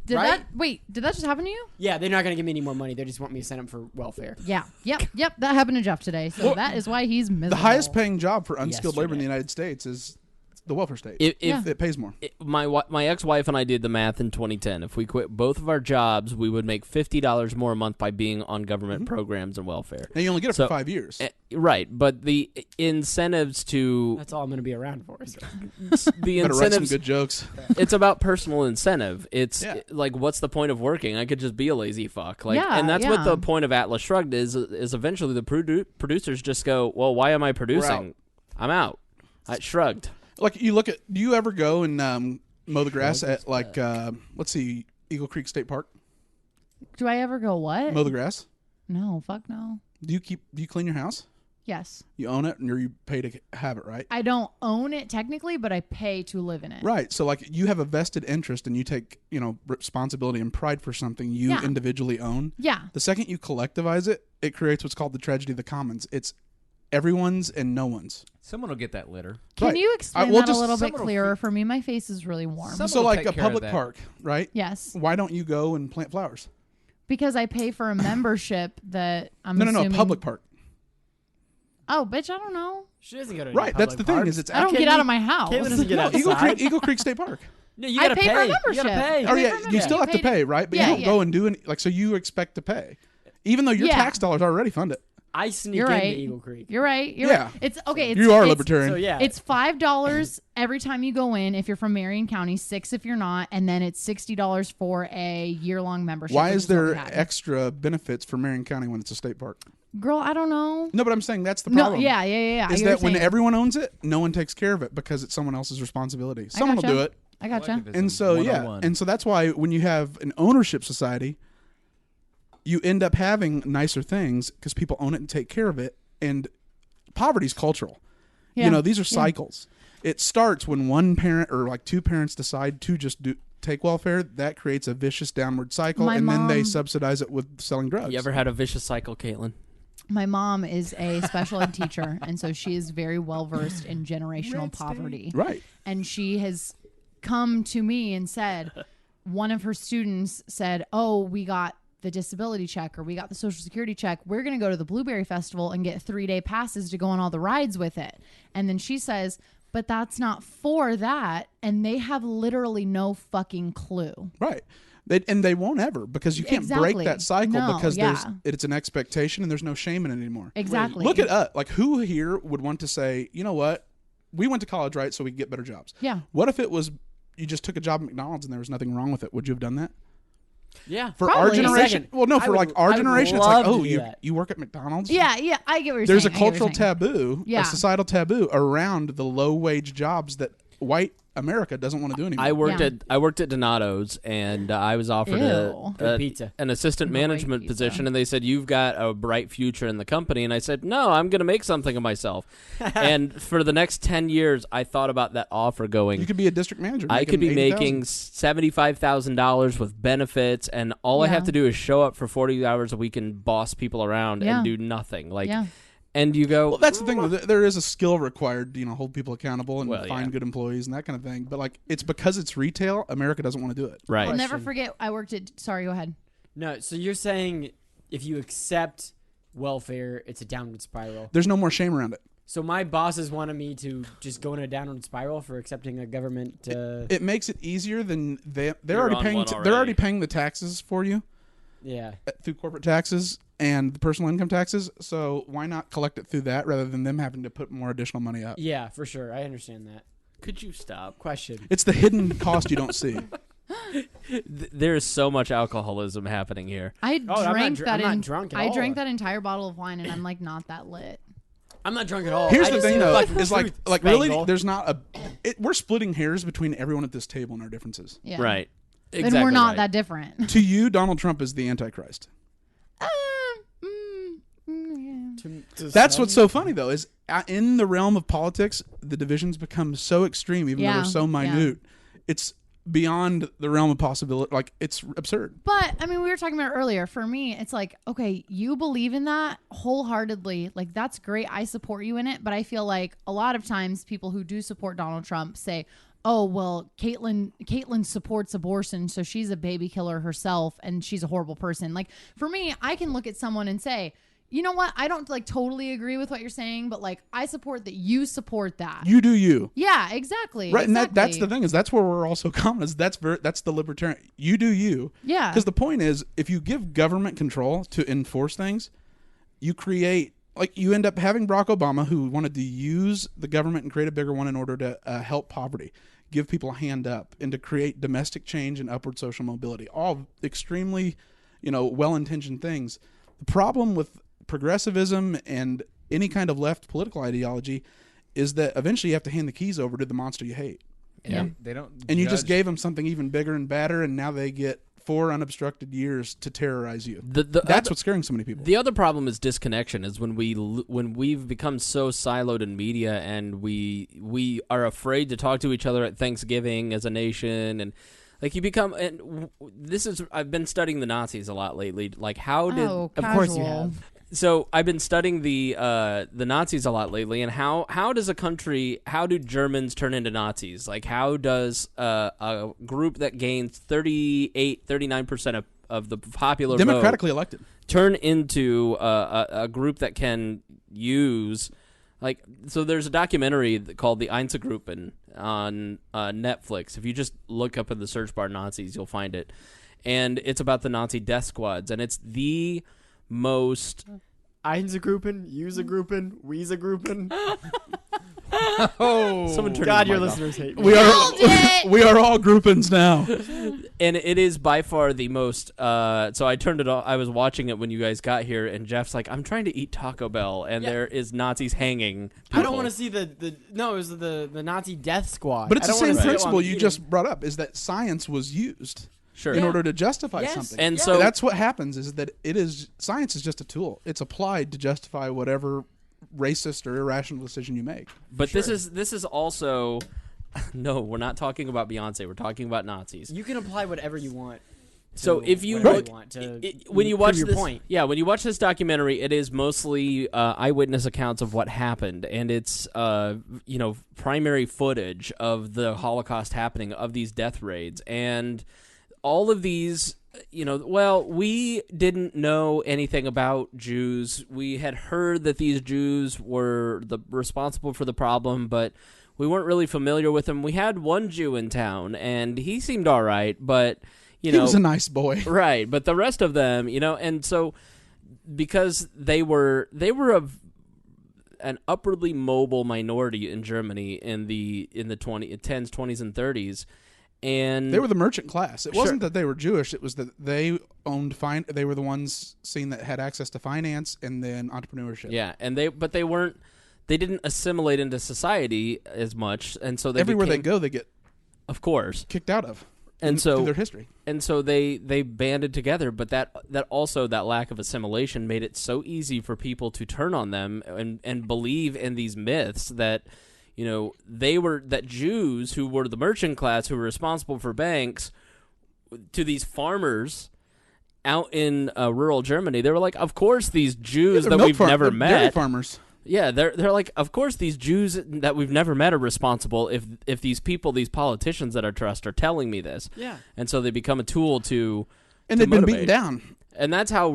Did right? did that just happen to you? Yeah, they're not going to give me any more money. They just want me to sign up for welfare. Yeah. Yep. That happened to Jeff today. So that is why he's miserable. The highest paying job for unskilled labor in the Yesterday. United States is the welfare state. If It pays more. my ex-wife and I did the math in 2010. If we quit both of our jobs, we would make $50 more a month by being on government programs and welfare. Now you only get it So- for 5 years. Right, but the incentives to That's all I'm going to be around for. So. the Better write some incentives good jokes. it's about personal incentive. It's Yeah. like, what's the point of working? I could just be a lazy fuck. Like, Yeah, and that's what yeah. the point of Atlas Shrugged is eventually the producers just go, well, why am I producing? I'm out. I shrugged. Like you look at, do you ever go and mow the grass at like, let's see, Eagle Creek State Park? Do I ever go what? Mow the grass? No, fuck no. Do you clean your house? Yes. You own it, or you pay to have it, right? I don't own it technically, but I pay to live in it. Right. So like you have a vested interest and you take, responsibility and pride for something you Yeah. individually own. Yeah. The second you collectivize it, it creates what's called the tragedy of the commons. It's everyone's and no one's. Someone will get that litter. Can Right. you explain well, that a just- little bit someone will clearer for me? My face is really warm. Someone So will like take a care of public that. park, right? Yes. Why don't you go and plant flowers? Because I pay for a membership that I'm No, assuming... public park. Oh, bitch, I don't know. She doesn't go to any Right. That's the public thing parks. is it's I don't get out of my house. Caitlyn doesn't get Eagle outside. Creek, Eagle Creek State Park. No, you I gotta pay for a You membership. gotta pay. Oh pay yeah, for you membership. still have to You pay pay, right? But Yeah, you don't yeah. go and do any, like, so you expect to pay. even though your Yeah. tax dollars already fund it. I sneak You're into right. Eagle Creek. You're right. You're Yeah. right. It's okay. You are it's, libertarian. So yeah, It's $5 every time you go in if you're from Marion County, $6 if you're not, and then it's $60 for a year-long membership. Why which is what we there had. extra benefits for Marion County when it's a state park? Girl, I don't know. No, but I'm saying that's the No, problem. yeah. I Is get what that you're when saying. everyone owns it, no one takes care of it because it's someone else's responsibility. Someone will gotcha. do it. I gotcha. Collectivism And so, yeah. 101. And so that's why when you have an ownership society, you end up having nicer things because people own it and take care of it. And poverty's cultural. Yeah. You know, these are cycles. It starts when one parent or like two parents decide to just take welfare. That creates a vicious downward cycle. My And then they mom- subsidize it with selling drugs. You ever had a vicious cycle, Kaitlyn? My mom is a special ed teacher, and so she is very well versed in generational poverty. Right. And she has come to me and said, one of her students said, "Oh, we got the disability check or we got the Social Security check. We're going to go to the Blueberry Festival and get 3-day passes to go on all the rides with it." And then she says, "But that's not for that." And they have literally no fucking clue. Right. And they won't ever because you can't Exactly. break that cycle No, because yeah. it's an expectation and there's no shame in it anymore. Exactly. Look at us. Like, who here would want to say, you know what? We went to college, right, so we could get better jobs. Yeah. What if it was you just took a job at McDonald's and there was nothing wrong with it? Would you have done that? yeah. For Probably. our generation, Second, well, no, I for would- like our I would generation, it's love like, to oh, do you that. you work at McDonald's? Yeah, I get what you're There's saying. a cultural taboo, Yeah. a societal taboo around the low wage jobs that white America doesn't want to do anymore. I worked Yeah. at Donato's, and I was offered Ew. Good pizza. an assistant Great management pizza. position, and they said, "You've got a bright future in the company." And I said, "No, I'm going to make something of myself." And for the next 10 years, I thought about that offer going, You could be a district manager. I could be making $80,000. $75,000 with benefits, and all I Yeah. have to do is show up for 40 hours a week and boss people around Yeah. and do nothing. Like, Yeah. and you go, Well, that's the thing. There is a skill required, hold people accountable and Well, find yeah. good employees and that kind of thing. But like, it's because it's retail. America doesn't want to do it. right. I'll never Question. forget. I worked at. Sorry, go ahead. No, so you're saying if you accept welfare, it's a downward spiral. There's no more shame around it. So my bosses wanted me to just go in a downward spiral for accepting a government. It makes it easier than they're You're already on paying. one They're already. already paying the taxes for you Yeah. through corporate taxes and the personal income taxes. So why not collect it through that rather than them having to put more additional money up? Yeah, for sure. I understand that. Could you stop? Question. It's the hidden cost you don't see. There is so much alcoholism happening here. I Oh, I'm not drank dr- that. I'm not in- drunk at I all. drank that entire bottle of wine, and I'm like not that lit. I'm not drunk at all. Here's I the just thing, see the though, fucking is like truth, really, Spangle. there's not a. We're splitting hairs between everyone at this table and our differences. Yeah. Right. Then Exactly we're not right. that different. To you, Donald Trump is the Antichrist. Yeah. That's what's so funny, though, is in the realm of politics, the divisions become so extreme, even though Yeah, they're so yeah. minute. It's beyond the realm of possibility. Like, it's absurd. But I mean, we were talking about it earlier. For me, it's like, okay, you believe in that wholeheartedly. Like, that's great. I support you in it. But I feel like a lot of times people who do support Donald Trump say, "Oh, well, Kaitlyn supports abortion, so she's a baby killer herself, and she's a horrible person." Like, for me, I can look at someone and say, "You know what? I don't like totally agree with what you're saying, but like, I support that you support that." You do you. Yeah, exactly. Right, and that's exactly. the thing, is that's where we're also common, is that's the libertarian. You do you. Yeah. Because the point is, if you give government control to enforce things, you create, like, you end up having Barack Obama, who wanted to use the government and create a bigger one in order to help poverty, give people a hand up, and to create domestic change and upward social mobility. All extremely, well-intentioned things. The problem with progressivism and any kind of left political ideology is that eventually you have to hand the keys over to the monster you hate. Yeah. They don't. And you just judge- gave them something even bigger and badder, and now they get 4 unobstructed years to terrorize you. That's what's scaring so many people. The other problem is disconnection. Is when we've become so siloed in media, and we are afraid to talk to each other at Thanksgiving as a nation, and like you become. And I've been studying the Nazis a lot lately. Like, how did? Oh, Of course you casual. have. So I've been studying the Nazis a lot lately, and how do Germans turn into Nazis? Like, how does a group that gains 39% of the popular vote Democratically elected. turn into a group that can use, like, so there's a documentary called The Einsatzgruppen on Netflix. If you just look up in the search bar Nazis, you'll find it. And it's about the Nazi death squads, and it's the most. Einzelgruppen, Usergruppen, Weesergruppen. Oh, Someone turn God, your your mic off. listeners hate me. We are all groupings now. And it is by far the most. So I turned it off. I was watching it when you guys got here, and Jeff's like, "I'm trying to eat Taco Bell, and there is Nazis hanging." People. I don't want to see the no. It was the Nazi death squad. But it's I the don't wanna same see it while principle I'm you eating. just brought up, is that science was used Sure. in order to justify Yes. something. And so that's what happens, is that science is just a tool. It's applied to justify whatever racist or irrational decision you make. But this is also. No, we're not talking about Beyonce. We're talking about Nazis. You can apply whatever you want. So if you whatever look, you want to when you watch prove your this, point. when you watch this documentary, it is mostly eyewitness accounts of what happened, and it's primary footage of the Holocaust happening, of these death raids, and all of these. We didn't know anything about Jews. We had heard that these Jews were responsible for the problem, but we weren't really familiar with them. We had one Jew in town, and he seemed all right, but He was a nice boy. right. But the rest of them, and so because they were an upwardly mobile minority in Germany in the 10s, 20s, and 30s. And They were the merchant class. It wasn't that they were Jewish. It was that they owned they were the ones seen that had access to finance and then entrepreneurship. yeah, and they didn't assimilate into society as much, and so Everywhere they go, they get of course, kicked out of. and through so their history. And so they banded together, but that lack of assimilation made it so easy for people to turn on them and believe in these myths that that Jews who were the merchant class, who were responsible for banks, to these farmers out in rural Germany. They were like, of course these Jews that we've never They're met. dairy farmers. Yeah, they're like, of course these Jews that we've never met are responsible if these people, these politicians that I trust, are telling me this. Yeah. And so they become a tool to And they've been motivate. beaten down. And that's how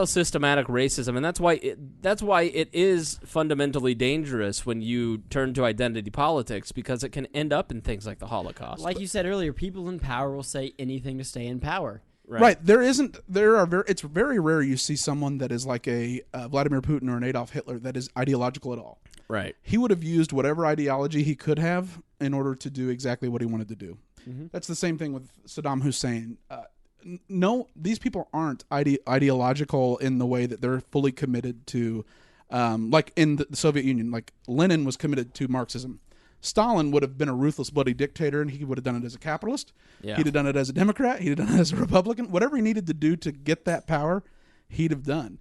systematic racism, and that's why it is fundamentally dangerous when you turn to identity politics, because it can end up in things like the Holocaust. Like you said earlier, people in power will say anything to stay in power. Right. It's very rare you see someone that is like a Vladimir Putin or an Adolf Hitler that is ideological at all. Right. He would have used whatever ideology he could have in order to do exactly what he wanted to do. Mm-hmm. That's the same thing with Saddam Hussein. No, these people aren't ideological in the way that they're fully committed to, like in the Soviet Union. Like Lenin was committed to Marxism. Stalin would have been a ruthless, bloody dictator, and he would have done it as a capitalist. Yeah. He'd have done it as a Democrat. He'd have done it as a Republican. Whatever he needed to do to get that power, he'd have done.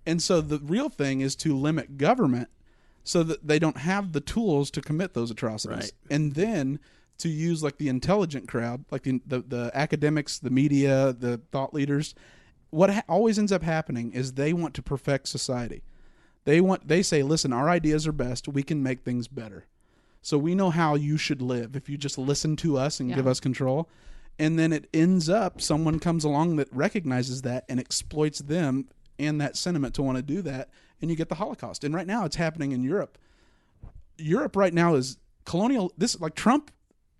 And so the real thing is to limit government so that they don't have the tools to commit those atrocities. Right. And then to use like the intelligent crowd, like the academics, the media, the thought leaders. What always ends up happening is they want to perfect society. They say, listen, our ideas are best. We can make things better. So we know how you should live if you just listen to us and give us control. And then it ends up someone comes along that recognizes that and exploits them and that sentiment to want to do that, and you get the Holocaust. And right now it's happening in Europe. Europe right now is colonial. Trump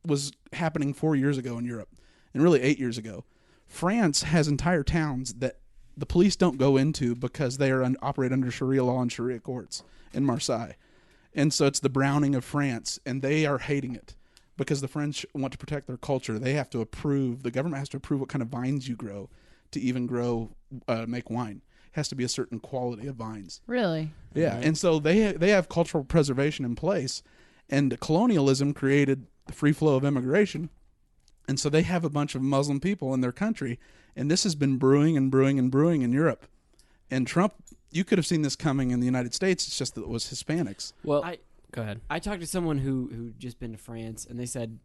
was happening 4 years ago in Europe, and really 8 years ago. France has entire towns that the police don't go into because they operate under Sharia law and Sharia courts in Marseille. And so it's the browning of France, and they are hating it because the French want to protect their culture. They have to approve, the government has to approve what kind of vines you grow to even make wine. It has to be a certain quality of vines. Really? Yeah, and so they have cultural preservation in place, and colonialism created the free flow of immigration, and so they have a bunch of Muslim people in their country, and this has been brewing and brewing and brewing in Europe. And Trump, you could have seen this coming in the United States. It's just that it was Hispanics. Well, go ahead. I talked to someone who just been to France, and they said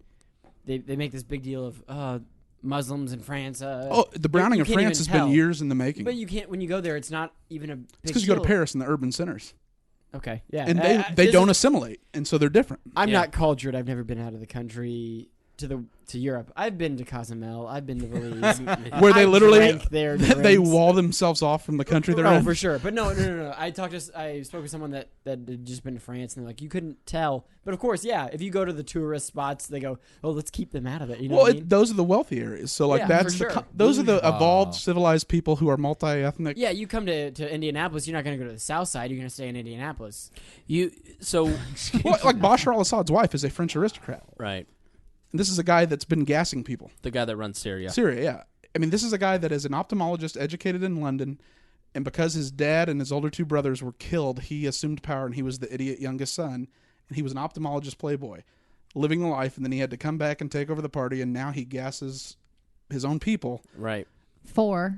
they make this big deal of Muslims in France. The browning of France has been years in the making. But you can't, when you go there, it's not even a big It's because you go to Paris in the urban centers. Okay, yeah. And they don't assimilate, and so they're different. I'm not cultured. I've never been out of the country. to Europe. I've been to Cozumel. I've been to Belize. Where they literally drank their they drinks. wall themselves off from the country they're in. For sure. But no. I spoke with someone that had just been to France, and they're like, you couldn't tell. But of course, yeah. If you go to the tourist spots, they go, oh, let's keep them out of it. You know what I mean? Those are the wealthy areas. So like Yeah, that's for sure. those are the evolved, civilized people who are multi-ethnic. Yeah, you come to Indianapolis, you're not going to go to the South Side. You're going to stay in Indianapolis. Well, like Bashar al-Assad's wife is a French aristocrat. Right. And this is a guy that's been gassing people. The guy that runs Syria. Syria, yeah. I mean, this is a guy that is an ophthalmologist educated in London, and because his dad and his older two brothers were killed, he assumed power, and he was the idiot youngest son, and he was an ophthalmologist playboy, living the life, and then he had to come back and take over the party, and now he gasses his own people. Right.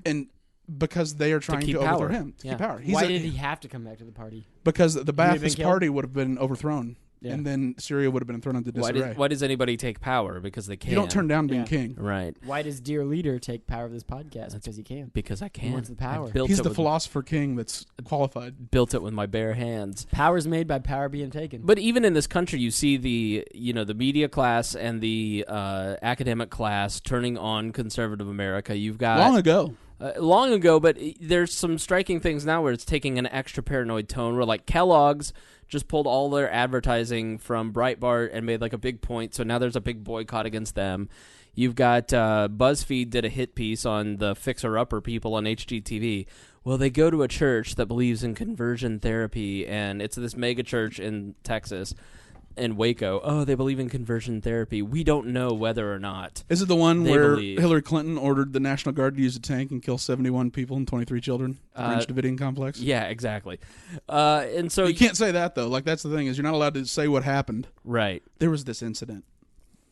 And because they are trying to overthrow him. To keep power. Why did he have to come back to the party? Because the Ba'athist party would have been overthrown. Yeah. And then Syria would have been thrown into disarray. Why does anybody take power? Because they can. You don't turn down being king. Right. Why does dear leader take power of this podcast? Because he can. Because I can. He wants the power. He's the philosopher king that's qualified. Built it with my bare hands. Power's made by power being taken. But even in this country, you see the media class and the academic class turning on conservative America. You've got long ago, but there's some striking things now where it's taking an extra paranoid tone. Where like Kellogg's just pulled all their advertising from Breitbart and made like a big point, so now there's a big boycott against them. You've got BuzzFeed did a hit piece on the fixer-upper people on HGTV. Well, they go to a church that believes in conversion therapy, and it's this mega church in Texas. In Waco, oh, they believe in conversion therapy. We don't know whether or not. Is it the one where Hillary Clinton ordered the National Guard to use a tank and kill 71 people and 23 children at the French Davidian complex? Yeah, exactly. And so you can't say that though. Like that's the thing is you're not allowed to say what happened. Right. There was this incident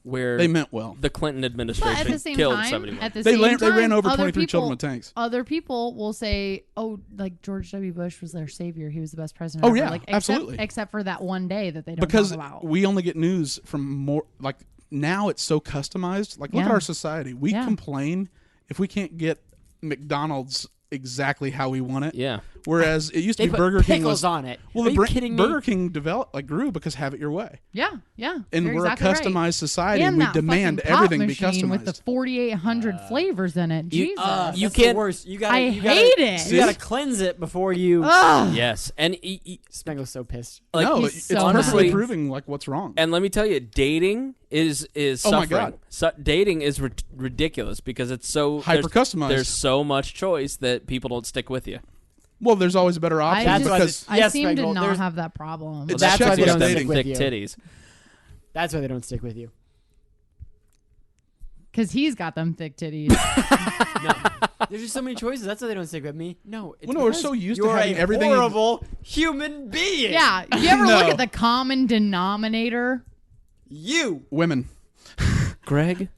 where they meant well. The Clinton administration at the same killed time, 71. They ran over 23 children with tanks. Other people will say, "Oh, like George W. Bush was their savior. He was the best president." Oh ever. yeah, like, absolutely. Except for that one day that they don't because talk about. we only get news from more like now it's so customized. Like look at our society. We complain if we can't get McDonald's exactly how we want it. Yeah. Whereas it used to They be put Burger King pickles on it. Well, Are you kidding me? Burger King grew because have it your way. Yeah. And You're we're exactly a customized right. society, and we that demand fucking pop everything be machine customized. with the 4,800 flavors in it. Jesus, That's you the can't. worst. I hate it. You gotta cleanse it before you. Yes, and Spangle's so pissed. like, no, he's it's so perfectly nice. proving like what's wrong. and let me tell you, dating is Oh my suffering. God. Dating is ridiculous because it's so Hyper-customized. There's so much choice that people don't stick with you. Well, there's always a better option I, because I Yes, seem Spangle, to not there's- have that problem. It's That's why they checklist don't dating. stick with Thick you. titties. That's why they don't stick with you. Because he's got them thick titties. There's just so many choices. That's why they don't stick with me. No, it's Well, no, we're because so used to you're having a everything- horrible human being. Yeah. You ever No. look at the common denominator? You. women. Greg,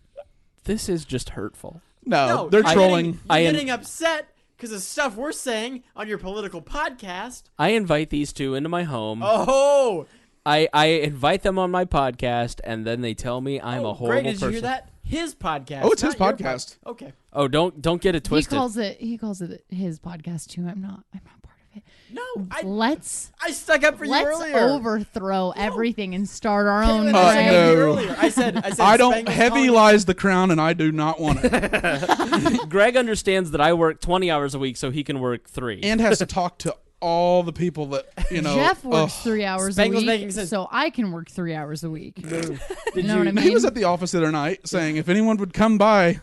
this is just hurtful. No, they're you're trolling. You're getting upset because of stuff we're saying on your political podcast. I invite these two into my home. Oh. I invite them on my podcast, and then they tell me I'm a horrible Greg, did person. you hear that? His podcast. Oh, it's his not your podcast. Okay. Oh, don't get it twisted. He calls it his podcast too. I'm not part of it. No, I stuck up for you let's earlier. overthrow everything and start our own Caitlin, I said brand. you earlier. I said I don't Spangle's heavy calling lies the crown, and I do not want it. Greg understands that I work 20 hours a week, so he can work 3. And has to talk to all the people that Jeff works 3 hours Spangle's a making week, sense. so I can work 3 hours a week. Did You know what I mean? He was at the office the other night saying if anyone would come by,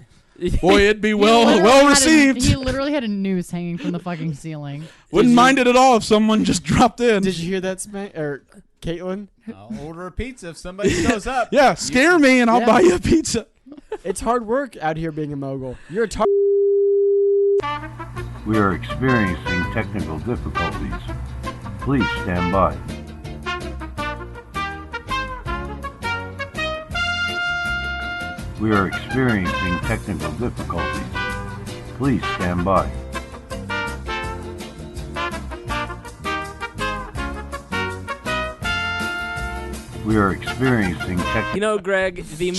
boy, it'd be He well literally received. He literally had a noose hanging from the fucking ceiling. Wouldn't mind it at all if someone just dropped in. Did you hear that, Kaitlyn? I'll order a pizza if somebody shows up. Yeah, scare me and I'll buy you a pizza. It's hard work out here being a mogul. You're a tar- We are experiencing technical difficulties. Please stand by. We are experiencing technical difficulties. Please stand by. We are experiencing technical... You know, Greg, the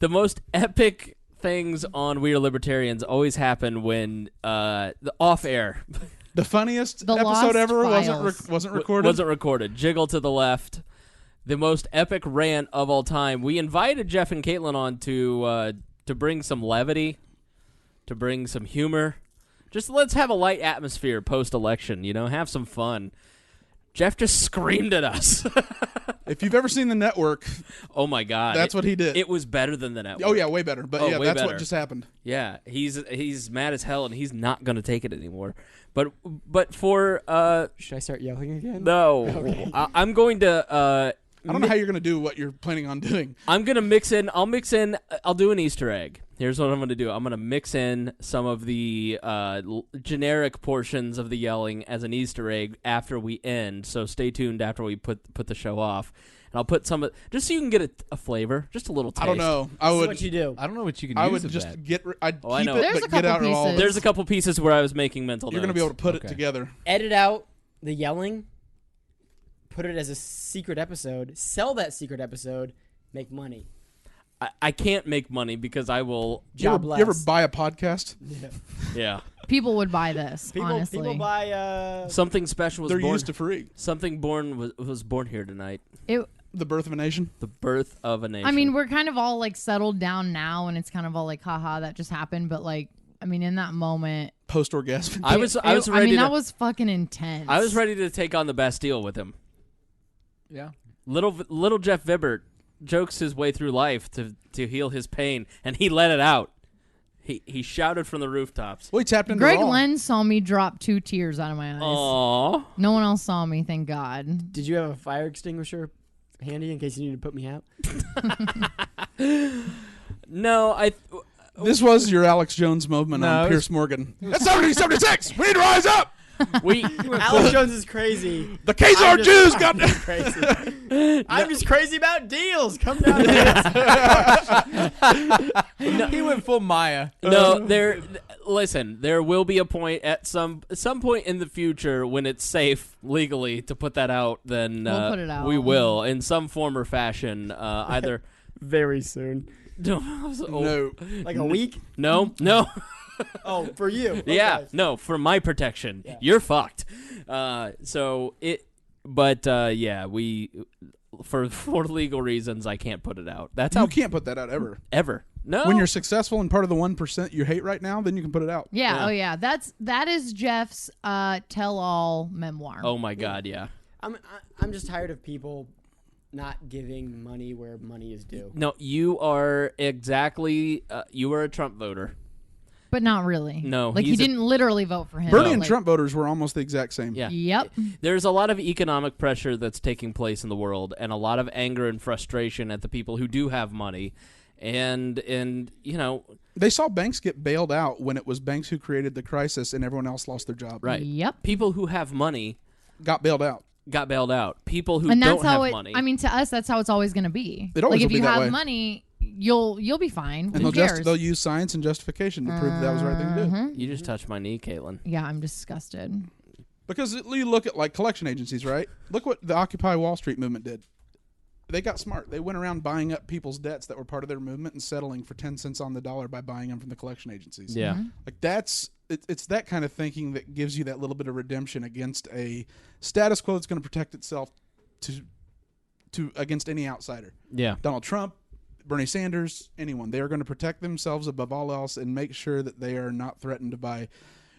most epic things on We Are Libertarians always happen when the off air The funniest The episode Lost ever Files. wasn't recorded. wasn't recorded. Jiggle to the left. the most epic rant of all time. We invited Jeff and Kaitlyn on to bring some levity, to bring some humor. Just let's have a light atmosphere post-election, have some fun. Jeff just screamed at us. If you've ever seen The Network, oh my God, that's what he did. It was better than The Network. Oh yeah, way better. But way that's better. what just happened. Yeah, he's mad as hell, and he's not going to take it anymore. But for should I start yelling again? No, Okay. I'm going to. I don't know how you're going to do what you're planning on doing. I'm going to mix in. I'll do an Easter egg. Here's what I'm going to do. I'm going to mix in some of the generic portions of the yelling as an Easter egg after we end. So stay tuned after we put the show off. And I'll put some just so you can get a flavor, just a little taste. I don't know. This is what you do. I don't know what you can I use would of just that. get. I'd Oh, I keep know. it, There's but a get couple out all. pieces. There's a couple pieces where I was making mental You're going to notes. be able to put it Okay. together. Edit out the yelling, put it as a secret episode, sell that secret episode, make money. I can't make money because I will. You Job ever less. buy a podcast? Yeah. People would buy this, honestly. People buy. Something special was They're born. used to free. Something was born here tonight. The birth of a nation. The birth of a nation. I mean, we're kind of all like settled down now, and it's kind of all like, haha, that just happened. But like, I mean, in that moment, Post-orgasm. I was ready. I mean, to, that was fucking intense. I was ready to take on the Bastille with him. Yeah. Little Jeff Vibbert jokes his way through life to heal his pain, and he let it out. He shouted from the rooftops. Well, he tapped into Greg raw. Lenz saw me drop 2 tears out of my eyes. Aww. No one else saw me, thank God. Did you have a fire extinguisher handy in case you needed to put me out? No, This was your Alex Jones moment No, on it Pierce Morgan. That's 1776. We need to rise up. we Alex Jones is crazy. The Khazar Jews got. I'm just crazy. I'm just crazy about deals. Come down. He went full Maya. no. Listen, there will be a point at some point in the future when it's safe legally to put that out. Then We'll put it out. We will in some form or fashion. Either Very soon. No. Like a week? no. Oh, for you. Yeah, Okay. no, for my protection. Yeah. You're fucked. We for legal reasons I can't put it out. That's how You can't put that out ever. No. When you're successful and part of the 1% you hate right now, then you can put it out. Yeah, Yeah. oh yeah. That is Jeff's tell-all memoir. Oh my god, yeah. I'm just tired of people not giving money where money is due. No, you are exactly you are a Trump voter. But not really. No, Like, he he's a- didn't literally vote for him. Bernie and Like, Trump voters were almost the exact same. Yeah. Yep. There's a lot of economic pressure that's taking place in the world and a lot of anger and frustration at the people who do have money. And They saw banks get bailed out when it was banks who created the crisis and everyone else lost their job. right. Yep. People who have money Got bailed out. got bailed out. People who And don't that's how have it. money. I mean, to us, that's how it's always going to be. It always like will if you be that have way. money, you'll be fine. And Who cares? they'll use science and justification to prove that was the right thing to do. you just touched my knee, Kaitlyn. Yeah, I'm disgusted. Because you look at like collection agencies, right? Look what the Occupy Wall Street movement did. They got smart. They went around buying up people's debts that were part of their movement and settling for 10 cents on the dollar by buying them from the collection agencies. Yeah. Like it's that kind of thinking that gives you that little bit of redemption against a status quo that's going to protect itself to against any outsider. Yeah. Donald Trump, Bernie Sanders, anyone. They are going to protect themselves above all else and make sure that they are not threatened by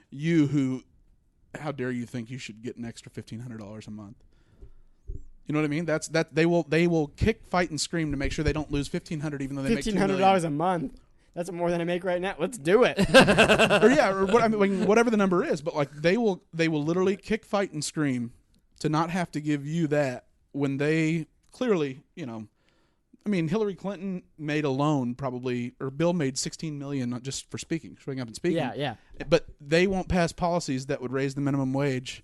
you who, how dare you think you should get an extra $1,500 a month. You know what I mean? That's they will kick, fight, and scream to make sure they don't lose $1,500 even though they make $2 million. $1,500 a month. That's more than I make right now. Let's do it. or what, I mean, whatever the number is. But like they will literally kick, fight, and scream to not have to give you that when they clearly, I mean, Hillary Clinton made a loan probably, or Bill made $16 million just for showing up and speaking. Yeah. But they won't pass policies that would raise the minimum wage,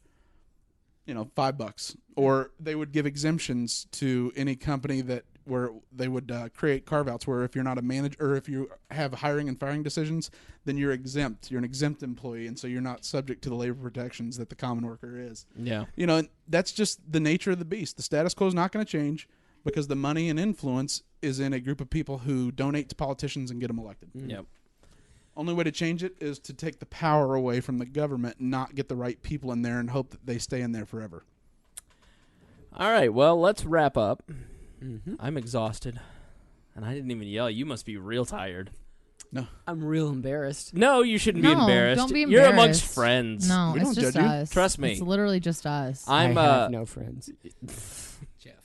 $5, or they would give exemptions to any company where they would create carve-outs where if you're not a manager or if you have hiring and firing decisions, then you're exempt. You're an exempt employee, and so you're not subject to the labor protections that the common worker is. Yeah. And that's just the nature of the beast. The status quo is not going to change because the money and influence is in a group of people who donate to politicians and get them elected. Yep. Only way to change it is to take the power away from the government and not get the right people in there and hope that they stay in there forever. All right, well, let's wrap up. I'm exhausted, and I didn't even yell. You must be real tired. No. I'm real embarrassed. No, you shouldn't be No, embarrassed. don't be You're amongst embarrassed. friends. No, We it's don't just judge you. us. Trust me. It's literally just us. I'm I have no friends. Jeff.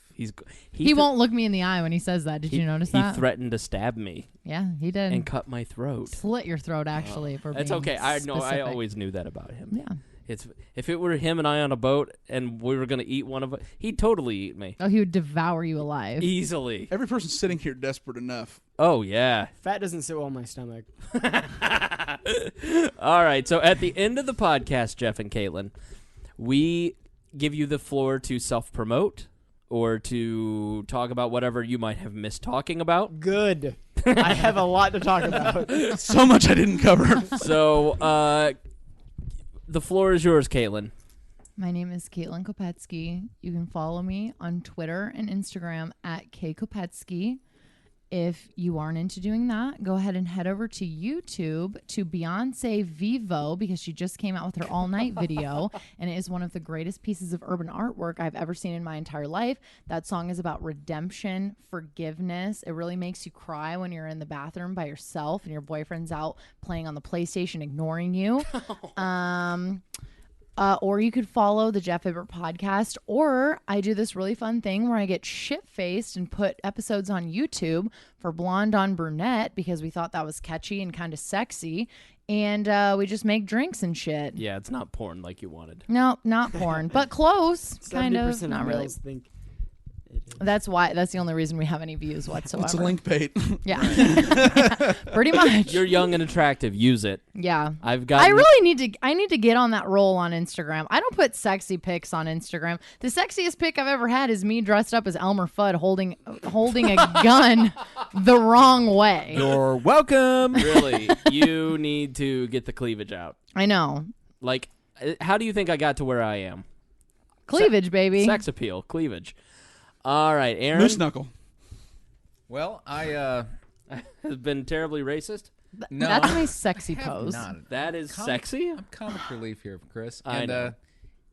He won't look me in the eye when he says that. Did you notice that? He threatened to stab me Yeah, he did. and cut my throat. Slit your throat, actually. For That's being okay. I know. I specific. always knew that about him. Yeah. It's if it were him and I on a boat and we were gonna eat one of it, he'd totally eat me Oh, he would devour you alive. easily. Every person sitting here desperate enough. Oh yeah. Fat doesn't sit well on my stomach. All right. So at the end of the podcast, Jeff and Kaitlyn, we give you the floor to self-promote or to talk about whatever you might have missed talking about. Good. I have a lot to talk about. So much I didn't cover. So the floor is yours, Kaitlyn. My name is Kaitlyn Kopetski. You can follow me on Twitter and Instagram at @Kopetski. If you aren't into doing that, go ahead and head over to YouTube to Beyonce Vivo because she just came out with her all-night video, and it is one of the greatest pieces of urban artwork I've ever seen in my entire life. That song is about redemption, forgiveness. It really makes you cry when you're in the bathroom by yourself and your boyfriend's out playing on the PlayStation, ignoring you. Or you could follow the Jeff Vibbert Podcast, or I do this really fun thing where I get shit-faced and put episodes on YouTube for Blonde on Brunette because we thought that was catchy and kind of sexy, and we just make drinks and shit. Yeah, it's not porn like you wanted. No, not porn, but close, kind of. 70% Not really. males think it is. That's the only reason we have any views whatsoever. It's a link bait. Yeah, pretty much. You're young and attractive. Use it. Yeah. I need to get on that roll on Instagram. I don't put sexy pics on Instagram. The sexiest pic I've ever had is me dressed up as Elmer Fudd holding a gun the wrong way. You're welcome. Really, you need to get the cleavage out. I know. Like, how do you think I got to where I am? Cleavage, baby. Sex appeal, cleavage. All right, Aaron. Moose knuckle. Well, I Has been terribly racist. no. That's my sexy have pose. not. That is Comic- sexy. I'm comic relief here, Chris. I And, know.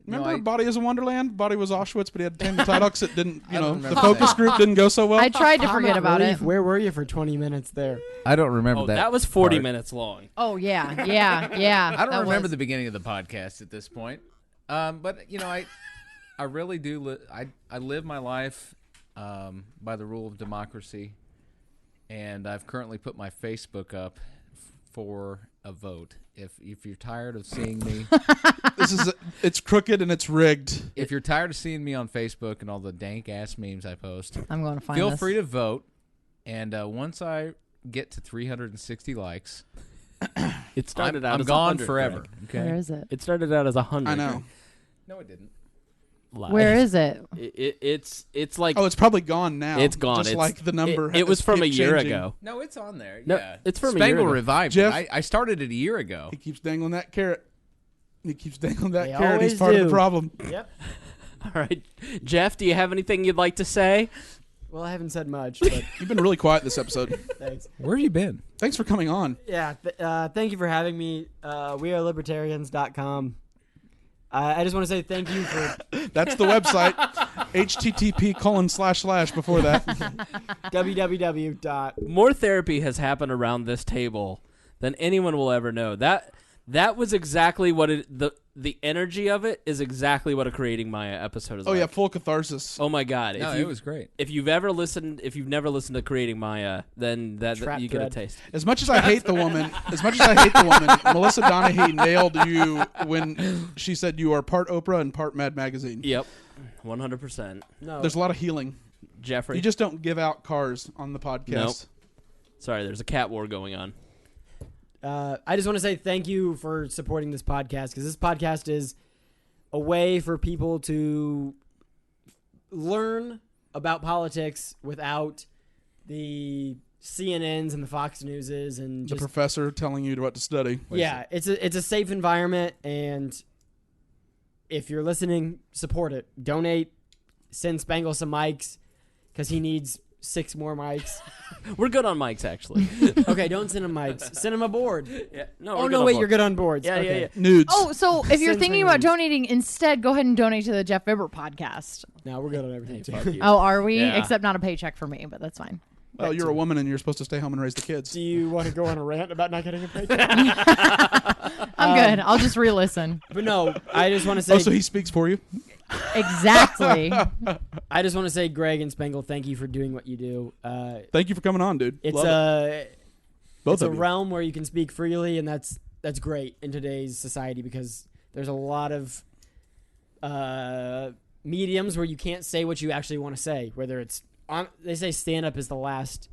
Remember Body is a Wonderland? Body was Auschwitz, but he had to tame the title because it didn't, I don't the remember focus that. group didn't go so well. I tried to Comic forget about relief, it. Where were you for 20 minutes there? I don't remember Oh, that. that was 40 part. minutes long. Oh yeah. I don't that remember was. the beginning of the podcast at this point. But I really do. I live my life by the rule of democracy, and I've currently put my Facebook up for a vote. If you're tired of seeing me, It's crooked and it's rigged. if you're tired of seeing me on Facebook and all the dank ass memes I post, I'm going to find feel this. free to vote. And once I get to 360 likes, It started out I'm as gone 100, forever. Greg. Okay. Where is it? It started out as 100. I know. No, it didn't. Lies. Where is it? It's like Oh, it's probably gone now. it's gone. Just It's- like the number. It was from a keeps year changing. ago. No, it's on there. No, yeah, it's from a year Spangle ago. revived Jeff? it. I started it a year ago. He keeps dangling that carrot. He keeps dangling that They carrot. He's always part of do. the problem. Yep. All right, Jeff, do you have anything you'd like to say? Well, I haven't said much, but You've been really quiet this episode. thanks. Where have you been? Thanks for coming on. Yeah, thank you for having me. We are Libertarians.com. I just want to say thank you for That's the website. http:// before that. www. More therapy has happened around this table than anyone will ever know. That was exactly what the energy of it is exactly what a Creating Maya episode is Oh like. yeah, full catharsis. Oh my God! No, it was great. If you've never listened to Creating Maya, then that Trap you get a thread. taste. As much as I hate the woman, Melissa Donahue nailed you when she said you are part Oprah and part Mad Magazine. Yep, 100%. No, There's a lot of healing. Jeffrey, You just don't give out cars on the podcast. Nope. Sorry, there's a cat war going on. I just want to say thank you for supporting this podcast because this podcast is a way for people to learn about politics without the CNNs and the Fox Newses and The just professor telling you what to study. yeah, it's a safe environment, and if you're listening, support it. Donate, send Spangle some mics because he needs 6 more mics. We're good on mics, actually. Okay, don't send them mics. Send them a board. Yeah. No, Oh, we're good no, on wait, board. you're good on boards. Yeah, Okay. yeah. Nudes. Oh, so if you're Send thinking me about these. donating, instead go ahead and donate to the Jeff Vibbert podcast. No, we're good on everything, Fuck too. you. Oh, are we? Yeah. Except not a paycheck for me, but that's fine. Well, you're a woman and you're supposed to stay home and raise the kids. Do you want to go on a rant about not getting a paycheck? I'm good. I'll just re-listen. But no, I just want to say... Oh, so he speaks for you? Exactly. I just want to say, Greg and Spangle, thank you for doing what you do. Thank you for coming on, dude. It's Love Both it's a of you. realm where you can speak freely, and that's great in today's society because there's a lot of mediums where you can't say what you actually want to say. Whether it's they say stand up is the last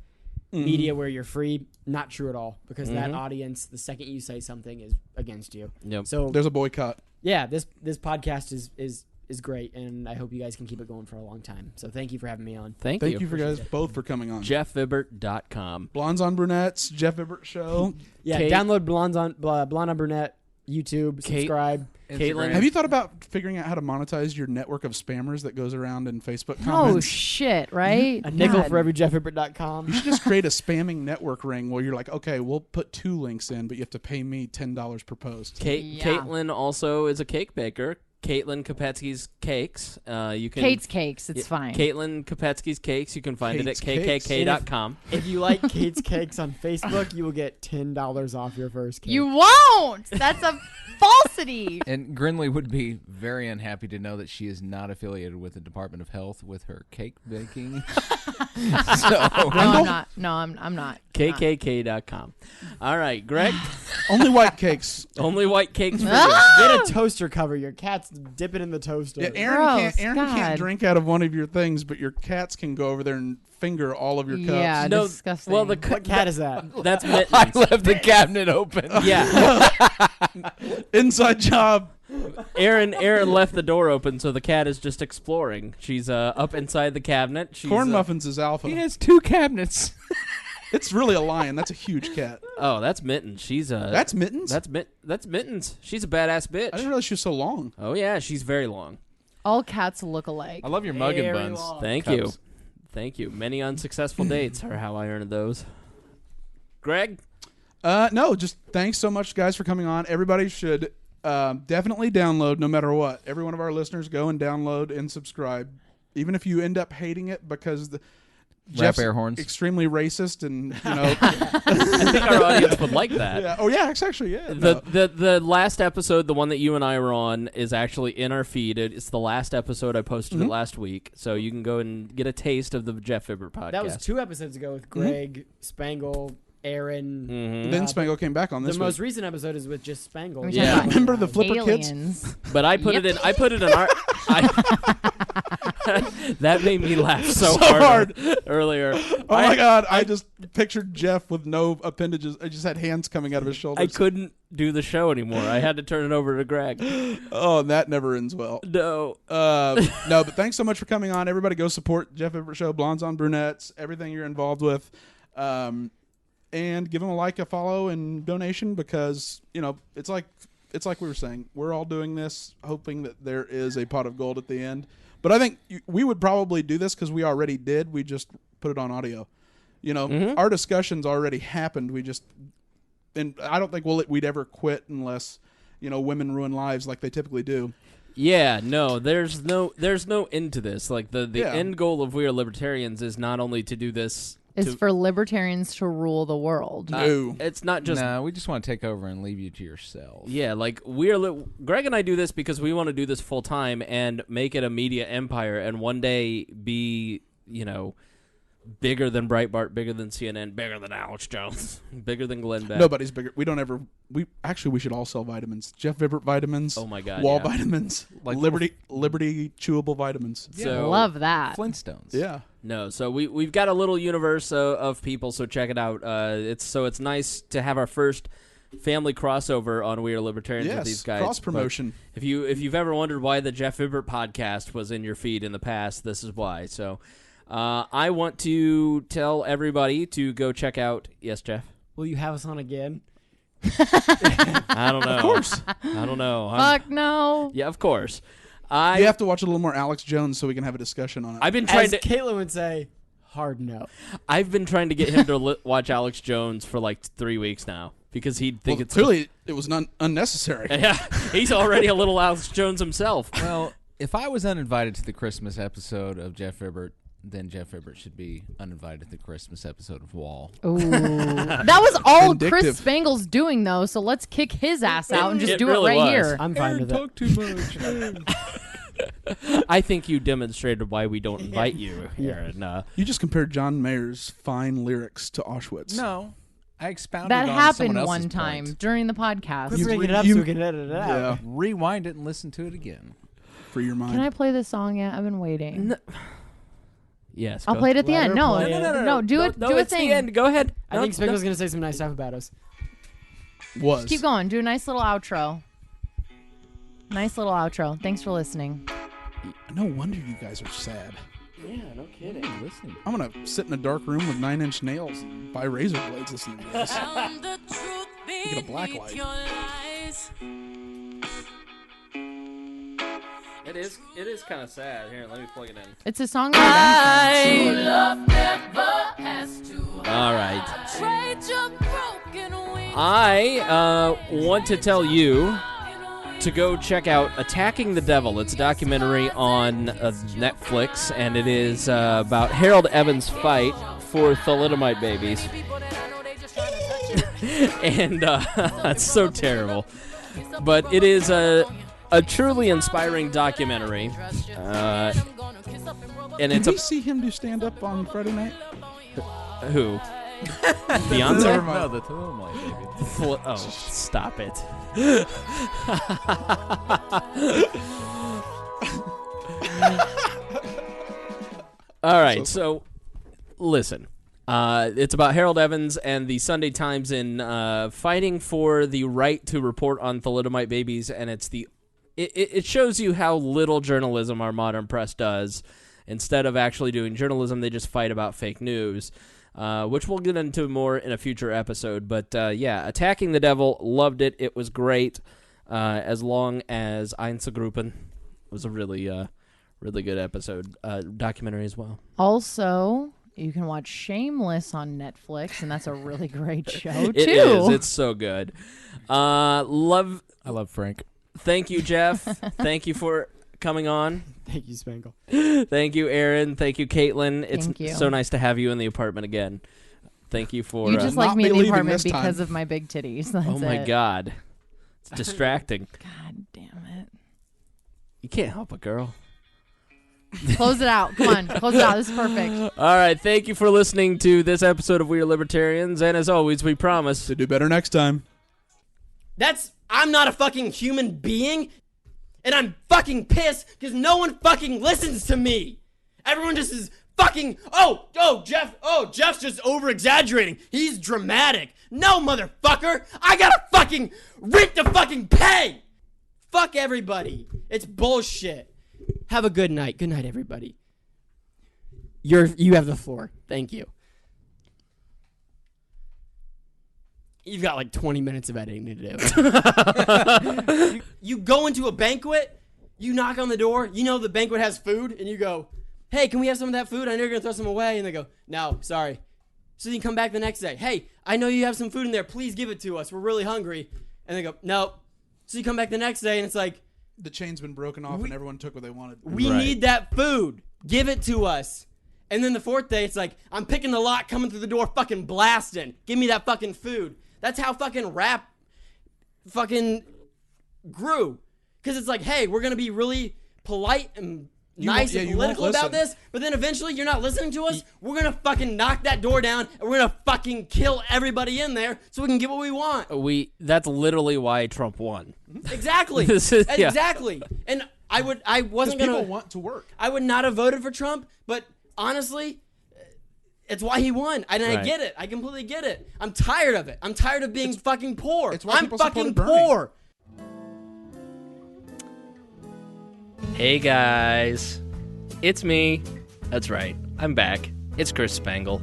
media where you're free. Not true at all because that audience, the second you say something, is against you. Yep. So There's a boycott. yeah, this podcast is great, and I hope you guys can keep it going for a long time. So thank you for having me on. Thank Thank you for guys both for coming on. JeffVibbert.com. Blondes on Brunettes, Jeff Vibbert Show. Yeah, Kate- download Blonde on Brunette, YouTube, Kate- subscribe. Kaitlyn. Have you thought about figuring out how to monetize your network of spammers that goes around in Facebook Oh comments? shit! Right? A nickel God. for every JeffVibbert.com. You should just create a spamming network ring where you're like, okay, we'll put 2 links in, but you have to pay me $10 per post. Yeah. Kaitlyn also is a cake baker. Kaitlyn Kopetski's Cakes. You can Kate's Cakes. It's fine. Kaitlyn Kopetski's Cakes. You can find Kate's it Cakes. at kkk.com. If you like Kate's Cakes on Facebook, you will get $10 off your first cake. You won't. That's a falsity. And Grinley would be very unhappy to know that she is not affiliated with the Department of Health with her cake baking. So No, I'm not. No, I'm not. kkk.com. All right, Greg. Only white cakes. Only white cakes for you. Ah! Get a toaster cover. Your cat's dipping in the toaster. Yeah, Gross, Aaron God. can't drink out of one of your things, but your cats can go over there and finger all of your cups. Yeah, No, disgusting. well, What cat is that? That's I Mittens. left the cabinet open. Yeah. Inside job. Aaron left the door open, so the cat is just exploring. She's up inside the cabinet. She's, Corn Muffins is alpha. He has 2 cabinets. It's really a lion. That's a huge cat. Oh, that's Mittens. She's That's Mittens? That's Mittens. She's a badass bitch. I didn't realize she was so long. Oh yeah, she's very long. all cats look alike. I love your mug and Very buns. long. Thank Cups. you. Thank you. Many unsuccessful dates are how I earned those. Greg? No, just thanks so much, guys, for coming on. Everybody should definitely download, no matter what. Every one of our listeners, go and download and subscribe. Even if you end up hating it because Jeff's air horns. extremely racist and, I think our audience would like that. yeah. Oh, yeah, it's actually, yeah. The last episode, the one that you and I were on, is actually in our feed. It's the last episode. I posted it last week, so you can go and get a taste of the Jeff Vibbert podcast. That was 2 episodes ago with Greg, Spangle, Aaron. Then Spangle came back on The this most week. recent episode is with just Spangle. We Yeah. talk about Remember the Flipper kids? aliens. But I put it in. I put it in our. That made me laugh so hard earlier. Oh, my God. I just pictured Jeff with no appendages. I just had hands coming out of his shoulders. I couldn't do the show anymore. I had to turn it over to Greg. Oh, that never ends well. No. No, but thanks so much for coming on. Everybody go support Jeff Vibbert Show, Blondes on Brunettes, everything you're involved with. And give them a like, a follow, and donation because, it's like we were saying. We're all doing this hoping that there is a pot of gold at the end. But I think we would probably do this because we already did. We just put it on audio. Our discussions already happened. And I don't think we'd ever quit unless, women ruin lives like they typically do. Yeah, no, there's no end to this. Like the Yeah. end goal of We Are Libertarians is not only to do this. Is for libertarians to rule the world. No. It's not just. No, we just want to take over and leave you to yourself. Yeah, like Greg and I do this because we want to do this full time and make it a media empire, and one day be bigger than Breitbart, bigger than CNN, bigger than Alex Jones, bigger than Glenn Beck. Nobody's bigger. We don't ever. We should all sell vitamins. Jeff Vibbert vitamins. Oh my God, Wall yeah. vitamins. Like Liberty chewable vitamins. So Love that. Flintstones. Yeah. no, so we've got a little universe of people. So check it out. It's nice to have our first family crossover on We Are Libertarians with these guys. Cross promotion. But if you've ever wondered why the Jeff Vibbert podcast was in your feed in the past, this is why. So I want to tell everybody to go check out. Yes, Jeff. Will you have us on again? I don't know. Of course. I don't know. Fuck no. Yeah, of course. You have to watch a little more Alex Jones so we can have a discussion on it. I've been trying As to. Kaitlyn would say, Hard no. I've been trying to get him to watch Alex Jones for like 3 weeks now because he'd think it's clearly it was unnecessary. Yeah, he's already a little Alex Jones himself. Well, if I was uninvited to the Christmas episode of Jeff Vibbert, then Jeff Vibbert should be uninvited to the Christmas episode of Wall. Ooh. That was all Chris Vindictive. Spangle's doing, though, so let's kick his ass out and just It do really it right was. here. I'm fine with it. Talk too much. I think you demonstrated why we don't invite you here. And, You just compared John Mayer's fine lyrics to Auschwitz. No, I expounded That on happened someone else's one time point. during the podcast. Quit bringing it up so we can edit it out. Yeah, Rewind it and listen to it again. for your mind. Can I play this song yet? I've been waiting. yes, I'll go. play it at the Let end. her No, play it. no, do it. No, do a it's thing. the end. Go ahead. I think Spangle's going to say some nice stuff about us. Was Keep going. Do a nice little outro. Nice little outro. Thanks for listening. No wonder you guys are sad. Yeah, no kidding. Listen. I'm gonna sit in a dark room with 9-inch nails and buy razor blades listening to this. Get a black light. It is kind of sad. Here, let me plug it in. It's a song. All All right. I want to tell you to go check out Attacking the Devil. It's a documentary on Netflix, and it is about Harold Evans' fight for thalidomide babies. And it's so terrible. But it is a truly inspiring documentary. And Did it's we see him do stand-up on Friday night? Who? Never Beyonce? mind. No, the Thalidomide baby. Oh, stop it. All right, so listen. It's about Harold Evans and the Sunday Times in fighting for the right to report on thalidomide babies, and it shows you how little journalism our modern press does. Instead of actually doing journalism, they just fight about fake news. Which we'll get into more in a future episode. But, yeah, Attacking the Devil, loved it. It was great, as long as Einzelgruppen was a really good episode, documentary as well. Also, you can watch Shameless on Netflix, and that's a really great show, too. It is. It's so good. I love Frank. Thank you, Jeff. Thank you for coming on. Thank you, Spangle. Thank you, Aaron. Thank you, Caitlin. It's Thank you. so nice to have you in the apartment again. Thank you for... You just not like me be in the leaving apartment this time. because of my big titties. That's oh, my it. God. It's distracting. God damn it. You can't help it, girl. Close it out. Come on. Close it out. This is perfect. All right. Thank you for listening to this episode of We Are Libertarians. And as always, we promise To do better next time. I'm not a fucking human being, and I'm fucking pissed because no one fucking listens to me. Everyone just is fucking, Jeff's just over-exaggerating. He's dramatic. No, motherfucker. I gotta fucking rent to fucking pay. Fuck everybody. It's bullshit. Have a good night. Good night, everybody. You have the floor. Thank you. You've got like 20 minutes of editing to do. you go into a banquet, you knock on the door, you know the banquet has food, and you go, hey, can we have some of that food? I know you're going to throw some away. And they go, no, sorry. So then you come back the next day. Hey, I know you have some food in there. Please give it to us. We're really hungry. And they go, no. So you come back the next day, and it's like, The chain's been broken off and everyone took what they wanted. we Right. need that food. Give it to us. And then the fourth day, it's like, I'm picking the lock, coming through the door, fucking blasting. Give me that fucking food. That's how fucking rap fucking grew. Because it's like, hey, we're going to be really polite and nice and you won't political about listen. this, but then eventually you're not listening to us. We're going to fucking knock that door down, and we're going to fucking kill everybody in there so we can get what we want. That's literally why Trump won. Exactly. This is- yeah. Exactly. And I wasn't Because going people want to work. I would not have voted for Trump, but honestly, it's why he won. And I Right. get it. I completely get it. I'm tired of it. I'm tired of being fucking poor. it's why I'm people fucking supported Bernie. poor. Hey, guys. It's me. That's right. I'm back. It's Chris Spangle.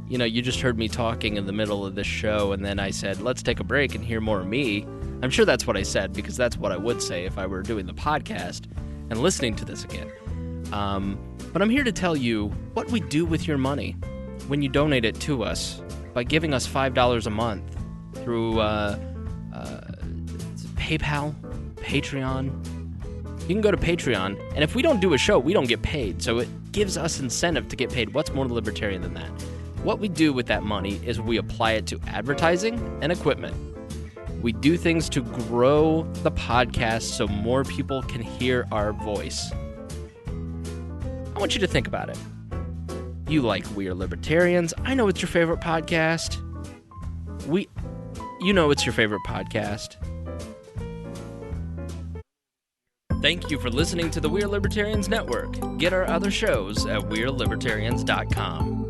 You know, you just heard me talking in the middle of this show, and then I said, let's take a break and hear more of me. I'm sure that's what I said, because that's what I would say if I were doing the podcast and listening to this again. But I'm here to tell you what we do with your money when you donate it to us by giving us $5 a month through PayPal, Patreon. You can go to Patreon, and if we don't do a show, we don't get paid, so it gives us incentive to get paid. What's more libertarian than that? What we do with that money is we apply it to advertising and equipment. We do things to grow the podcast so more people can hear our voice. I want you to think about it. You like We Are Libertarians. I know it's your favorite podcast. You know it's your favorite podcast. Thank you for listening to the We Are Libertarians Network. Get our other shows at wearelibertarians.com.